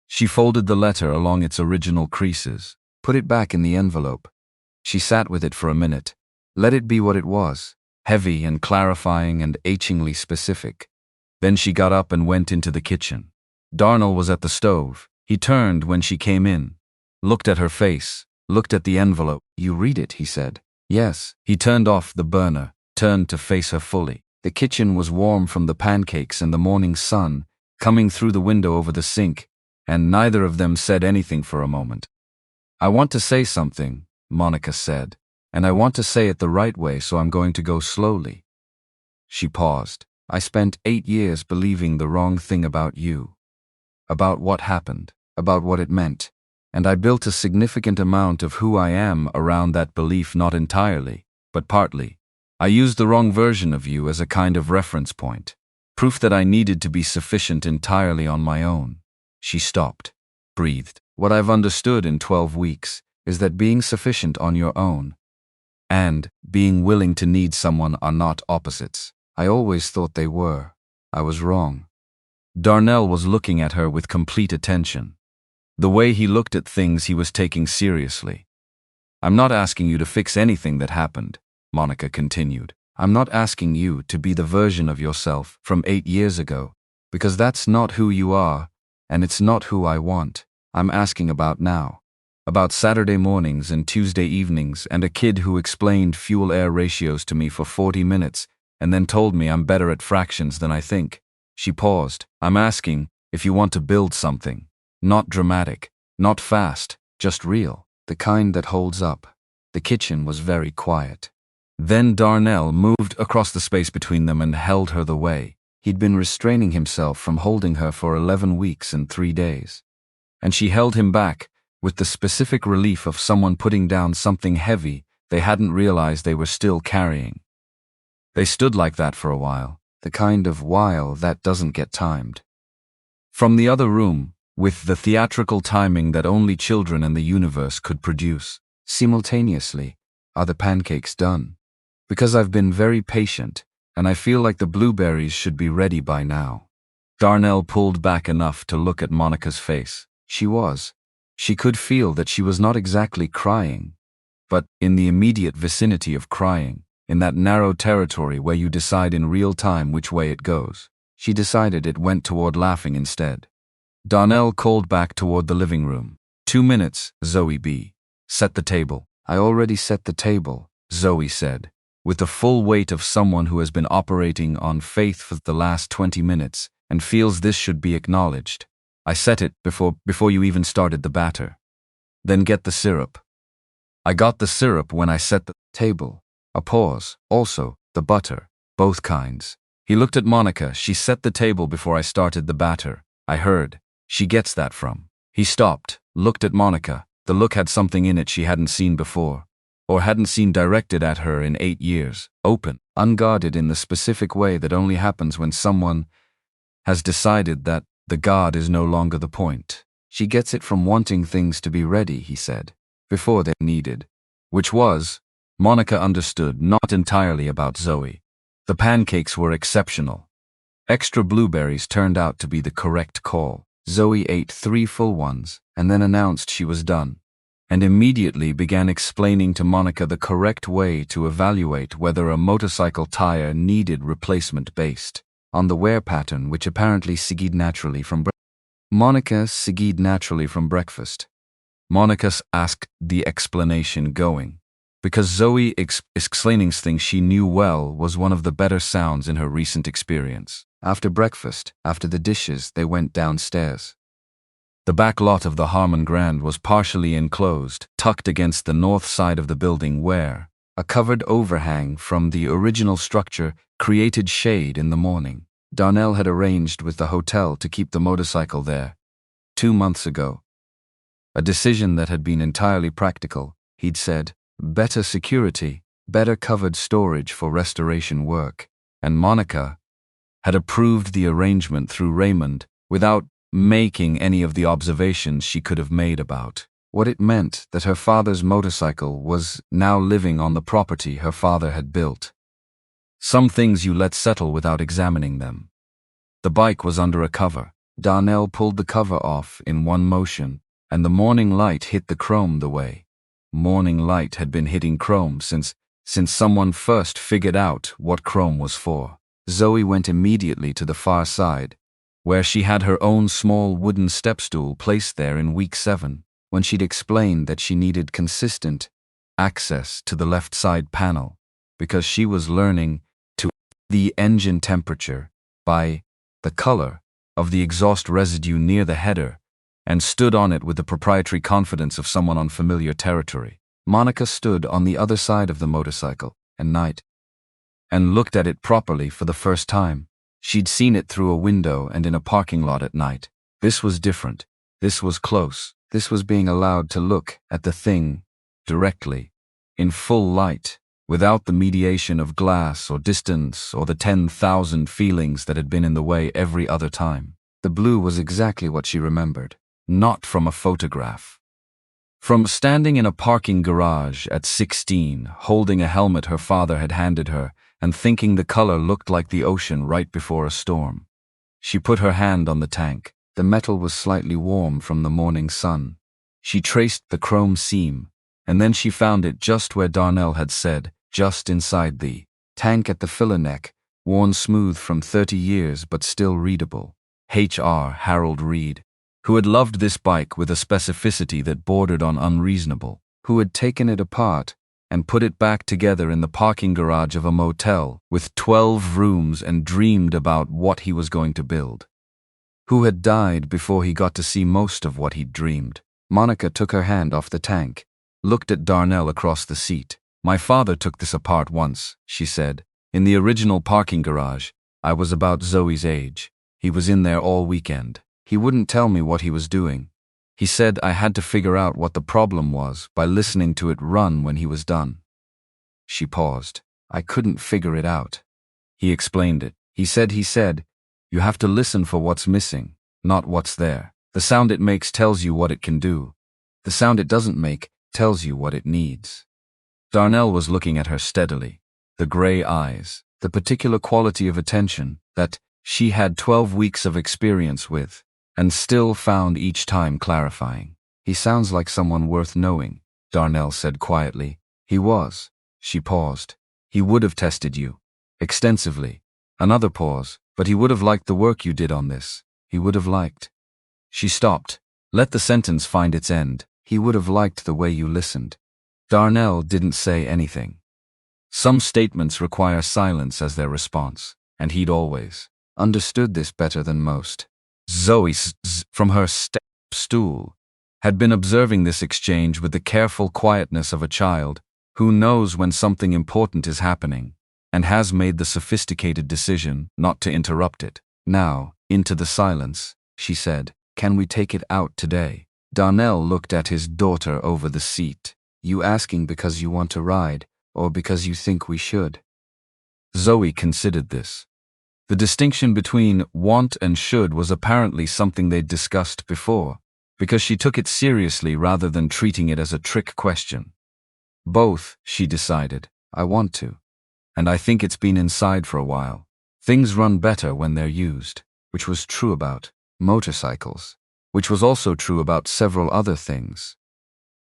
She folded the letter along its original creases, put it back in the envelope. She sat with it for a minute, let it be what it was, heavy and clarifying and achingly specific. Then she got up and went into the kitchen. Darnell was at the stove. He turned when she came in, looked at her face, looked at the envelope. "You read it," he said. "Yes." He turned off the burner, turned to face her fully. The kitchen was warm from the pancakes and the morning sun coming through the window over the sink, and neither of them said anything for a moment. "I want to say something," Monica said, "and I want to say it the right way, so I'm going to go slowly." She paused. "I spent 8 years believing the wrong thing about you, about what happened, about what it meant, and I built a significant amount of who I am around that belief, not entirely, but partly. I used the wrong version of you as a kind of reference point, proof that I needed to be sufficient entirely on my own." She stopped, breathed. "What I've understood in 12 weeks is that being sufficient on your own and being willing to need someone are not opposites. I always thought they were. I was wrong." Darnell was looking at her with complete attention. The way he looked at things he was taking seriously. "I'm not asking you to fix anything that happened," Monica continued. "I'm not asking you to be the version of yourself from 8 years ago Because that's not who you are, and it's not who I want. I'm asking about now. About Saturday mornings and Tuesday evenings, and a kid who explained fuel-air ratios to me for 40 minutes and then told me I'm better at fractions than I think. She paused. I'm asking if you want to build something. Not dramatic, not fast, just real. The kind that holds up. The kitchen was very quiet. Then Darnell moved across the space between them and held her the way. He'd been restraining himself from holding her for 11 weeks and 3 days. And she held him back, with the specific relief of someone putting down something heavy they hadn't realized they were still carrying. They stood like that for a while, the kind of while that doesn't get timed. From the other room, with the theatrical timing that only children and the universe could produce, simultaneously, are the pancakes done? Because I've been very patient, and I feel like the blueberries should be ready by now. Darnell pulled back enough to look at Monica's face. She could feel that she was not exactly crying, but in the immediate vicinity of crying, in that narrow territory where you decide in real time which way it goes. She decided it went toward laughing instead. Darnell called back toward the living room. 2 minutes, Zoe B. Set the table. I already set the table, Zoe said, with the full weight of someone who has been operating on faith for the last 20 minutes and feels this should be acknowledged. I set it before you even started the batter. Then get the syrup. I got the syrup when I set the table. A pause. Also, the butter. Both kinds. He looked at Monica. She set the table before I started the batter. I heard. She gets that from. He stopped, looked at Monica. The look had something in it she hadn't seen before, or hadn't seen directed at her in 8 years. Open, unguarded in the specific way that only happens when someone has decided that the guard is no longer the point. She gets it from wanting things to be ready, he said, before they're needed. Which was, Monica understood, not entirely about Zoe. The pancakes were exceptional. Extra blueberries turned out to be the correct call. Zoe ate 3 full ones, and then announced she was done, and immediately began explaining to Monica the correct way to evaluate whether a motorcycle tire needed replacement based on the wear pattern, which apparently segued naturally from Monica segued naturally from breakfast. Monica asked the explanation going, because Zoe explaining things she knew well was one of the better sounds in her recent experience. After breakfast, after the dishes, they went downstairs. The back lot of the Harman Grand was partially enclosed, tucked against the north side of the building where a covered overhang from the original structure created shade in the morning. Darnell had arranged with the hotel to keep the motorcycle there 2 months ago. A decision that had been entirely practical, he'd said. Better security, better covered storage for restoration work, and Monica had approved the arrangement through Raymond without making any of the observations she could have made about what it meant that her father's motorcycle was now living on the property her father had built. Some things you let settle without examining them. The bike was under a cover. Darnell pulled the cover off in one motion, and the morning light hit the chrome the way morning light had been hitting chrome since someone first figured out what chrome was for. Zoe went immediately to the far side, where she had her own small wooden step stool placed there in week 7, when she'd explained that she needed consistent access to the left side panel, because she was learning to the engine temperature by the color of the exhaust residue near the header, and stood on it with the proprietary confidence of someone on familiar territory. Monica stood on the other side of the motorcycle and looked at it properly for the first time. She'd seen it through a window and in a parking lot at night. This was different. This was close. This was being allowed to look at the thing directly, in full light, without the mediation of glass or distance or the 10,000 feelings that had been in the way every other time. The blue was exactly what she remembered, not from a photograph. From standing in a parking garage at 16, holding a helmet her father had handed her, and thinking the color looked like the ocean right before a storm. She put her hand on the tank. The metal was slightly warm from the morning sun. She traced the chrome seam, and then she found it just where Darnell had said, just inside the tank at the filler neck, worn smooth from 30 years but still readable. H.R. Harold Reed, who had loved this bike with a specificity that bordered on unreasonable, who had taken it apart and put it back together in the parking garage of a motel with 12 rooms and dreamed about what he was going to build, who had died before he got to see most of what he'd dreamed. Monica took her hand off the tank, looked at Darnell across the seat. "My father took this apart once," she said. "In the original parking garage. I was about Zoe's age. He was in there all weekend. He wouldn't tell me what he was doing. He said I had to figure out what the problem was by listening to it run when he was done." She paused. "I couldn't figure it out." He explained it. He said, "You have to listen for what's missing, not what's there. The sound it makes tells you what it can do. The sound it doesn't make tells you what it needs." Darnell was looking at her steadily. The gray eyes, the particular quality of attention that she had 12 weeks of experience with, and still found each time clarifying. "He sounds like someone worth knowing," Darnell said quietly. "He was." She paused. "He would have tested you. Extensively." Another pause. "But he would have liked the work you did on this. He would have liked." She stopped. Let the sentence find its end. "He would have liked the way you listened." Darnell didn't say anything. Some statements require silence as their response, and he'd always understood this better than most. Zoe, from her stool, had been observing this exchange with the careful quietness of a child who knows when something important is happening and has made the sophisticated decision not to interrupt it. Now, into the silence, she said, "Can we take it out today?" Darnell looked at his daughter over the seat. "You asking because you want to ride, or because you think we should?" Zoe considered this. The distinction between want and should was apparently something they'd discussed before, because she took it seriously rather than treating it as a trick question. "Both," she decided. "I want to. And I think it's been inside for a while. Things run better when they're used," which was true about motorcycles, which was also true about several other things.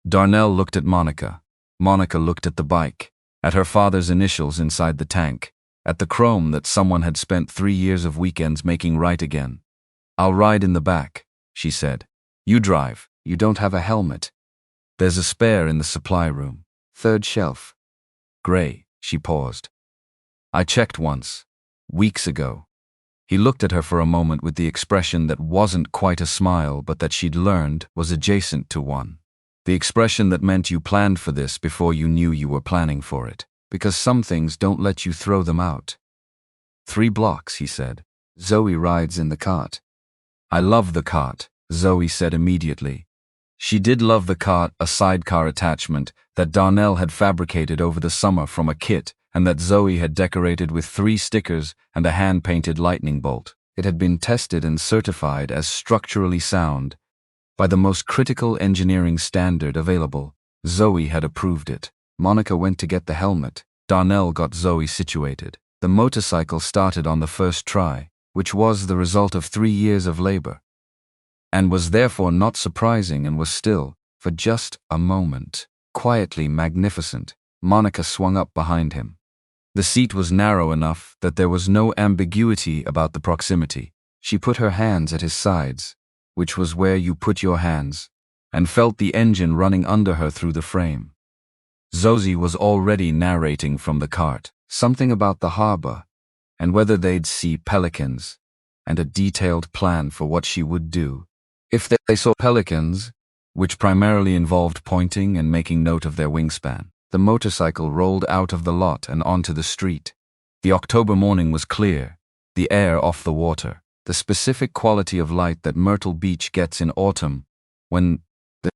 Darnell looked at Monica. Monica looked at the bike, at her father's initials inside the tank, at the chrome that someone had spent 3 years of weekends making right again. "I'll ride in the back," she said. "You drive. You don't have a helmet." "There's a spare in the supply room. 3rd shelf. Gray." She paused. "I checked once. Weeks ago." He looked at her for a moment with the expression that wasn't quite a smile but that she'd learned was adjacent to one. The expression that meant you planned for this before you knew you were planning for it, because some things don't let you throw them out. 3 blocks, he said. "Zoe rides in the cart." "I love the cart," Zoe said immediately. She did love the cart, a sidecar attachment that Darnell had fabricated over the summer from a kit and that Zoe had decorated with 3 stickers and a hand-painted lightning bolt. It had been tested and certified as structurally sound. By the most critical engineering standard available, Zoe had approved it. Monica went to get the helmet. Darnell got Zoe situated. The motorcycle started on the first try, which was the result of 3 years of labor, and was therefore not surprising and was still, for just a moment, quietly magnificent. Monica swung up behind him. The seat was narrow enough that there was no ambiguity about the proximity. She put her hands at his sides, which was where you put your hands, and felt the engine running under her through the frame. Zoe was already narrating from the cart, something about the harbor, and whether they'd see pelicans, and a detailed plan for what she would do if they saw pelicans, which primarily involved pointing and making note of their wingspan. The motorcycle rolled out of the lot and onto the street. The October morning was clear, the air off the water, the specific quality of light that Myrtle Beach gets in autumn when the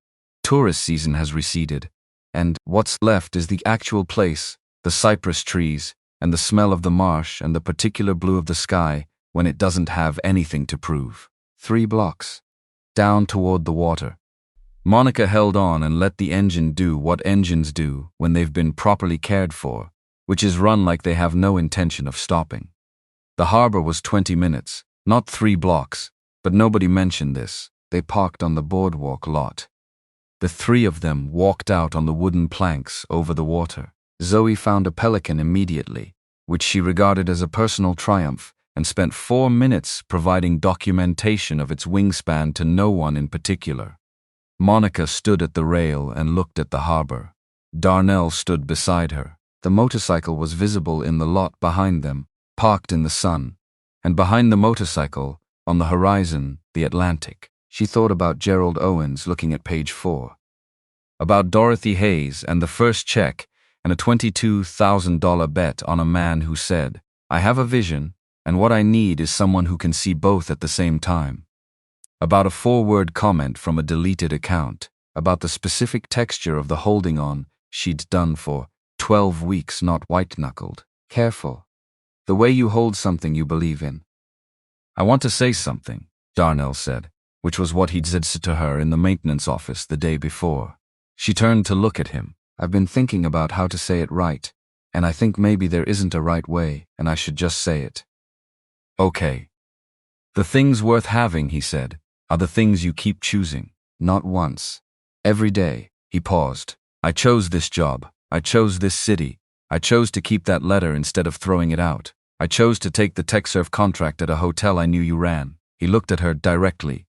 tourist season has receded, and what's left is the actual place, the cypress trees, and the smell of the marsh and the particular blue of the sky when it doesn't have anything to prove. 3 blocks. Down toward the water. Monica held on and let the engine do what engines do when they've been properly cared for, which is run like they have no intention of stopping. The harbor was 20 minutes, not 3 blocks, but nobody mentioned this. They parked on the boardwalk lot. The 3 of them walked out on the wooden planks over the water. Zoe found a pelican immediately, which she regarded as a personal triumph and spent 4 minutes providing documentation of its wingspan to no one in particular. Monica stood at the rail and looked at the harbor. Darnell stood beside her. The motorcycle was visible in the lot behind them, parked in the sun, and behind the motorcycle, on the horizon, the Atlantic. She thought about Gerald Owens looking at page 4. About Dorothy Hayes and the first check and a $22,000 bet on a man who said, "I have a vision, and what I need is someone who can see both at the same time." About a 4-word comment from a deleted account, about the specific texture of the holding on she'd done for 12 weeks, not white-knuckled. Careful. The way you hold something you believe in. "I want to say something," Darnell said, which was what he'd said to her in the maintenance office the day before. She turned to look at him. "I've been thinking about how to say it right, and I think maybe there isn't a right way, and I should just say it." "Okay." "The things worth having," he said, "are the things you keep choosing." "Not once. Every day." He paused. "I chose this job. I chose this city. I chose to keep that letter instead of throwing it out. I chose to take the TechServe contract at a hotel I knew you ran." He looked at her directly.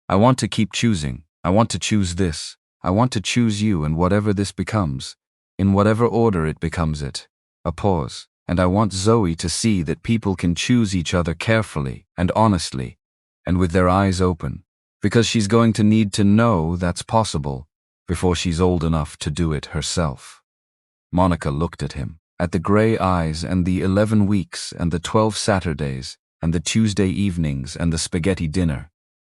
"I want to keep choosing. I want to choose this. I want to choose you, and whatever this becomes, in whatever order it becomes it." A pause. "And I want Zoe to see that people can choose each other carefully and honestly, and with their eyes open, because she's going to need to know that's possible before she's old enough to do it herself." Monica looked at him, at the gray eyes and the 11 weeks and the 12 Saturdays and the Tuesday evenings and the spaghetti dinner,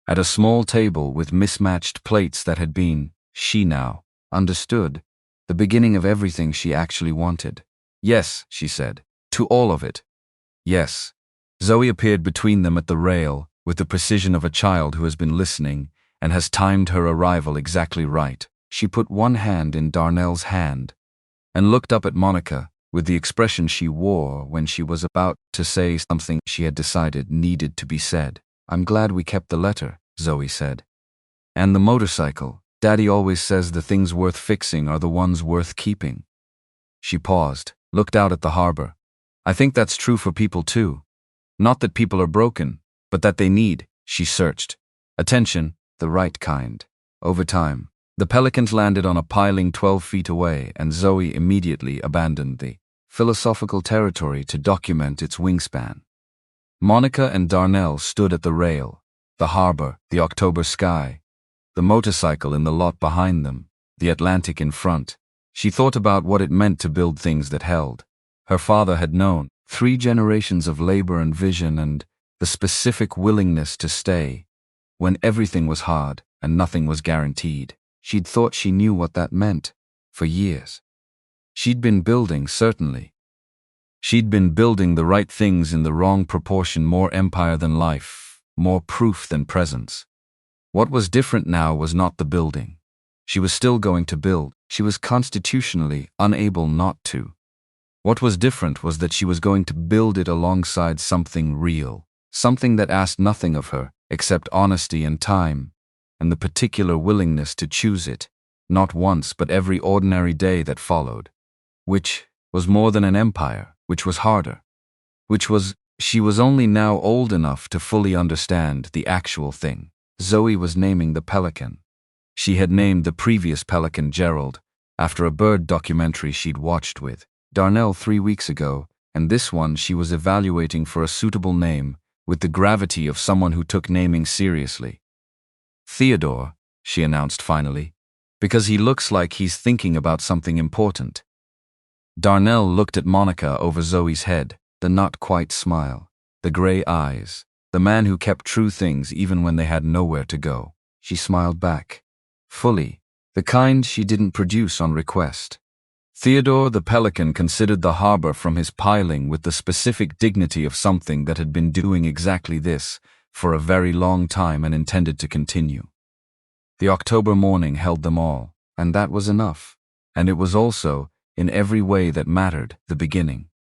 at a small table with mismatched plates that had been, she now understood, the beginning of everything she actually wanted. "Yes," she said, "to all of it. Yes." Zoe appeared between them at the rail with the precision of a child who has been listening and has timed her arrival exactly right. She put one hand in Darnell's hand and looked up at Monica with the expression she wore when she was about to say something she had decided needed to be said. "I'm glad we kept the letter," Zoe said. "And the motorcycle. Daddy always says the things worth fixing are the ones worth keeping." She paused, looked out at the harbor. "I think that's true for people too. Not that people are broken, but that they need," she searched, "attention, the right kind. Over time." The Pelicans landed on a piling 12 feet away, and Zoe immediately abandoned the philosophical territory to document its wingspan. Monica and Darnell stood at the rail, the harbor, the October sky, the motorcycle in the lot behind them, the Atlantic in front. She thought about what it meant to build things that held. Her father had known 3 generations of labor and vision and the specific willingness to stay when everything was hard and nothing was guaranteed. She'd thought she knew what that meant for years. She'd been building, certainly. She'd been building the right things in the wrong proportion, more empire than life, more proof than presence. What was different now was not the building. She was still going to build. She was constitutionally unable not to. What was different was that she was going to build it alongside something real, something that asked nothing of her except honesty and time, and the particular willingness to choose it, not once but every ordinary day that followed. Which was more than an empire, which was harder, which was, she was only now old enough to fully understand the actual thing. Zoe was naming the pelican. She had named the previous pelican Gerald, after a bird documentary she'd watched with Darnell 3 weeks ago, and this one she was evaluating for a suitable name with the gravity of someone who took naming seriously. "Theodore," she announced finally, "because he looks like he's thinking about something important." Darnell looked at Monica over Zoe's head, the not-quite smile, the gray eyes, the man who kept true things even when they had nowhere to go. She smiled back, fully, the kind she didn't produce on request. Theodore the Pelican considered the harbor from his piling with the specific dignity of something that had been doing exactly this for a very long time and intended to continue. The October morning held them all, and that was enough. And it was also, in every way that mattered, the beginning.